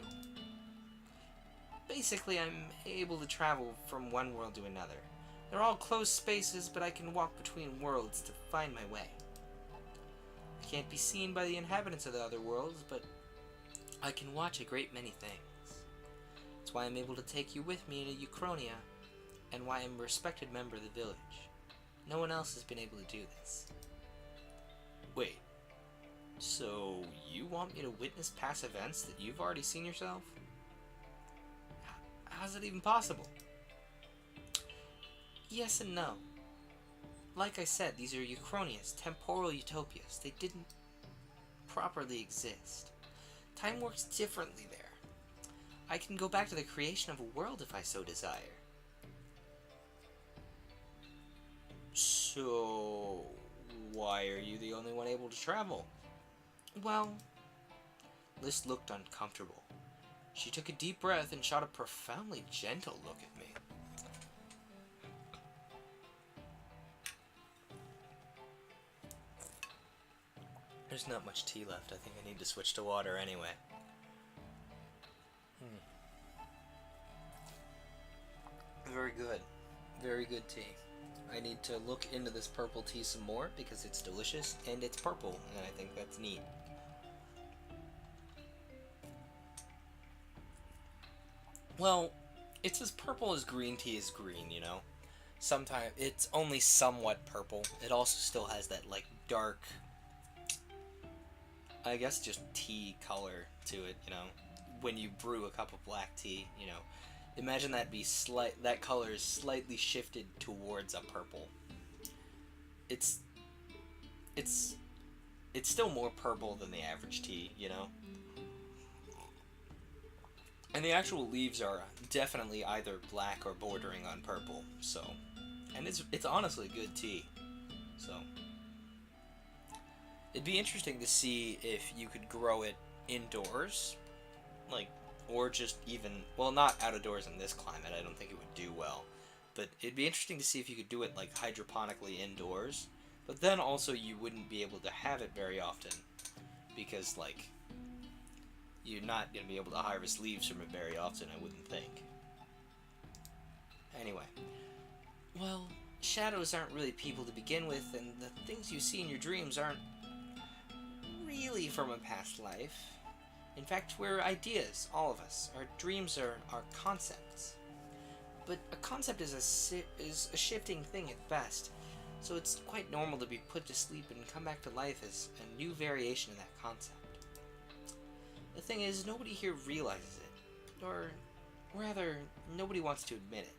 Basically, I'm able to travel from one world to another. They're all closed spaces, but I can walk between worlds to find my way. I can't be seen by the inhabitants of the other worlds, but I can watch a great many things. That's why I'm able to take you with me to Uchronia, and why I'm a respected member of the village. No one else has been able to do this. Wait, so you want me to witness past events that you've already seen yourself? How's it even possible? Yes and no. Like I said, these are Uchronias, temporal utopias. They didn't properly exist. Time works differently there. I can go back to the creation of a world if I so desire. So, why are you the only one able to travel? Well, Liz looked uncomfortable. She took a deep breath and shot a profoundly gentle look at me. There's not much tea left. I think I need to switch to water anyway. Very good. Very good tea. I need to look into this purple tea some more because it's delicious and it's purple, and I think that's neat. Well, it's as purple as green tea is green, you know? Sometimes it's only somewhat purple. It also still has that, like, dark, I guess just tea color to it, you know? When you brew a cup of black tea, you know? Imagine that that color is slightly shifted towards a purple. It's still more purple than the average tea, you know? And the actual leaves are definitely either black or bordering on purple, so... And it's honestly good tea, so... It'd be interesting to see if you could grow it indoors, like, or just even... Well, not out of doors in this climate, I don't think it would do well. But it'd be interesting to see if you could do it, like, hydroponically indoors. But then also you wouldn't be able to have it very often, because, like... You're not going to be able to harvest leaves from it very often, I wouldn't think. Anyway. Well, shadows aren't really people to begin with, and the things you see in your dreams aren't really from a past life. In fact, we're ideas, all of us. Our dreams are concepts. But a concept is a shifting thing at best, so it's quite normal to be put to sleep and come back to life as a new variation of that concept. The thing is, nobody here realizes it, or rather, nobody wants to admit it.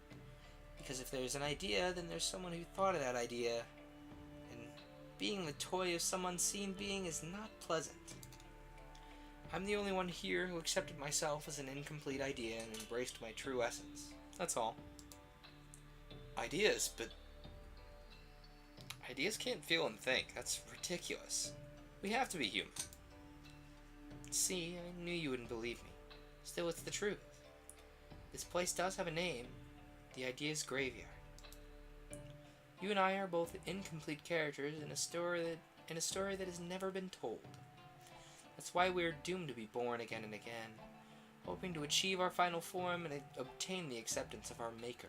Because if there's an idea, then there's someone who thought of that idea, and being the toy of some unseen being is not pleasant. I'm the only one here who accepted myself as an incomplete idea and embraced my true essence. That's all. Ideas, but... Ideas can't feel and think. That's ridiculous. We have to be human. See, I knew you wouldn't believe me. Still, it's the truth. This place does have a name. The Idea's Graveyard. You and I are both incomplete characters in a story that has never been told. That's why we're doomed to be born again and again, hoping to achieve our final form and obtain the acceptance of our maker.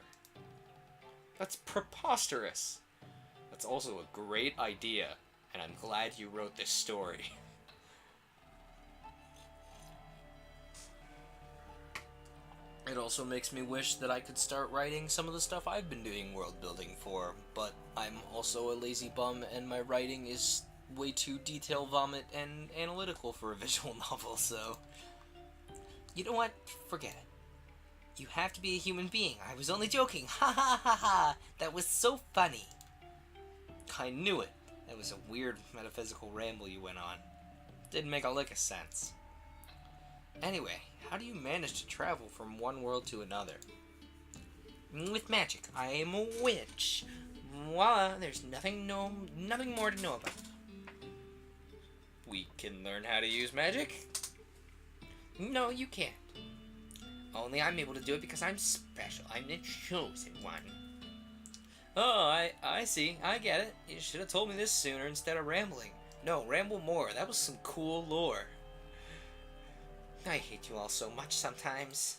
That's preposterous! That's also a great idea, and I'm glad you wrote this story. It also makes me wish that I could start writing some of the stuff I've been doing world building for, but I'm also a lazy bum and my writing is way too detail vomit and analytical for a visual novel, so... You know what? Forget it. You have to be a human being. I was only joking. Ha ha ha ha! That was so funny. I knew it. That was a weird metaphysical ramble you went on. Didn't make a lick of sense. Anyway, how do you manage to travel from one world to another? With magic. I am a witch. Voila, there's nothing more to know about. We can learn how to use magic? No, you can't. Only I'm able to do it because I'm special. I'm the chosen one. Oh, I see. I get it. You should have told me this sooner instead of rambling. No, ramble more. That was some cool lore. I hate you all so much sometimes.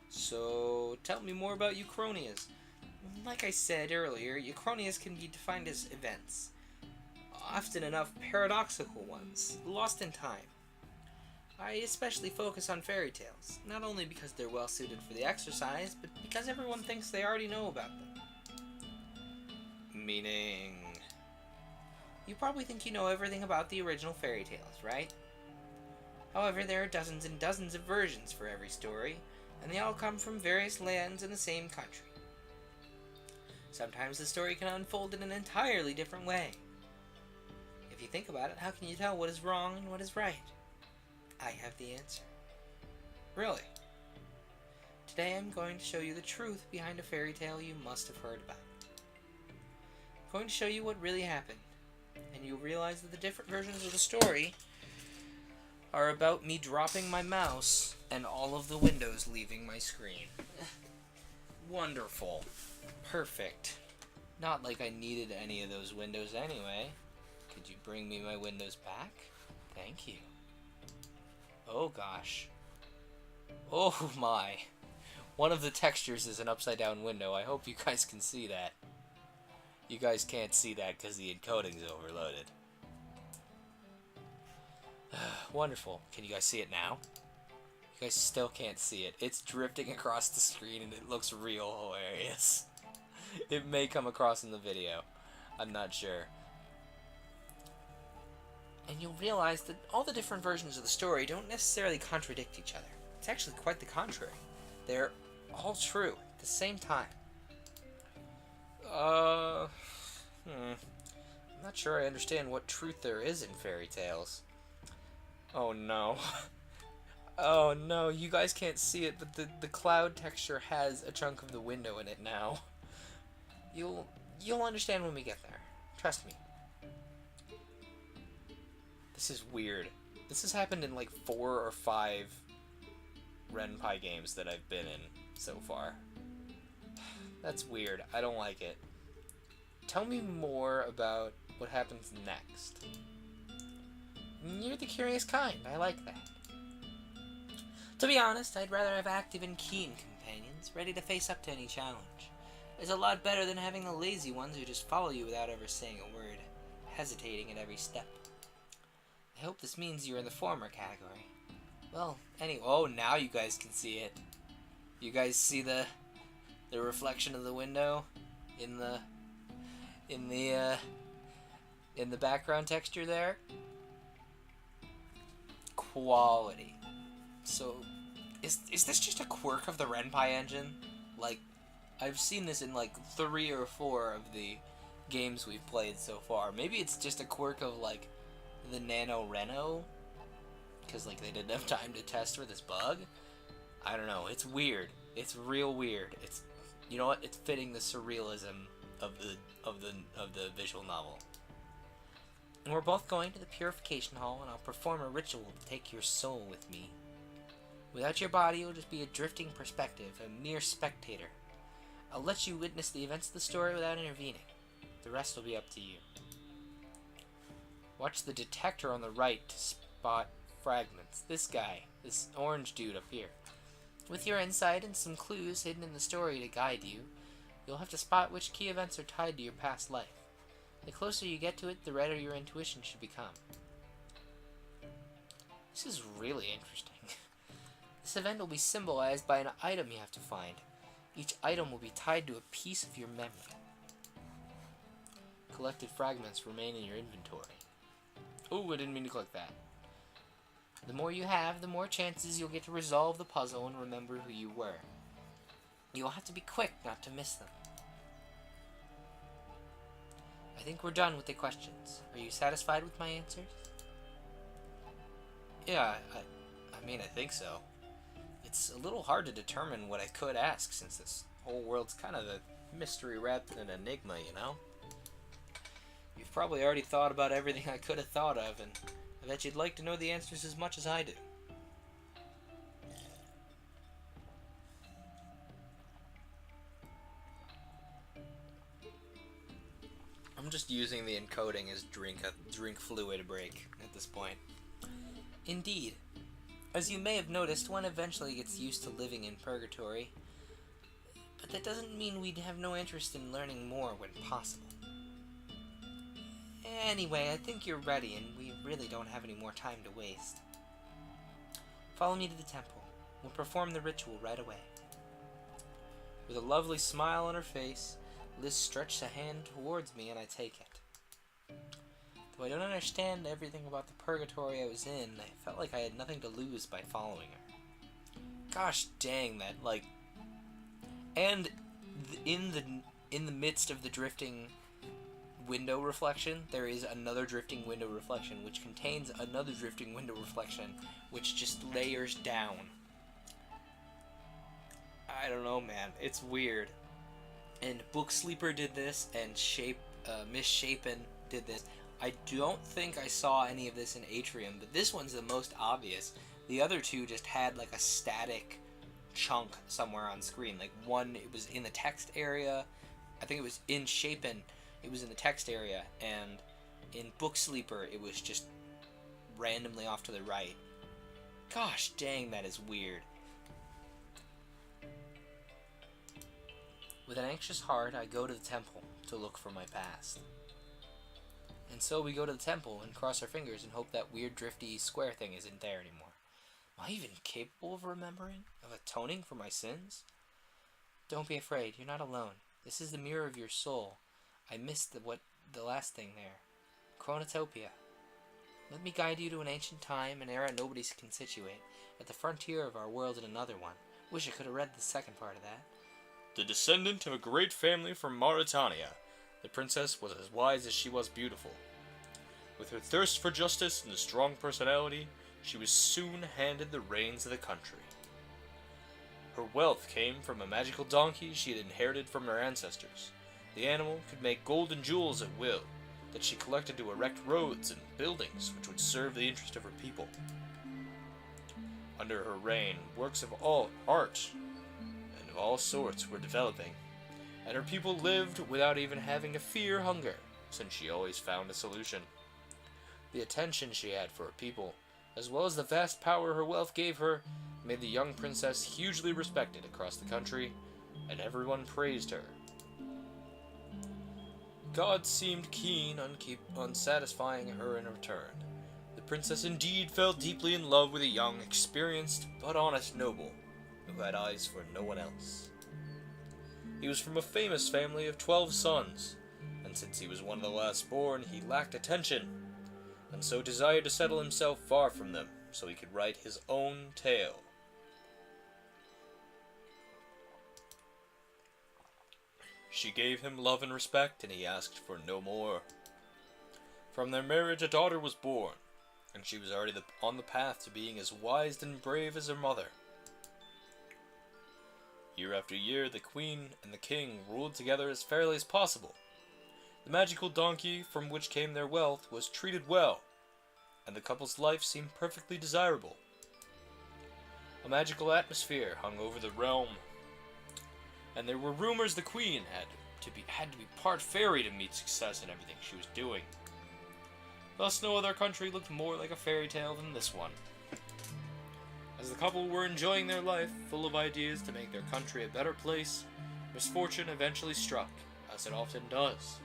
So, tell me more about Uchronias. Like I said earlier, Uchronias can be defined as events. Often enough paradoxical ones, lost in time. I especially focus on fairy tales, not only because they're well suited for the exercise, but because everyone thinks they already know about them. Meaning... You probably think you know everything about the original fairy tales, right? However, there are dozens and dozens of versions for every story, and they all come from various lands in the same country. Sometimes the story can unfold in an entirely different way. If you think about it, how can you tell what is wrong and what is right? I have the answer. Really? Today I'm going to show you the truth behind a fairy tale you must have heard about. I'm going to show you what really happened, and you'll realize that the different versions of the story are about me dropping my mouse and all of the windows leaving my screen. Wonderful. Perfect. Not like I needed any of those windows anyway. Could you bring me my windows back? Thank you. Oh gosh. Oh my. One of the textures is an upside down window. I hope you guys can see that. You guys can't see that because the encoding's overloaded. Wonderful. Can you guys see it now? You guys still can't see it. It's drifting across the screen and it looks real hilarious. It may come across in the video. I'm not sure. And you'll realize that all the different versions of the story don't necessarily contradict each other. It's actually quite the contrary. They're all true at the same time. I'm not sure I understand what truth there is in fairy tales. Oh no. Oh no, you guys can't see it, but the cloud texture has a chunk of the window in it now. You'll understand when we get there. Trust me. This is weird. This has happened in like 4 or 5 Renpai games that I've been in so far. That's weird. I don't like it. Tell me more about what happens next. You're the curious kind. I like that. To be honest, I'd rather have active and keen companions, ready to face up to any challenge. It's a lot better than having the lazy ones who just follow you without ever saying a word, hesitating at every step. I hope this means you're in the former category. Well, anyway, oh, now you guys can see it. You guys see the reflection of the window in the background texture there? Quality. So, is this just a quirk of the Renpai engine? Like, I've seen this in like 3 or 4 of the games we've played so far. Maybe it's just a quirk of like the Nano Reno, because like they didn't have time to test for this bug. I don't know. It's weird. It's real weird. It's, you know what? It's fitting the surrealism of the visual novel. And we're both going to the Purification Hall, and I'll perform a ritual to take your soul with me. Without your body, you'll just be a drifting perspective, a mere spectator. I'll let you witness the events of the story without intervening. The rest will be up to you. Watch the detector on the right to spot fragments. This guy, this orange dude up here. With your insight and some clues hidden in the story to guide you, you'll have to spot which key events are tied to your past life. The closer you get to it, the redder your intuition should become. This is really interesting. This event will be symbolized by an item you have to find. Each item will be tied to a piece of your memory. Collected fragments remain in your inventory. Oh, I didn't mean to click that. The more you have, the more chances you'll get to resolve the puzzle and remember who you were. You'll have to be quick not to miss them. I think we're done with the questions. Are you satisfied with my answers? Yeah, I mean, I think so. It's a little hard to determine what I could ask, since this whole world's kind of a mystery wrapped in an enigma, you know? You've probably already thought about everything I could have thought of, and I bet you'd like to know the answers as much as I do. I'm just using the encoding as drink fluid break at this point. Indeed. As you may have noticed, one eventually gets used to living in purgatory. But that doesn't mean we'd have no interest in learning more when possible. Anyway, I think you're ready, and we really don't have any more time to waste. Follow me to the temple. We'll perform the ritual right away. With a lovely smile on her face, Liz stretched a hand towards me, and I take it. Though I don't understand everything about the purgatory I was in, I felt like I had nothing to lose by following her. Gosh dang that, like... And in the midst of the drifting window reflection, there is another drifting window reflection, which contains another drifting window reflection, which just layers down. I don't know, man. It's weird. And Book Sleeper did this, and MisSHAPEn did this. I don't think I saw any of this in Atrium, but this one's the most obvious. The other two just had like a static chunk somewhere on screen. Like one, it was in the text area. I think it was in MisSHAPEn, it was in the text area, and in Book Sleeper, it was just randomly off to the right. Gosh dang, that is weird. With an anxious heart, I go to the temple to look for my past. And so we go to the temple and cross our fingers and hope that weird drifty square thing isn't there anymore. Am I even capable of remembering? Of atoning for my sins? Don't be afraid, you're not alone. This is the mirror of your soul. I missed the last thing there. Chronotopia. Let me guide you to an ancient time, an era nobody can situate, at the frontier of our world and another one. Wish I could have read the second part of that. The descendant of a great family from Mauritania, the princess was as wise as she was beautiful. With her thirst for justice and a strong personality, she was soon handed the reins of the country. Her wealth came from a magical donkey she had inherited from her ancestors. The animal could make gold and jewels at will, that she collected to erect roads and buildings which would serve the interest of her people. Under her reign, works of all art and of all sorts were developing, and her people lived without even having to fear hunger, since she always found a solution. The attention she had for her people, as well as the vast power her wealth gave her, made the young princess hugely respected across the country, and everyone praised her. God seemed keen on satisfying her in return. The princess indeed fell deeply in love with a young, experienced, but honest noble, who had eyes for no one else. He was from a famous family of 12 sons, and since he was one of the last born, he lacked attention, and so desired to settle himself far from them, so he could write his own tale. She gave him love and respect, and he asked for no more. From their marriage a daughter was born, and she was already on the path to being as wise and brave as her mother. Year after year, the queen and the king ruled together as fairly as possible. The magical donkey from which came their wealth was treated well, and the couple's life seemed perfectly desirable. A magical atmosphere hung over the realm, and there were rumors the queen had to be part fairy to meet success in everything she was doing. Thus no other country looked more like a fairy tale than this one. As the couple were enjoying their life, full of ideas to make their country a better place, misfortune eventually struck, as it often does.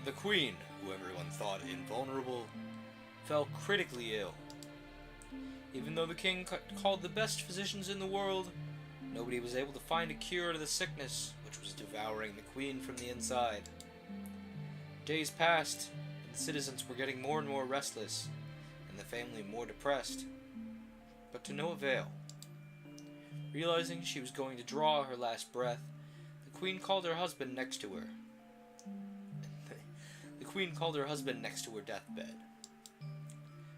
The queen, who everyone thought invulnerable, fell critically ill. Even though the king called the best physicians in the world, nobody was able to find a cure to the sickness which was devouring the queen from the inside. Days passed, and the citizens were getting more and more restless, and the family more depressed, but to no avail. Realizing she was going to draw her last breath, the queen called her husband next to her. The queen called her husband next to her deathbed.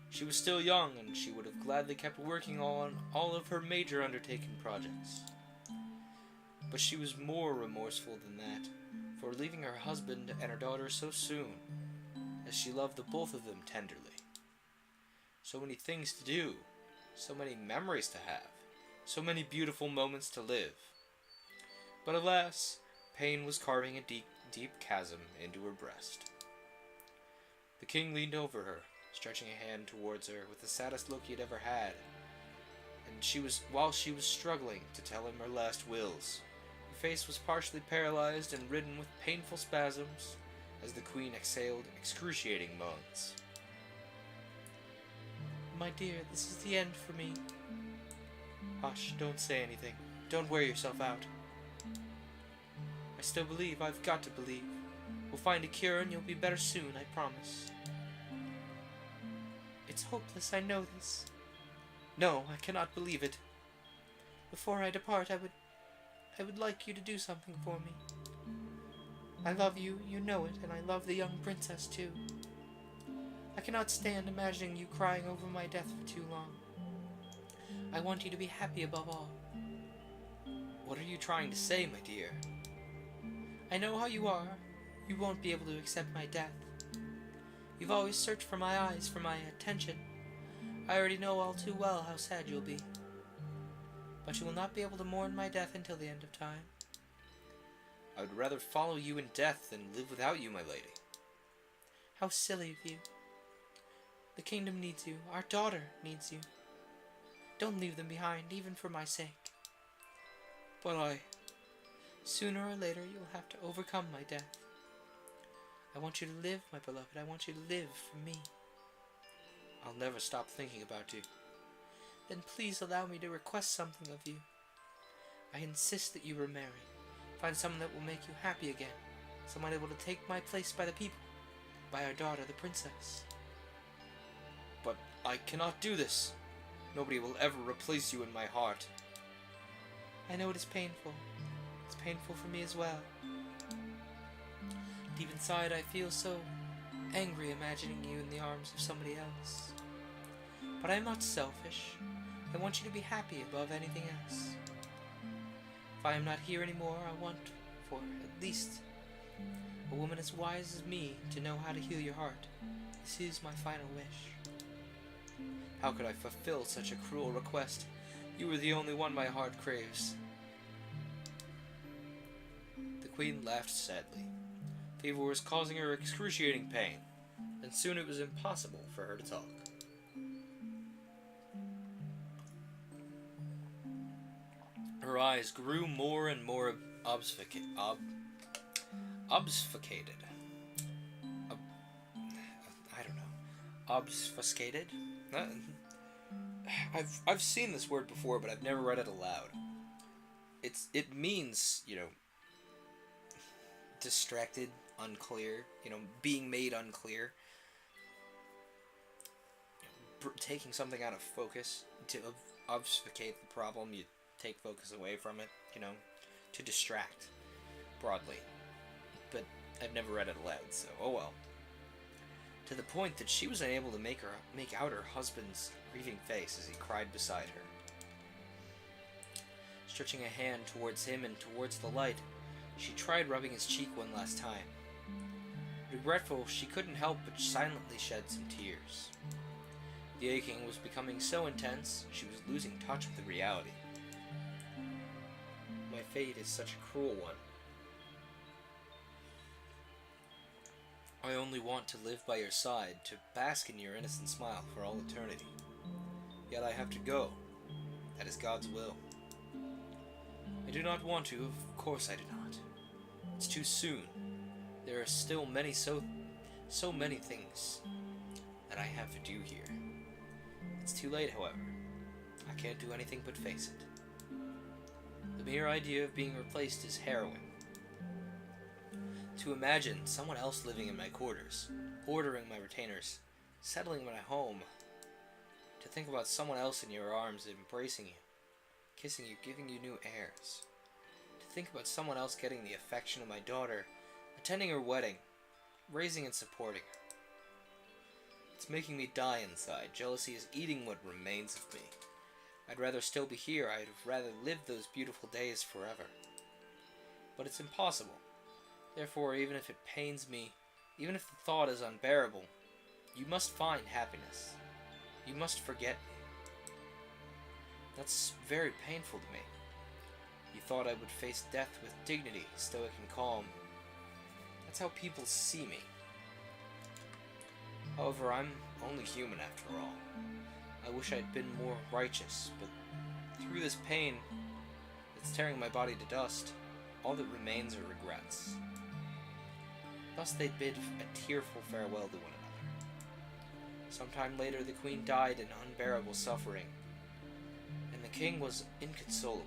She was still young, and she would have gladly kept working on all of her major undertaking projects. But she was more remorseful than that, for leaving her husband and her daughter so soon, as she loved the both of them tenderly. So many things to do, so many memories to have, so many beautiful moments to live. But alas, pain was carving a deep chasm into her breast. The king leaned over her, stretching a hand towards her with the saddest look he had ever had, and while she was struggling to tell him her last wills, her face was partially paralyzed and ridden with painful spasms as the queen exhaled excruciating moans. My dear, this is the end for me. Hush, don't say anything. Don't wear yourself out. I still believe, I've got to believe. We'll find a cure and you'll be better soon, I promise. It's hopeless, I know this. No, I cannot believe it. Before I depart, I would like you to do something for me. I love you, you know it, and I love the young princess too. I cannot stand imagining you crying over my death for too long. I want you to be happy above all. What are you trying to say, my dear? I know how you are. You won't be able to accept my death. You've always searched for my eyes, for my attention. I already know all too well how sad you'll be. But you will not be able to mourn my death until the end of time. I would rather follow you in death than live without you, my lady. How silly of you. The kingdom needs you. Our daughter needs you. Don't leave them behind, even for my sake. But sooner or later, you will have to overcome my death. I want you to live, my beloved. I want you to live for me. I'll never stop thinking about you. Then please allow me to request something of you. I insist that you remarry. Find someone that will make you happy again. Someone able to take my place by the people. By our daughter, the princess. But I cannot do this. Nobody will ever replace you in my heart. I know it is painful. It's painful for me as well. Deep inside, I feel so angry imagining you in the arms of somebody else. But I am not selfish. I want you to be happy above anything else. If I am not here anymore, I want for at least a woman as wise as me to know how to heal your heart. This is my final wish. How could I fulfill such a cruel request? You are the only one my heart craves. The queen laughed sadly. Fever was causing her excruciating pain, and soon it was impossible for her to talk. Her eyes grew more and more obfuscated. Obfuscated? I've seen this word before, but I've never read it aloud. It means, distracted, unclear, being made unclear. Taking something out of focus to obfuscate the problem, you take focus away from it, to distract, broadly. But I've never read it aloud, so oh well. To the point that she was unable to make out her husband's grieving face as he cried beside her. Stretching a hand towards him and towards the light, she tried rubbing his cheek one last time. Regretful, she couldn't help but silently shed some tears. The aching was becoming so intense, she was losing touch with the reality. My fate is such a cruel one. I only want to live by your side, to bask in your innocent smile for all eternity. Yet I have to go. That is God's will. I do not want to, of course I do not. It's too soon. There are still so many things that I have to do here. It's too late, however. I can't do anything but face it. The mere idea of being replaced is harrowing. To imagine someone else living in my quarters, ordering my retainers, settling my home. To think about someone else in your arms embracing you, kissing you, giving you new airs. To think about someone else getting the affection of my daughter, attending her wedding, raising and supporting her. It's making me die inside. Jealousy is eating what remains of me. I'd rather still be here. I'd rather live those beautiful days forever. But it's impossible. Therefore, even if it pains me, even if the thought is unbearable, you must find happiness. You must forget me. That's very painful to me. You thought I would face death with dignity, stoic and calm. That's how people see me. However, I'm only human after all. I wish I'd been more righteous, but through this pain that's tearing my body to dust, all that remains are regrets. Thus they bid a tearful farewell to one another. Sometime later the queen died in unbearable suffering, and the king was inconsolable.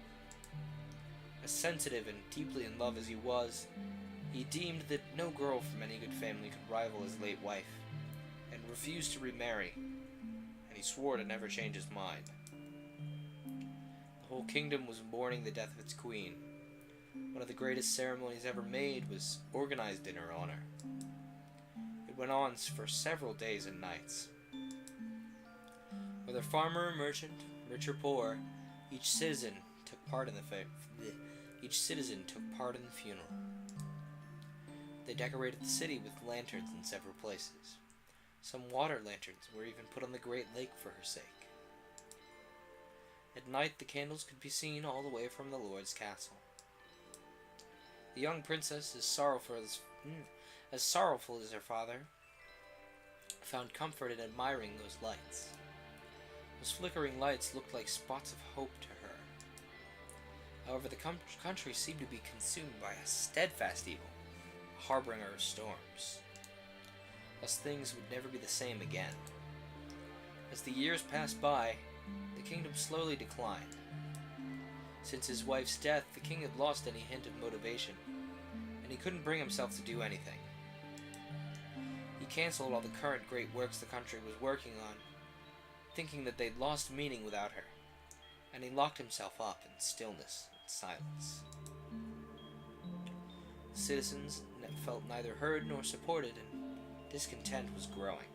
As sensitive and deeply in love as he was, he deemed that no girl from any good family could rival his late wife, and refused to remarry, and he swore to never change his mind. The whole kingdom was mourning the death of its queen. One of the greatest ceremonies ever made was organized in her honor. It went on for several days and nights. Whether farmer or merchant, rich or poor, each citizen took part in the funeral. They decorated the city with lanterns in several places. Some water lanterns were even put on the Great Lake for her sake. At night, the candles could be seen all the way from the Lord's castle. The young princess, as sorrowful as her father, found comfort in admiring those lights. Those flickering lights looked like spots of hope to her. However, the country seemed to be consumed by a steadfast evil, a harbinger of storms. Thus things would never be the same again. As the years passed by, the kingdom slowly declined. Since his wife's death, the king had lost any hint of motivation, and he couldn't bring himself to do anything. He cancelled all the current great works the country was working on, thinking that they'd lost meaning without her, and he locked himself up in stillness and silence. The citizens felt neither heard nor supported, and discontent was growing.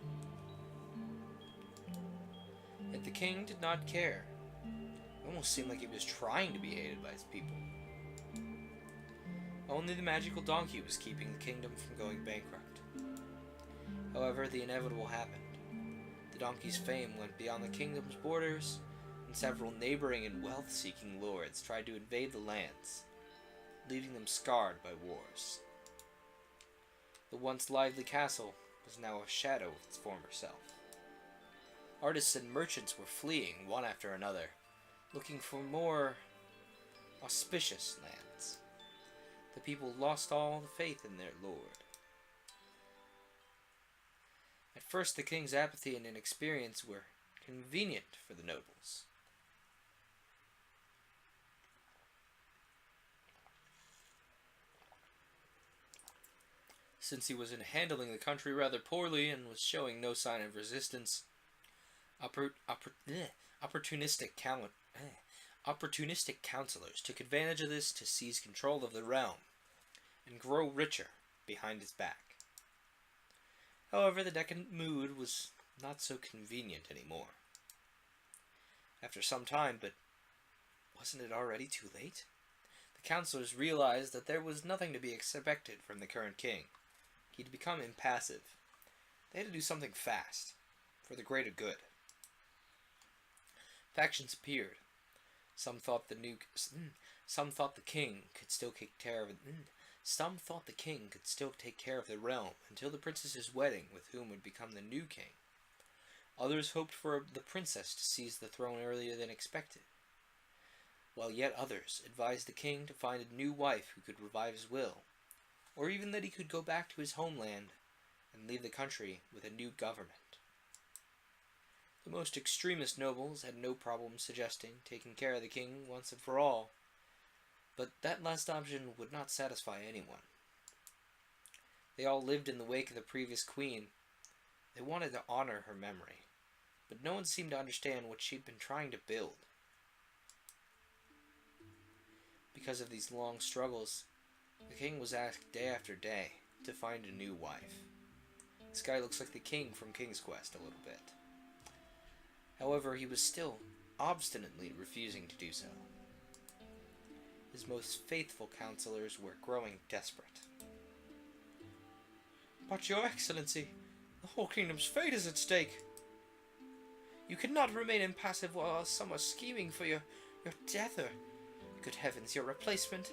Yet the king did not care. It almost seemed like he was trying to be hated by his people. Only the magical donkey was keeping the kingdom from going bankrupt. However, the inevitable happened. The donkey's fame went beyond the kingdom's borders, and several neighboring and wealth-seeking lords tried to invade the lands, leaving them scarred by wars. The once lively castle was now a shadow of its former self. Artists and merchants were fleeing one after another, looking for more auspicious lands. The people lost all the faith in their lord. At first, the king's apathy and inexperience were convenient for the nobles. Since he was handling the country rather poorly and was showing no sign of resistance, opportunistic counselors took advantage of this to seize control of the realm and grow richer behind his back. However, the decadent mood was not so convenient anymore. After some time, but wasn't it already too late? The counselors realized that there was nothing to be expected from the current king. He'd become impassive. They had to do something fast, for the greater good. Factions appeared. Some thought the king could still take care of the realm until the princess's wedding with whom would become the new king. Others hoped for the princess to seize the throne earlier than expected, while yet others advised the king to find a new wife who could revive his will, or even that he could go back to his homeland and leave the country with a new government. The most extremist nobles had no problem suggesting taking care of the king once and for all, but that last option would not satisfy anyone. They all lived in the wake of the previous queen. They wanted to honor her memory, but no one seemed to understand what she'd been trying to build. Because of these long struggles, the king was asked day after day to find a new wife. This guy looks like the king from King's Quest a little bit. However, he was still obstinately refusing to do so. His most faithful counselors were growing desperate. "But, Your Excellency, the whole kingdom's fate is at stake. You cannot remain impassive while some are scheming for your death or, good heavens, your replacement."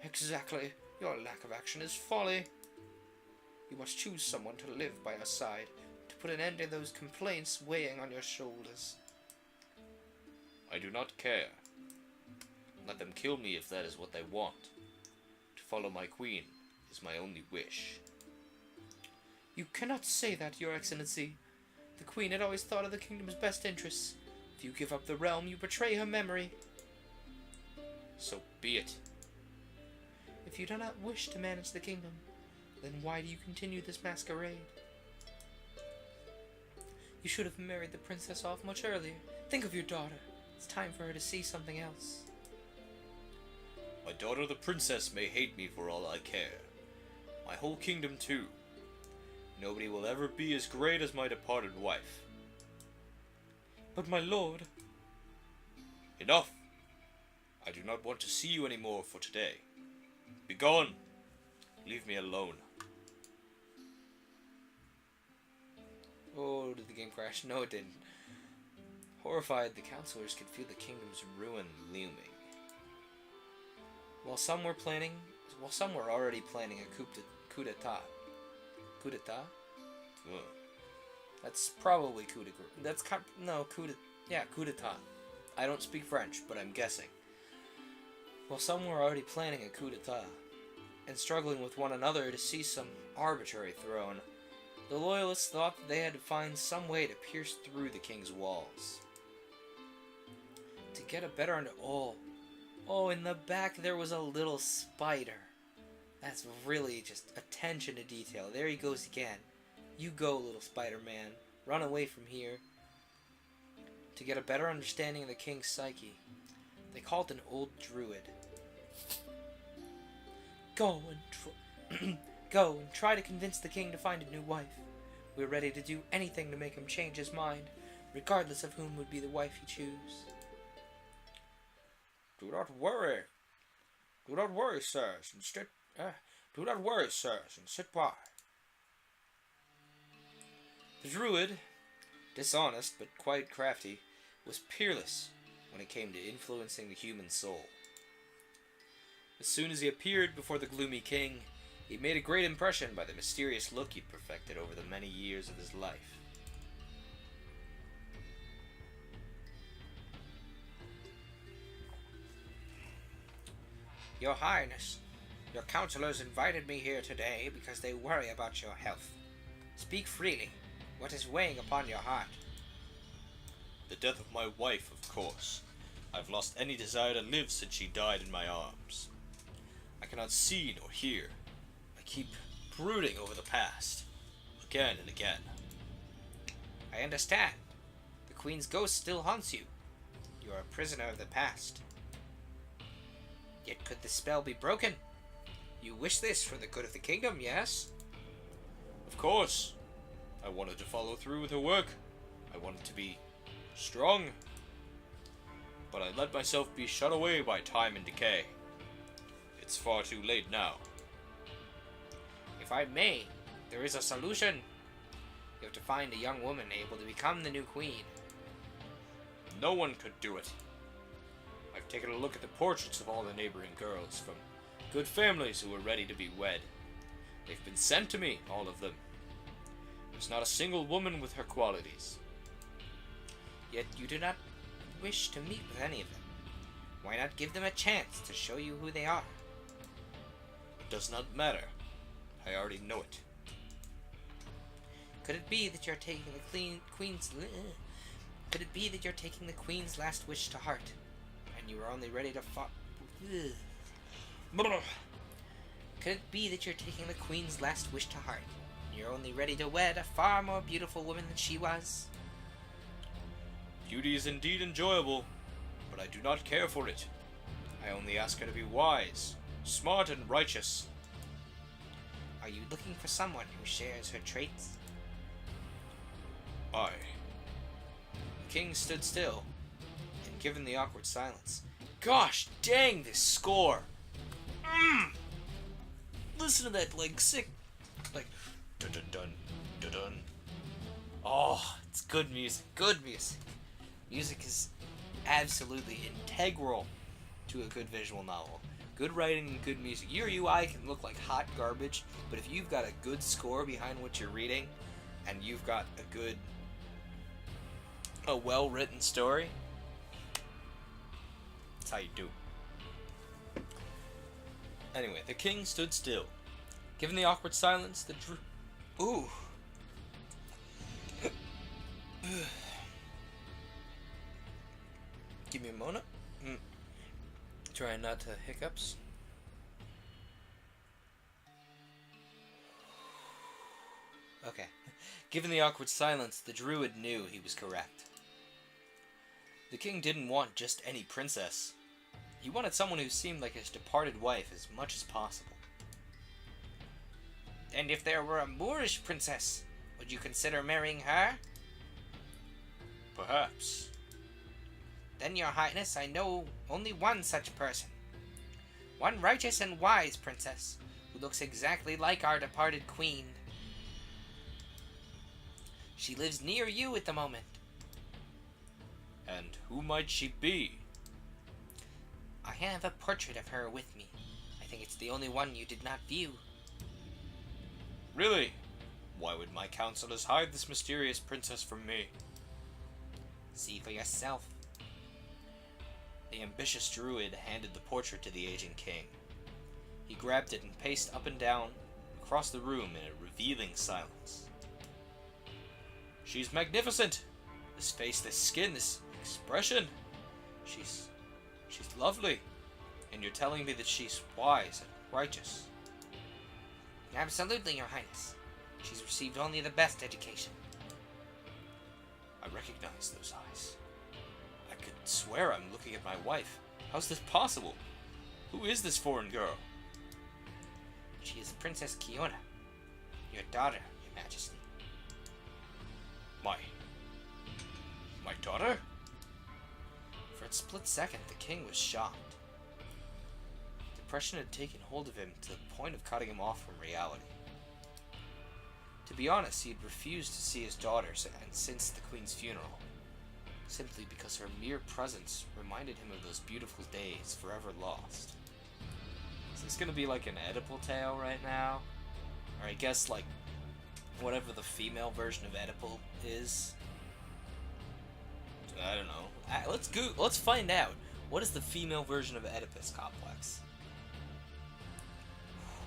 "Exactly. Your lack of action is folly. You must choose someone to live by your side, to put an end to those complaints weighing on your shoulders." I do not care. Let them kill me if that is what they want. To follow my queen is my only wish. "You cannot say that, Your Excellency. The queen had always thought of the kingdom's best interests. If you give up the realm, you betray her memory." So be it. "If you do not wish to manage the kingdom, then why do you continue this masquerade? You should have married the princess off much earlier. Think of your daughter. It's time for her to see something else." My daughter the princess may hate me for all I care. My whole kingdom too. Nobody will ever be as great as my departed wife. "But my lord..." Enough! I do not want to see you anymore for today. Begone! Leave me alone. Oh, did the game crash? No, it didn't. Horrified, the counselors could feel the kingdom's ruin looming. While some were already planning a coup d'etat. Coup d'etat? Ugh. That's probably coup d'etat. I don't speak French, but I'm guessing. While some were already planning a coup d'etat, and struggling with one another to see some arbitrary throne, the loyalists thought that they had to find some way to pierce through the king's walls. To get a better in the back there was a little spider. That's really just attention to detail. There he goes again. You go, little Spider-Man. Run away from here. To get a better understanding of the king's psyche, they called an old druid. Go and try to convince the king to find a new wife. We're ready to do anything to make him change his mind, regardless of whom would be the wife he choose. Do not worry. Do not worry, sirs. Do not worry, sirs, and sit by. The druid, dishonest but quite crafty, was peerless when it came to influencing the human soul. As soon as he appeared before the gloomy king, he made a great impression by the mysterious look he'd perfected over the many years of his life. Your Highness, your counselors invited me here today because they worry about your health. Speak freely. What is weighing upon your heart? The death of my wife, of course. I've lost any desire to live since she died in my arms. I cannot see nor hear. I keep brooding over the past, again and again. I understand. The Queen's ghost still haunts you. You are a prisoner of the past. Yet could the spell be broken? You wish this for the good of the kingdom, yes? Of course. I wanted to follow through with her work. I wanted to be strong. But I let myself be shut away by time and decay. It's far too late now. If I may, there is a solution. You have to find a young woman able to become the new queen. No one could do it. I've taken a look at the portraits of all the neighboring girls from good families who were ready to be wed. They've been sent to me, all of them. There's not a single woman with her qualities. Yet you do not wish to meet with any of them. Why not give them a chance to show you who they are? It does not matter. I already know it. Could it be that you're taking the queen's? Could it be that you're taking the queen's last wish to heart, and you are only ready to Could it be that you're taking the queen's last wish to heart, and you're only ready to wed a far more beautiful woman than she was? Beauty is indeed enjoyable, but I do not care for it. I only ask her to be wise, smart, and righteous. Are you looking for someone who shares her traits? Aye. The king stood still, and given the awkward silence. Gosh dang this score! Listen to that, sick, dun dun dun dun dun. Oh, it's good music. Good music. Music is absolutely integral to a good visual novel. Good writing and good music. Your UI can look like hot garbage, but if you've got a good score behind what you're reading, and you've got a well-written story, that's how you do it. Anyway, the king stood still. Given the awkward silence, Ooh. Give me a moment. Trying not to hiccups. Okay. Given the awkward silence, the druid knew he was correct. The king didn't want just any princess. He wanted someone who seemed like his departed wife as much as possible. And if there were a Moorish princess, would you consider marrying her? Perhaps. Then, your highness, I know only one such person. One righteous and wise princess, who who looks exactly like our departed queen. She lives near you at the moment. And who might she be? I have a portrait of her with me. I think it's the only one you did not view. Really? Why would my counselors hide this mysterious princess from me? See for yourself. The ambitious druid handed the portrait to the aging king. He grabbed it and paced up and down across the room in a revealing silence. She's magnificent! This face, this skin, this expression. She's lovely. And you're telling me that she's wise and righteous. Absolutely, Your Highness. She's received only the best education. I recognize those eyes. I could swear I'm looking at my wife. How's this possible? Who is this foreign girl? She is Princess Kiona, your daughter, Your Majesty. My daughter? For a split second, the king was shocked. Depression had taken hold of him to the point of cutting him off from reality. To be honest, he had refused to see his daughter since the queen's funeral, simply because her mere presence reminded him of those beautiful days forever lost. Is this gonna be like an Oedipal tale right now? Or I guess like whatever the female version of Oedipal is? I don't know. Let's find out. What is the female version of Oedipus complex?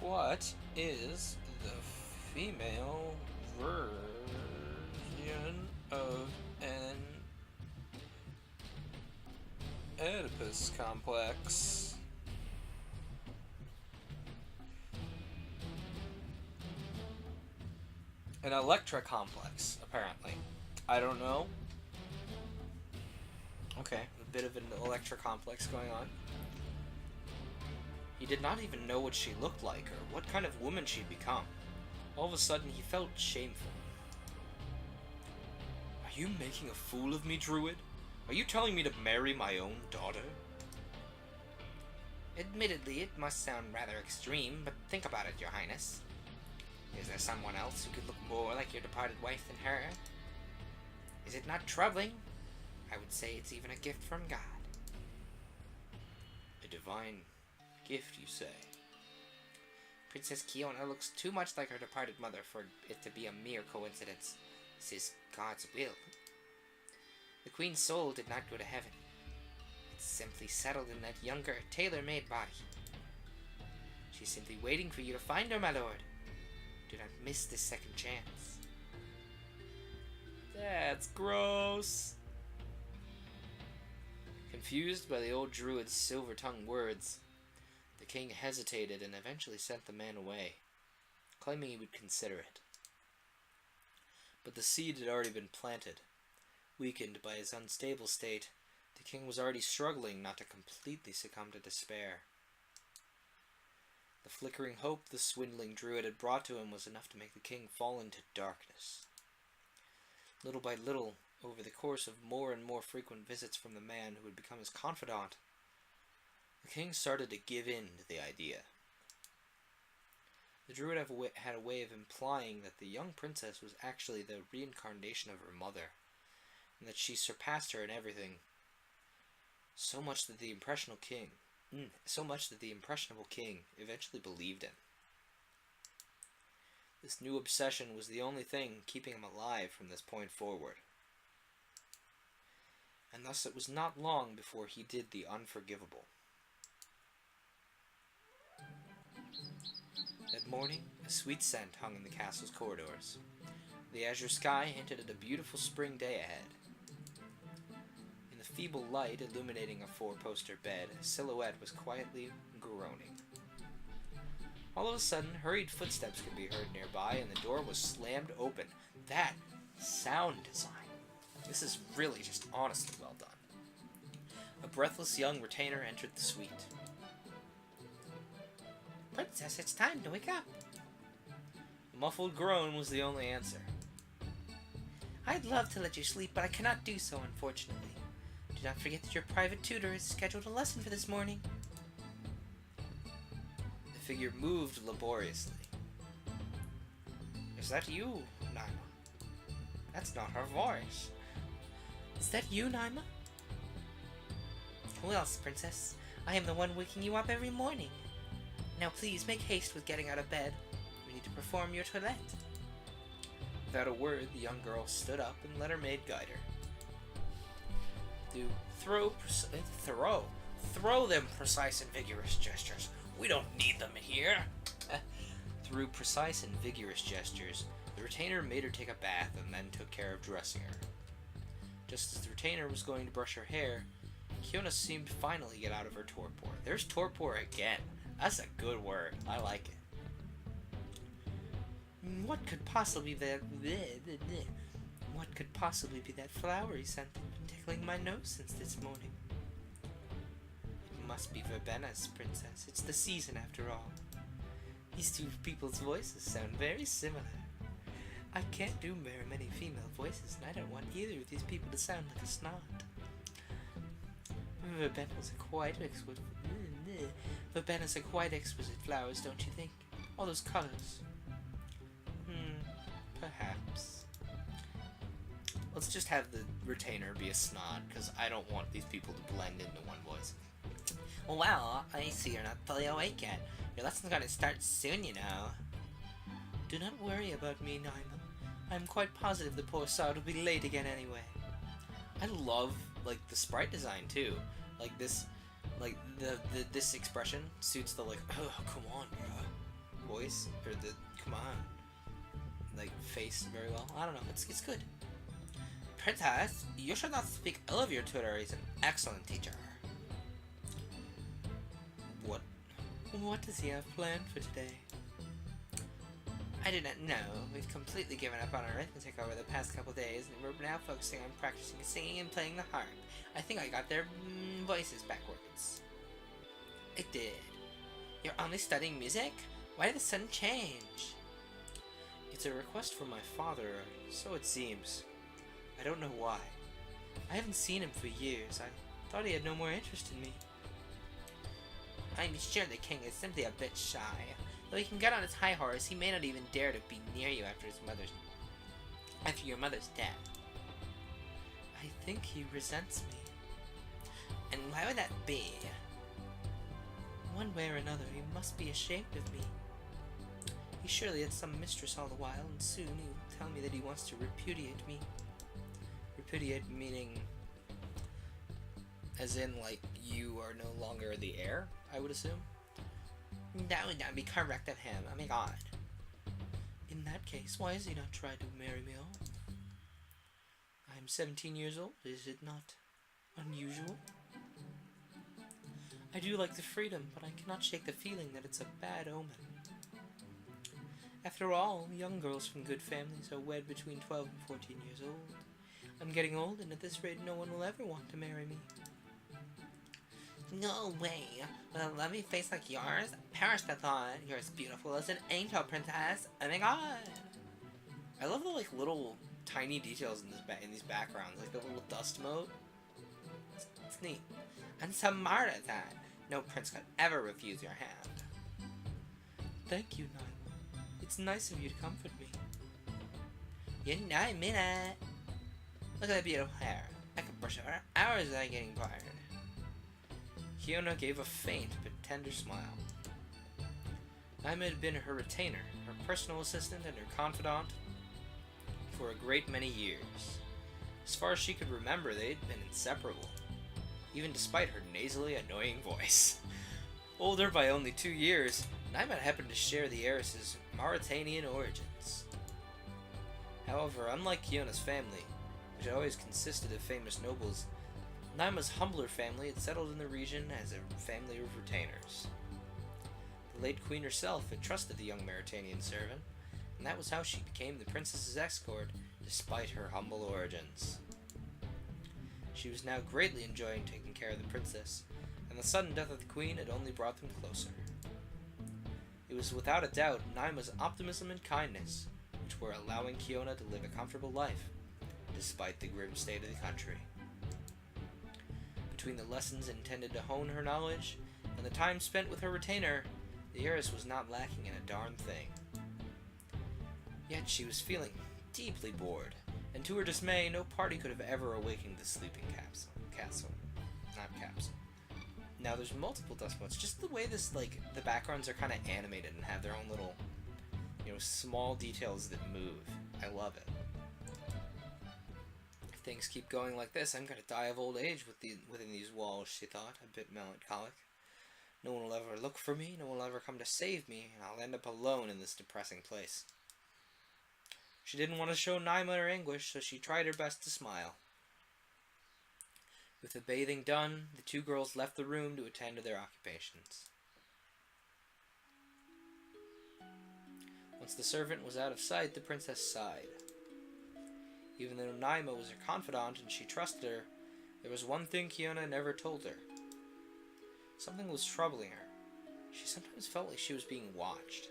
What is the female version of an Oedipus complex? An Electra complex, apparently. I don't know. Okay, a bit of an Electra complex going on. He did not even know what she looked like or what kind of woman she'd become. All of a sudden, he felt shameful. Are you making a fool of me, Druid? Are you telling me to marry my own daughter? Admittedly, it must sound rather extreme, but think about it, Your Highness. Is there someone else who could look more like your departed wife than her? Is it not troubling? I would say it's even a gift from God. A divine gift, you say? Princess Kiona looks too much like her departed mother for it to be a mere coincidence. This is God's will. The Queen's soul did not go to heaven. It's simply settled in that younger, tailor-made body. She's simply waiting for you to find her, my lord. Do not miss this second chance. That's gross. Confused by the old druid's silver-tongued words, the king hesitated and eventually sent the man away, claiming he would consider it. But the seed had already been planted. Weakened by his unstable state, the king was already struggling not to completely succumb to despair. The flickering hope the swindling druid had brought to him was enough to make the king fall into darkness. Little by little, over the course of more and more frequent visits from the man who had become his confidant, the king started to give in to the idea. The druid had a way of implying that the young princess was actually the reincarnation of her mother, and that she surpassed her in everything, so much that the impressionable king eventually believed in. This new obsession was the only thing keeping him alive from this point forward. And thus it was not long before he did the unforgivable. That morning, a sweet scent hung in the castle's corridors. The azure sky hinted at a beautiful spring day ahead. In the feeble light illuminating a four-poster bed, a silhouette was quietly groaning. All of a sudden, hurried footsteps could be heard nearby, and the door was slammed open. That sound design. This is really just honestly well done. A breathless young retainer entered the suite. Princess, it's time to wake up. A muffled groan was the only answer. I'd love to let you sleep, but I cannot do so, unfortunately. Do not forget that your private tutor has scheduled a lesson for this morning. The The figure moved laboriously. Is that you, Naima? That's not her voice. Is that you, Naima? Who else, Princess? I am the one waking you up every morning. Now please make haste with getting out of bed. We need to perform your toilette. Without a word, the young girl stood up and let her maid guide her. Throw them precise and vigorous gestures. We don't need them here. Through precise and vigorous gestures, the retainer made her take a bath and then took care of dressing her. Just as the retainer was going to brush her hair, Kiona seemed to finally get out of her torpor. There's torpor again. That's a good word. I like it. What could possibly be that? What could possibly be that flowery scent that's been tickling my nose since this morning? It must be verbenas, Princess. It's the season after all. These two people's voices sound very similar. I can't do very many female voices, and I don't want either of these people to sound like a snot. Verbenas are quite exquisite flowers, don't you think? All those colors. Perhaps. Let's just have the retainer be a snot, because I don't want these people to blend into one voice. Well, I see you're not fully awake yet. Your lesson's gonna start soon, you know. Do not worry about me, Naima. I'm quite positive the poor sod will be late again anyway. I love, like, the sprite design, too. Like, this, like, this expression suits the, like, oh, come on, bro, voice, or the, come on, like, face very well. I don't know, it's good. Princess, you should not speak ill of your tutor. He's an excellent teacher. What does he have planned for today? I do not know. We've completely given up on arithmetic over the past couple days, and we're now focusing on practicing singing and playing the harp. I think I got their voices backwards. It did. You're only studying music? Why did the sudden change? It's a request from my father, so it seems. I don't know why. I haven't seen him for years. I thought he had no more interest in me. I'm sure the king is simply a bit shy. Though he can get on his high horse, he may not even dare to be near you after your mother's death. I think he resents me. And why would that be? One way or another, he must be ashamed of me. He surely had some mistress all the while, and soon he'll tell me that he wants to repudiate me. Repudiate meaning, as in, like, you are no longer the heir, I would assume? That would not be correct of him. Oh my god. In that case, why has he not tried to marry me off? I am 17 years old. Is it not unusual? I do like the freedom, but I cannot shake the feeling that it's a bad omen. After all, young girls from good families are wed between 12 and 14 years old. I'm getting old, and at this rate, no one will ever want to marry me. No way. With a lovely face like yours, perish the thought. You're as beautiful as an angel, princess. Oh my god. I love the, like, little tiny details in these backgrounds, like the little dust mote. It's neat. And so smart at that. No prince could ever refuse your hand. Thank you, Naima. It's nice of you to comfort me. You know I mean it. Look at that beautiful hair. I could brush it for hours without getting tired. Kiona gave a faint but tender smile. Naima had been her retainer, her personal assistant, and her confidant for a great many years. As far as she could remember, they had been inseparable, even despite her nasally, annoying voice. Older by only 2 years, Naima happened to share the heiress's Mauritanian origins. However, unlike Kiona's family, which had always consisted of famous nobles, Naima's humbler family had settled in the region as a family of retainers. The late queen herself had trusted the young Mauritanian servant, and that was how she became the princess's escort, despite her humble origins. She was now greatly enjoying taking care of the princess, and the sudden death of the queen had only brought them closer. It was without a doubt Naima's optimism and kindness which were allowing Kiona to live a comfortable life, despite the grim state of the country. Between the lessons intended to hone her knowledge and the time spent with her retainer, The heiress was not lacking in a darn thing. Yet she was feeling deeply bored, and to her dismay, no party could have ever awakened the sleeping castle. Not capsule. Now there's multiple dust motes. Just the way this, like, the backgrounds are kind of animated and have their own little, small details that move. I love it. If things keep going like this, I'm gonna die of old age within these walls, she thought, a bit melancholic. No one will ever look for me, no one will ever come to save me, and I'll end up alone in this depressing place. She didn't want to show Naima her anguish, so she tried her best to smile. With the bathing done, the two girls left the room to attend to their occupations. Once the servant was out of sight, the princess sighed. Even though Naima was her confidant and she trusted her, there was one thing Kiona never told her. Something was troubling her. She sometimes felt like she was being watched,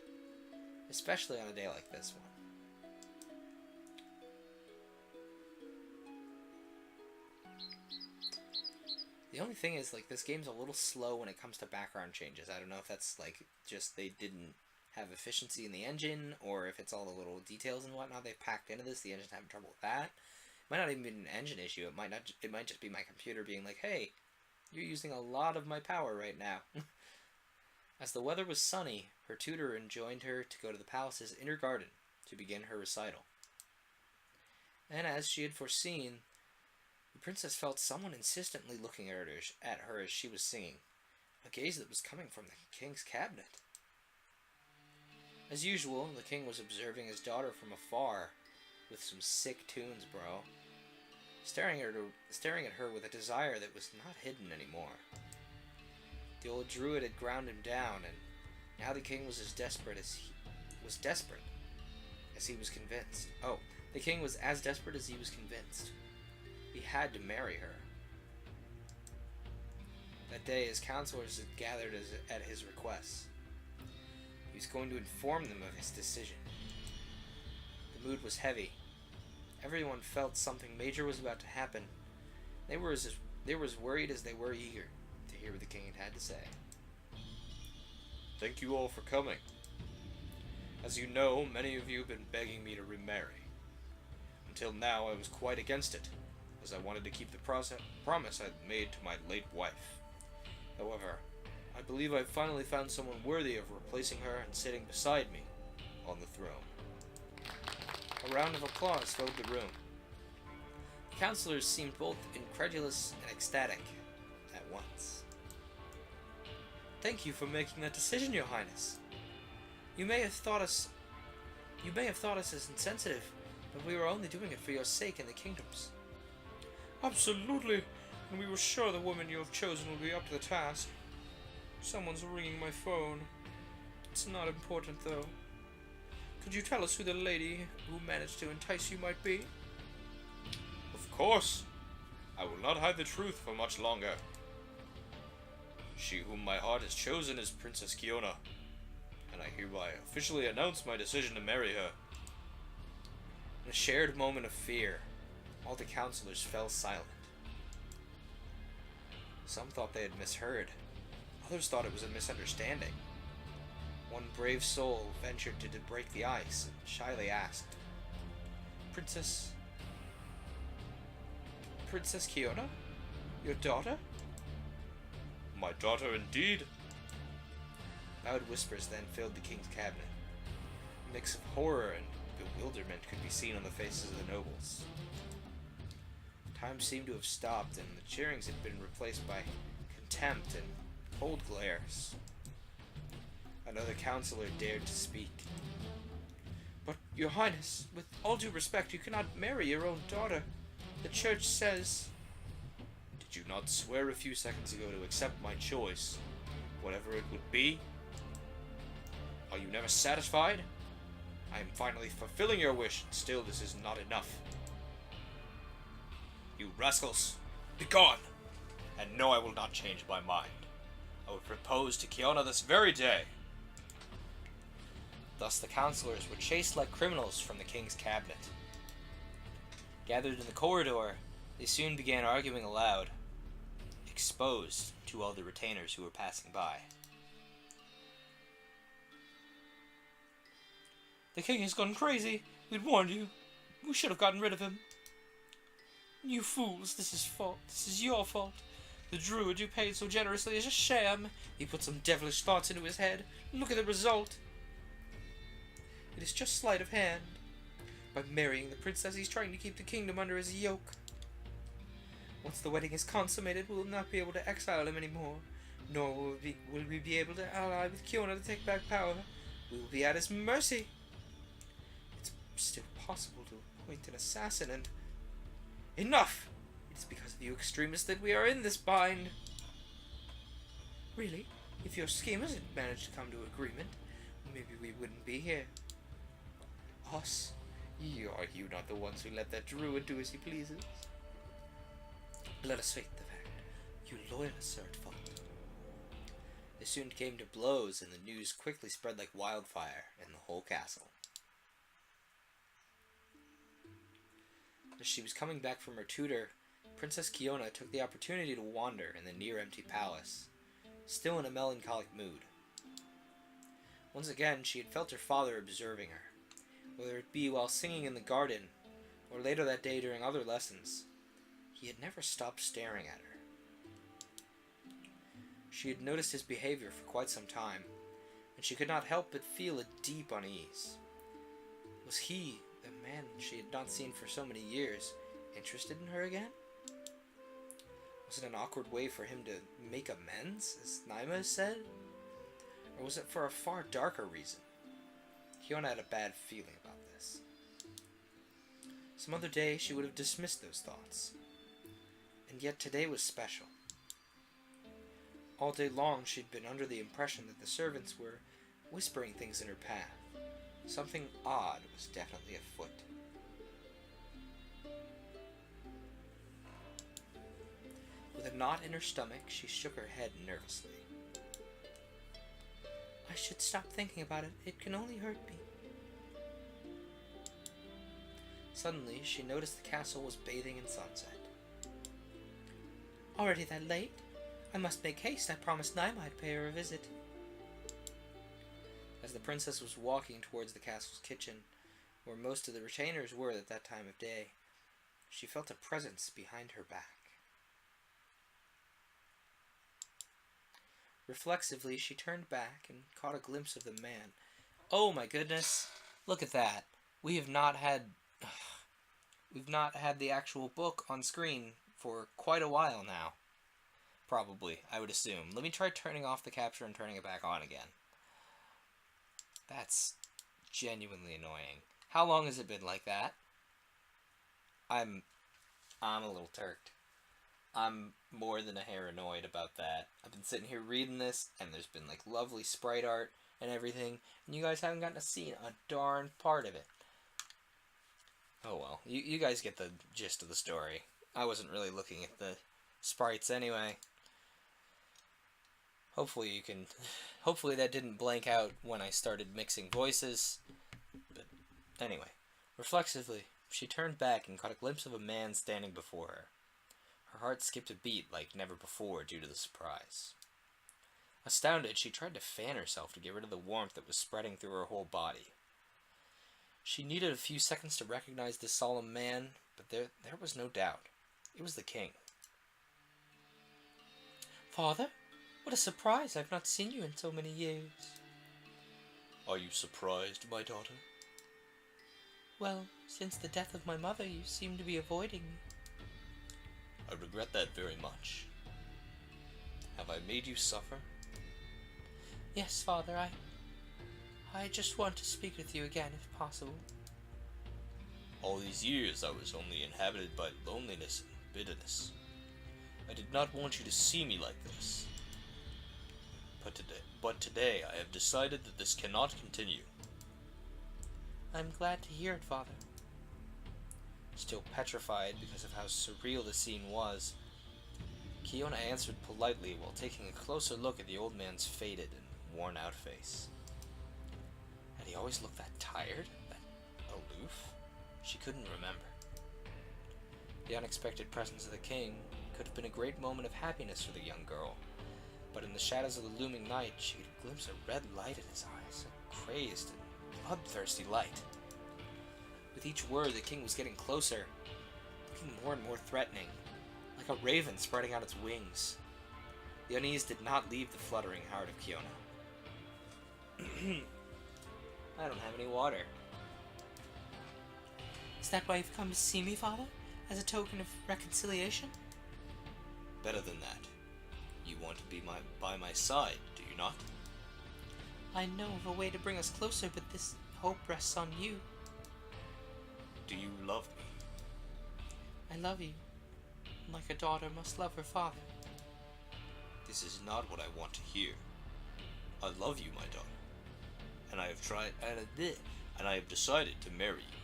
especially on a day like this one. The only thing is, like, this game's a little slow when it comes to background changes. I don't know if that's, like, just they didn't have efficiency in the engine, or if it's all the little details and whatnot they packed into this. The engine's having trouble with that. It might not even be an engine issue. It might just be my computer being like, hey, you're using a lot of my power right now. As the weather was sunny, her tutor enjoined her to go to the palace's inner garden to begin her recital. And as she had foreseen, the princess felt someone insistently looking at her as she was singing, a gaze that was coming from the king's cabinet. As usual, the king was observing his daughter from afar, with some sick tunes, bro. Staring at her with a desire that was not hidden anymore. The old druid had ground him down, and now the king was desperate as he was convinced. Oh, the king was as desperate as he was convinced. He had to marry her. That day, his counselors had gathered at his request. He was going to inform them of his decision. The mood was heavy. Everyone felt something major was about to happen. They were as worried as they were eager to hear what the king had to say. Thank you all for coming. As you know, many of you have been begging me to remarry. Until now, I was quite against it, as I wanted to keep the promise I'd made to my late wife. However, I believe I've finally found someone worthy of replacing her and sitting beside me on the throne. A round of applause filled the room. The counselors seemed both incredulous and ecstatic at once. Thank you for making that decision, Your Highness. You may have thought us as insensitive, but we were only doing it for your sake and the kingdom's. Absolutely, and we were sure the woman you have chosen will be up to the task. Someone's ringing my phone. It's not important, though. Could you tell us who the lady who managed to entice you might be? Of course. I will not hide the truth for much longer. She whom my heart has chosen is Princess Kiona, and I hereby officially announce my decision to marry her. In a shared moment of fear, all the counselors fell silent. Some thought they had misheard. Others thought it was a misunderstanding. One brave soul ventured to break the ice and shyly asked, Princess Kiona? Your daughter? My daughter indeed. Loud whispers then filled the king's cabinet. A mix of horror and bewilderment could be seen on the faces of the nobles. Time seemed to have stopped, and the cheerings had been replaced by contempt and cold glares. Another counselor dared to speak. But, Your Highness, with all due respect, you cannot marry your own daughter. The church says... Did you not swear a few seconds ago to accept my choice, whatever it would be? Are you never satisfied? I am finally fulfilling your wish, and still this is not enough. You rascals, begone! And no, I will not change my mind. I will propose to Kiona this very day. Thus the counselors were chased like criminals from the king's cabinet. Gathered in the corridor, they soon began arguing aloud, exposed to all the retainers who were passing by. The king has gone crazy. We'd warned you. We should have gotten rid of him. You fools, this is fault. This is your fault. The druid you paid so generously is a sham. He put some devilish thoughts into his head. Look at the result. It is just sleight of hand. By marrying the princess, he's trying to keep the kingdom under his yoke. Once the wedding is consummated, we will not be able to exile him anymore. Nor will we be able to ally with Kiona to take back power. We will be at his mercy. It's still possible to appoint an assassin and... Enough! It is because of you extremists that we are in this bind. Really? If your schemers had managed to come to agreement, maybe we wouldn't be here. Us? Are you not the ones who let that druid do as he pleases? Let us face the fact. You loyalists are at fault. They soon came to blows, and the news quickly spread like wildfire in the whole castle. As she was coming back from her tutor, Princess Kiona took the opportunity to wander in the near-empty palace, still in a melancholic mood. Once again, she had felt her father observing her, whether it be while singing in the garden, or later that day during other lessons. He had never stopped staring at her. She had noticed his behavior for quite some time, and she could not help but feel a deep unease. Was he, the man she had not seen for so many years, interested in her again? Was it an awkward way for him to make amends, as Naima said? Or was it for a far darker reason? Kiona had a bad feeling about this. Some other day she would have dismissed those thoughts. And yet today was special. All day long she'd been under the impression that the servants were whispering things in her path. Something odd was definitely afoot. With a knot in her stomach, she shook her head nervously. I should stop thinking about it. It can only hurt me. Suddenly, she noticed the castle was bathing in sunset. Already that late? I must make haste. I promised Naima I'd pay her a visit. As the princess was walking towards the castle's kitchen, where most of the retainers were at that time of day, she felt a presence behind her back. Reflexively, she turned back and caught a glimpse of the man. Oh my goodness! Look at that. We've not had the actual book on screen for quite a while now. Probably, I would assume. Let me try turning off the capture and turning it back on again. That's genuinely annoying. How long has it been like that? I'm a little turked. I'm more than a hair annoyed about that. I've been sitting here reading this, and there's been like lovely sprite art and everything, and you guys haven't gotten to see a darn part of it. Oh well, you guys get the gist of the story. I wasn't really looking at the sprites anyway. Hopefully that didn't blank out when I started mixing voices. But anyway, reflexively, she turned back and caught a glimpse of a man standing before her. Her heart skipped a beat like never before due to the surprise. Astounded, she tried to fan herself to get rid of the warmth that was spreading through her whole body. She needed a few seconds to recognize this solemn man, but there was no doubt. It was the king. Father? What a surprise! I've not seen you in so many years. Are you surprised, my daughter? Well, since the death of my mother, you seem to be avoiding me. I regret that very much. Have I made you suffer? Yes, Father, I just want to speak with you again, if possible. All these years I was only inhabited by loneliness and bitterness. I did not want you to see me like this. But today I have decided that this cannot continue. I'm glad to hear it, Father. Still petrified because of how surreal the scene was, Kiona answered politely while taking a closer look at the old man's faded and worn-out face. Had he always looked that tired? That aloof? She couldn't remember. The unexpected presence of the king could have been a great moment of happiness for the young girl, but in the shadows of the looming night she could glimpse a red light in his eyes, a crazed and bloodthirsty light. With each word, the king was getting closer, looking more and more threatening, like a raven spreading out its wings. The unease did not leave the fluttering heart of Kiona. I don't have any water. Is that why you've come to see me, Father? As a token of reconciliation? Better than that. You want to be by my side, do you not? I know of a way to bring us closer, but this hope rests on you. Do you love me? I love you, like a daughter must love her father. This is not what I want to hear. I love you, my daughter, and I have decided to marry you.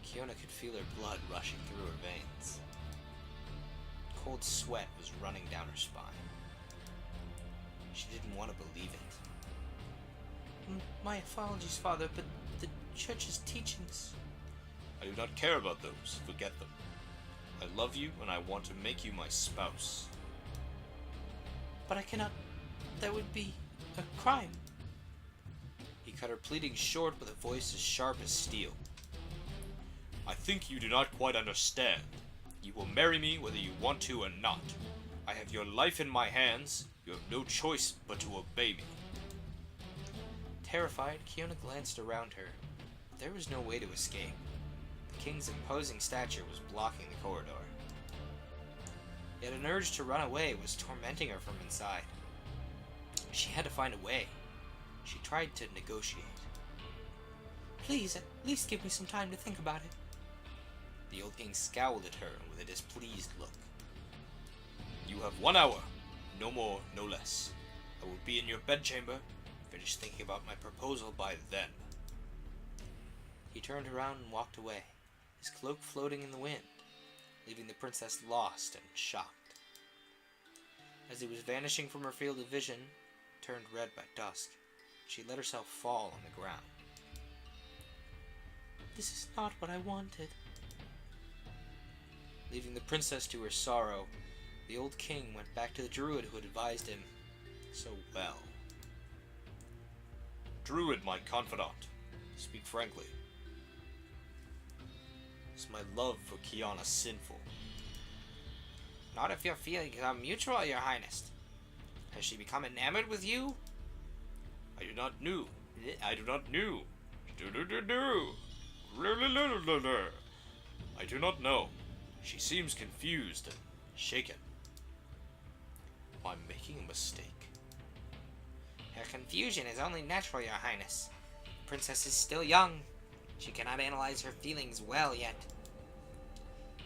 Kiona could feel her blood rushing through her veins. Cold sweat was running down her spine. She didn't want to believe it. My apologies, Father, but the church's teachings... I do not care about those. Forget them. I love you, and I want to make you my spouse. But I cannot... That would be a crime. He cut her pleading short with a voice as sharp as steel. I think you do not quite understand. You will marry me whether you want to or not. I have your life in my hands. You have no choice but to obey me. Terrified, Kiona glanced around her. There was no way to escape. The king's imposing stature was blocking the corridor. Yet an urge to run away was tormenting her from inside. She had to find a way. She tried to negotiate. Please, at least give me some time to think about it. The old king scowled at her with a displeased look. You have 1 hour. No more, no less. I will be in your bedchamber. Finish thinking about my proposal by then. He turned around and walked away, his cloak floating in the wind, leaving the princess lost and shocked. As he was vanishing from her field of vision, turned red by dusk, she let herself fall on the ground. This is not what I wanted. Leaving the princess to her sorrow, the old king went back to the druid who had advised him so well. Druid, my confidant, speak frankly. Is my love for Kiana sinful? Not if your feelings are mutual, your highness. Has she become enamored with you? I do not know. I do not know. She seems confused and shaken. I'm making a mistake. Her confusion is only natural, your highness. The princess is still young. She cannot analyze her feelings well yet.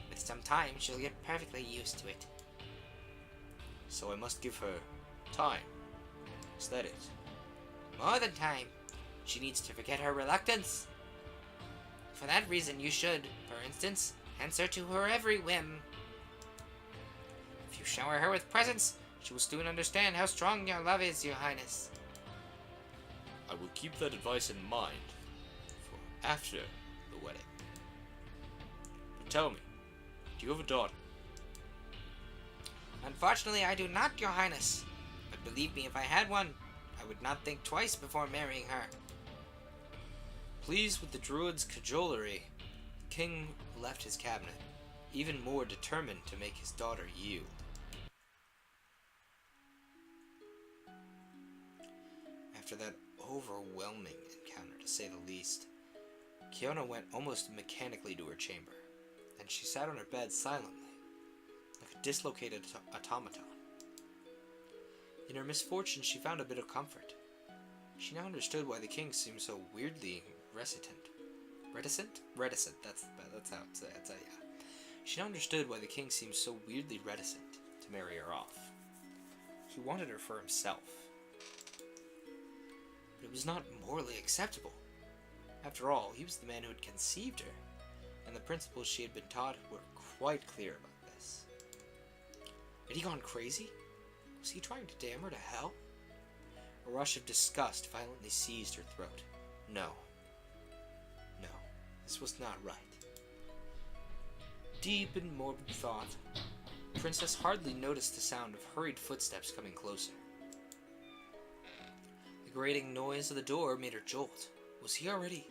With some time, she'll get perfectly used to it. So I must give her time. Is that it? More than time. She needs to forget her reluctance. For that reason, you should, for instance, answer to her every whim. If you shower her with presents, she will soon understand how strong your love is, your highness. I will keep that advice in mind for after the wedding. But tell me, do you have a daughter? Unfortunately, I do not, your highness. But believe me, if I had one, I would not think twice before marrying her. Pleased with the druid's cajolery, the king left his cabinet, even more determined to make his daughter yield. After that overwhelming encounter, to say the least, Kiona went almost mechanically to her chamber, and she sat on her bed silently, like a dislocated automaton. In her misfortune, she found a bit of comfort. She now understood why the king seemed so weirdly reticent. That's how it's yeah. She now understood why the king seemed so weirdly reticent to marry her off. He wanted her for himself. But it was not morally acceptable. After all, he was the man who had conceived her, and the principles she had been taught were quite clear about this. Had he gone crazy? Was he trying to damn her to hell? A rush of disgust violently seized her throat. No, this was not right. Deep in morbid thought, the princess hardly noticed the sound of hurried footsteps coming closer. The grating noise of the door made her jolt. Was he already?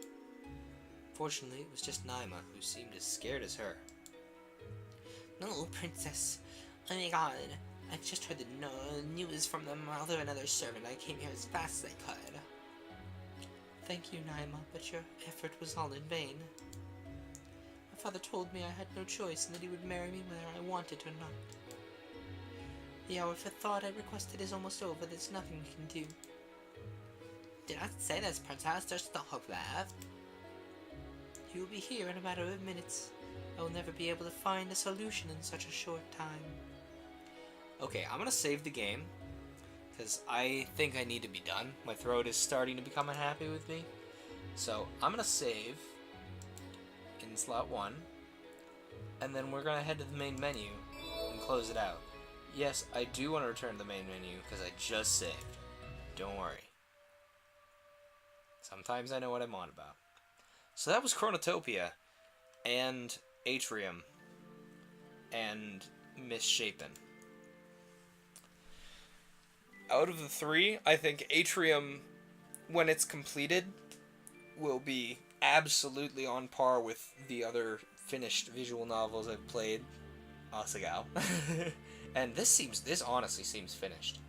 Fortunately, it was just Naima, who seemed as scared as her. No, Princess. Oh my god. I just heard the news from the mother of another servant. I came here as fast as I could. Thank you, Naima, but your effort was all in vain. My father told me I had no choice and that he would marry me whether I wanted or not. The hour for thought I requested is almost over. There's nothing we can do. Do not say this, Princess. There's still hope left. You will be here in a matter of minutes. I will never be able to find a solution in such a short time. Okay, I'm gonna save the game, because I think I need to be done. My throat is starting to become unhappy with me. So, I'm gonna save in slot 1, and then we're gonna head to the main menu and close it out. Yes, I do want to return to the main menu, because I just saved. Don't worry. Sometimes I know what I'm on about. So that was Chronotopia, and Atrium, and MisSHAPEn. Out of the 3, I think Atrium, when it's completed, will be absolutely on par with the other finished visual novels I've played, Asagao. And this honestly seems finished,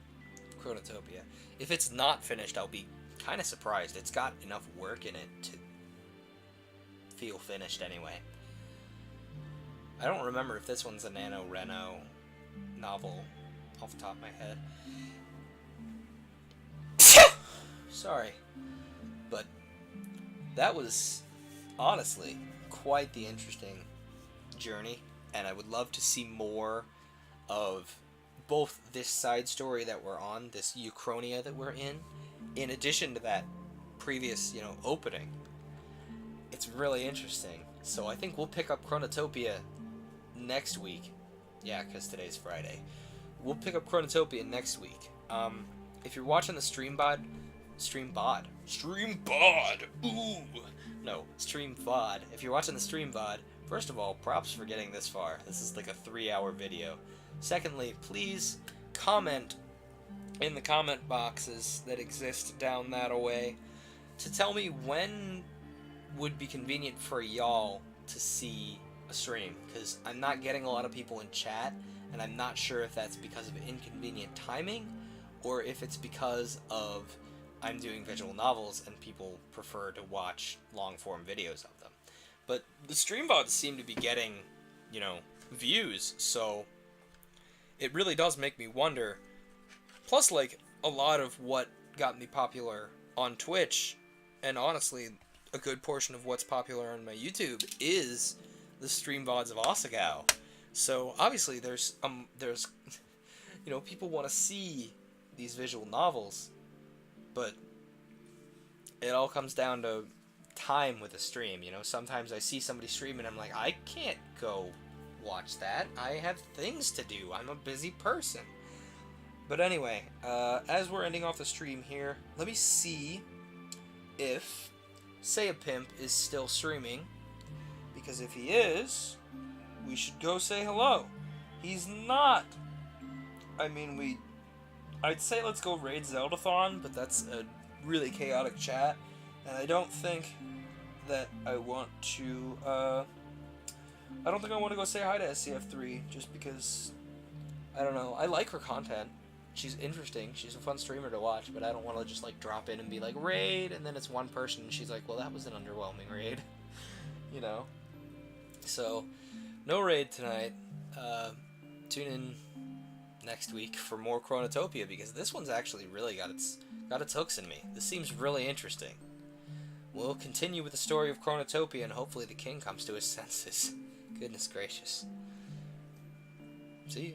Chronotopia. If it's not finished, I'll be kind of surprised. It's got enough work in it to feel finished anyway. I don't remember if this one's a NaNoWriMo novel off the top of my head. Sorry. But that was honestly quite the interesting journey, and I would love to see more of both this side story that we're on, this Uchronia that we're in addition to that previous, opening. It's really interesting. So I think we'll pick up Chronotopia next week. Yeah, because today's Friday. We'll pick up Chronotopia next week. If you're watching the stream VOD. Ooh! No, stream VOD. If you're watching the stream VOD, first of all, props for getting this far. This is like a 3-hour video. Secondly, please comment in the comment boxes that exist down that away to tell me when would be convenient for y'all to see a stream, because I'm not getting a lot of people in chat, and I'm not sure if that's because of inconvenient timing or if it's because of I'm doing visual novels and people prefer to watch long-form videos of them. But the stream VODs seem to be getting, views, so it really does make me wonder. Plus, a lot of what got me popular on Twitch, and honestly, a good portion of what's popular on my YouTube, is the stream VODs of Asagao. So, obviously, there's people want to see these visual novels, but it all comes down to time with a stream, Sometimes I see somebody stream and I'm like, I can't go watch that. I have things to do. I'm a busy person. But anyway, as we're ending off the stream here, let me see if MisSHAPEn is still streaming, because if he is, we should go say hello. He's not. I mean, I'd say let's go raid Zeldathon, but that's a really chaotic chat, and I don't think that I want to, I don't think I want to go say hi to SCF3, just because, I don't know, I like her content. She's interesting, she's a fun streamer to watch, but I don't want to just, drop in and be like, raid, and then it's one person, and she's like, well, that was an underwhelming raid, So, no raid tonight. Tune in next week for more Chronotopia, because this one's actually really got its hooks in me. This seems really interesting. We'll continue with the story of Chronotopia, and hopefully the king comes to his senses. Goodness gracious. See you.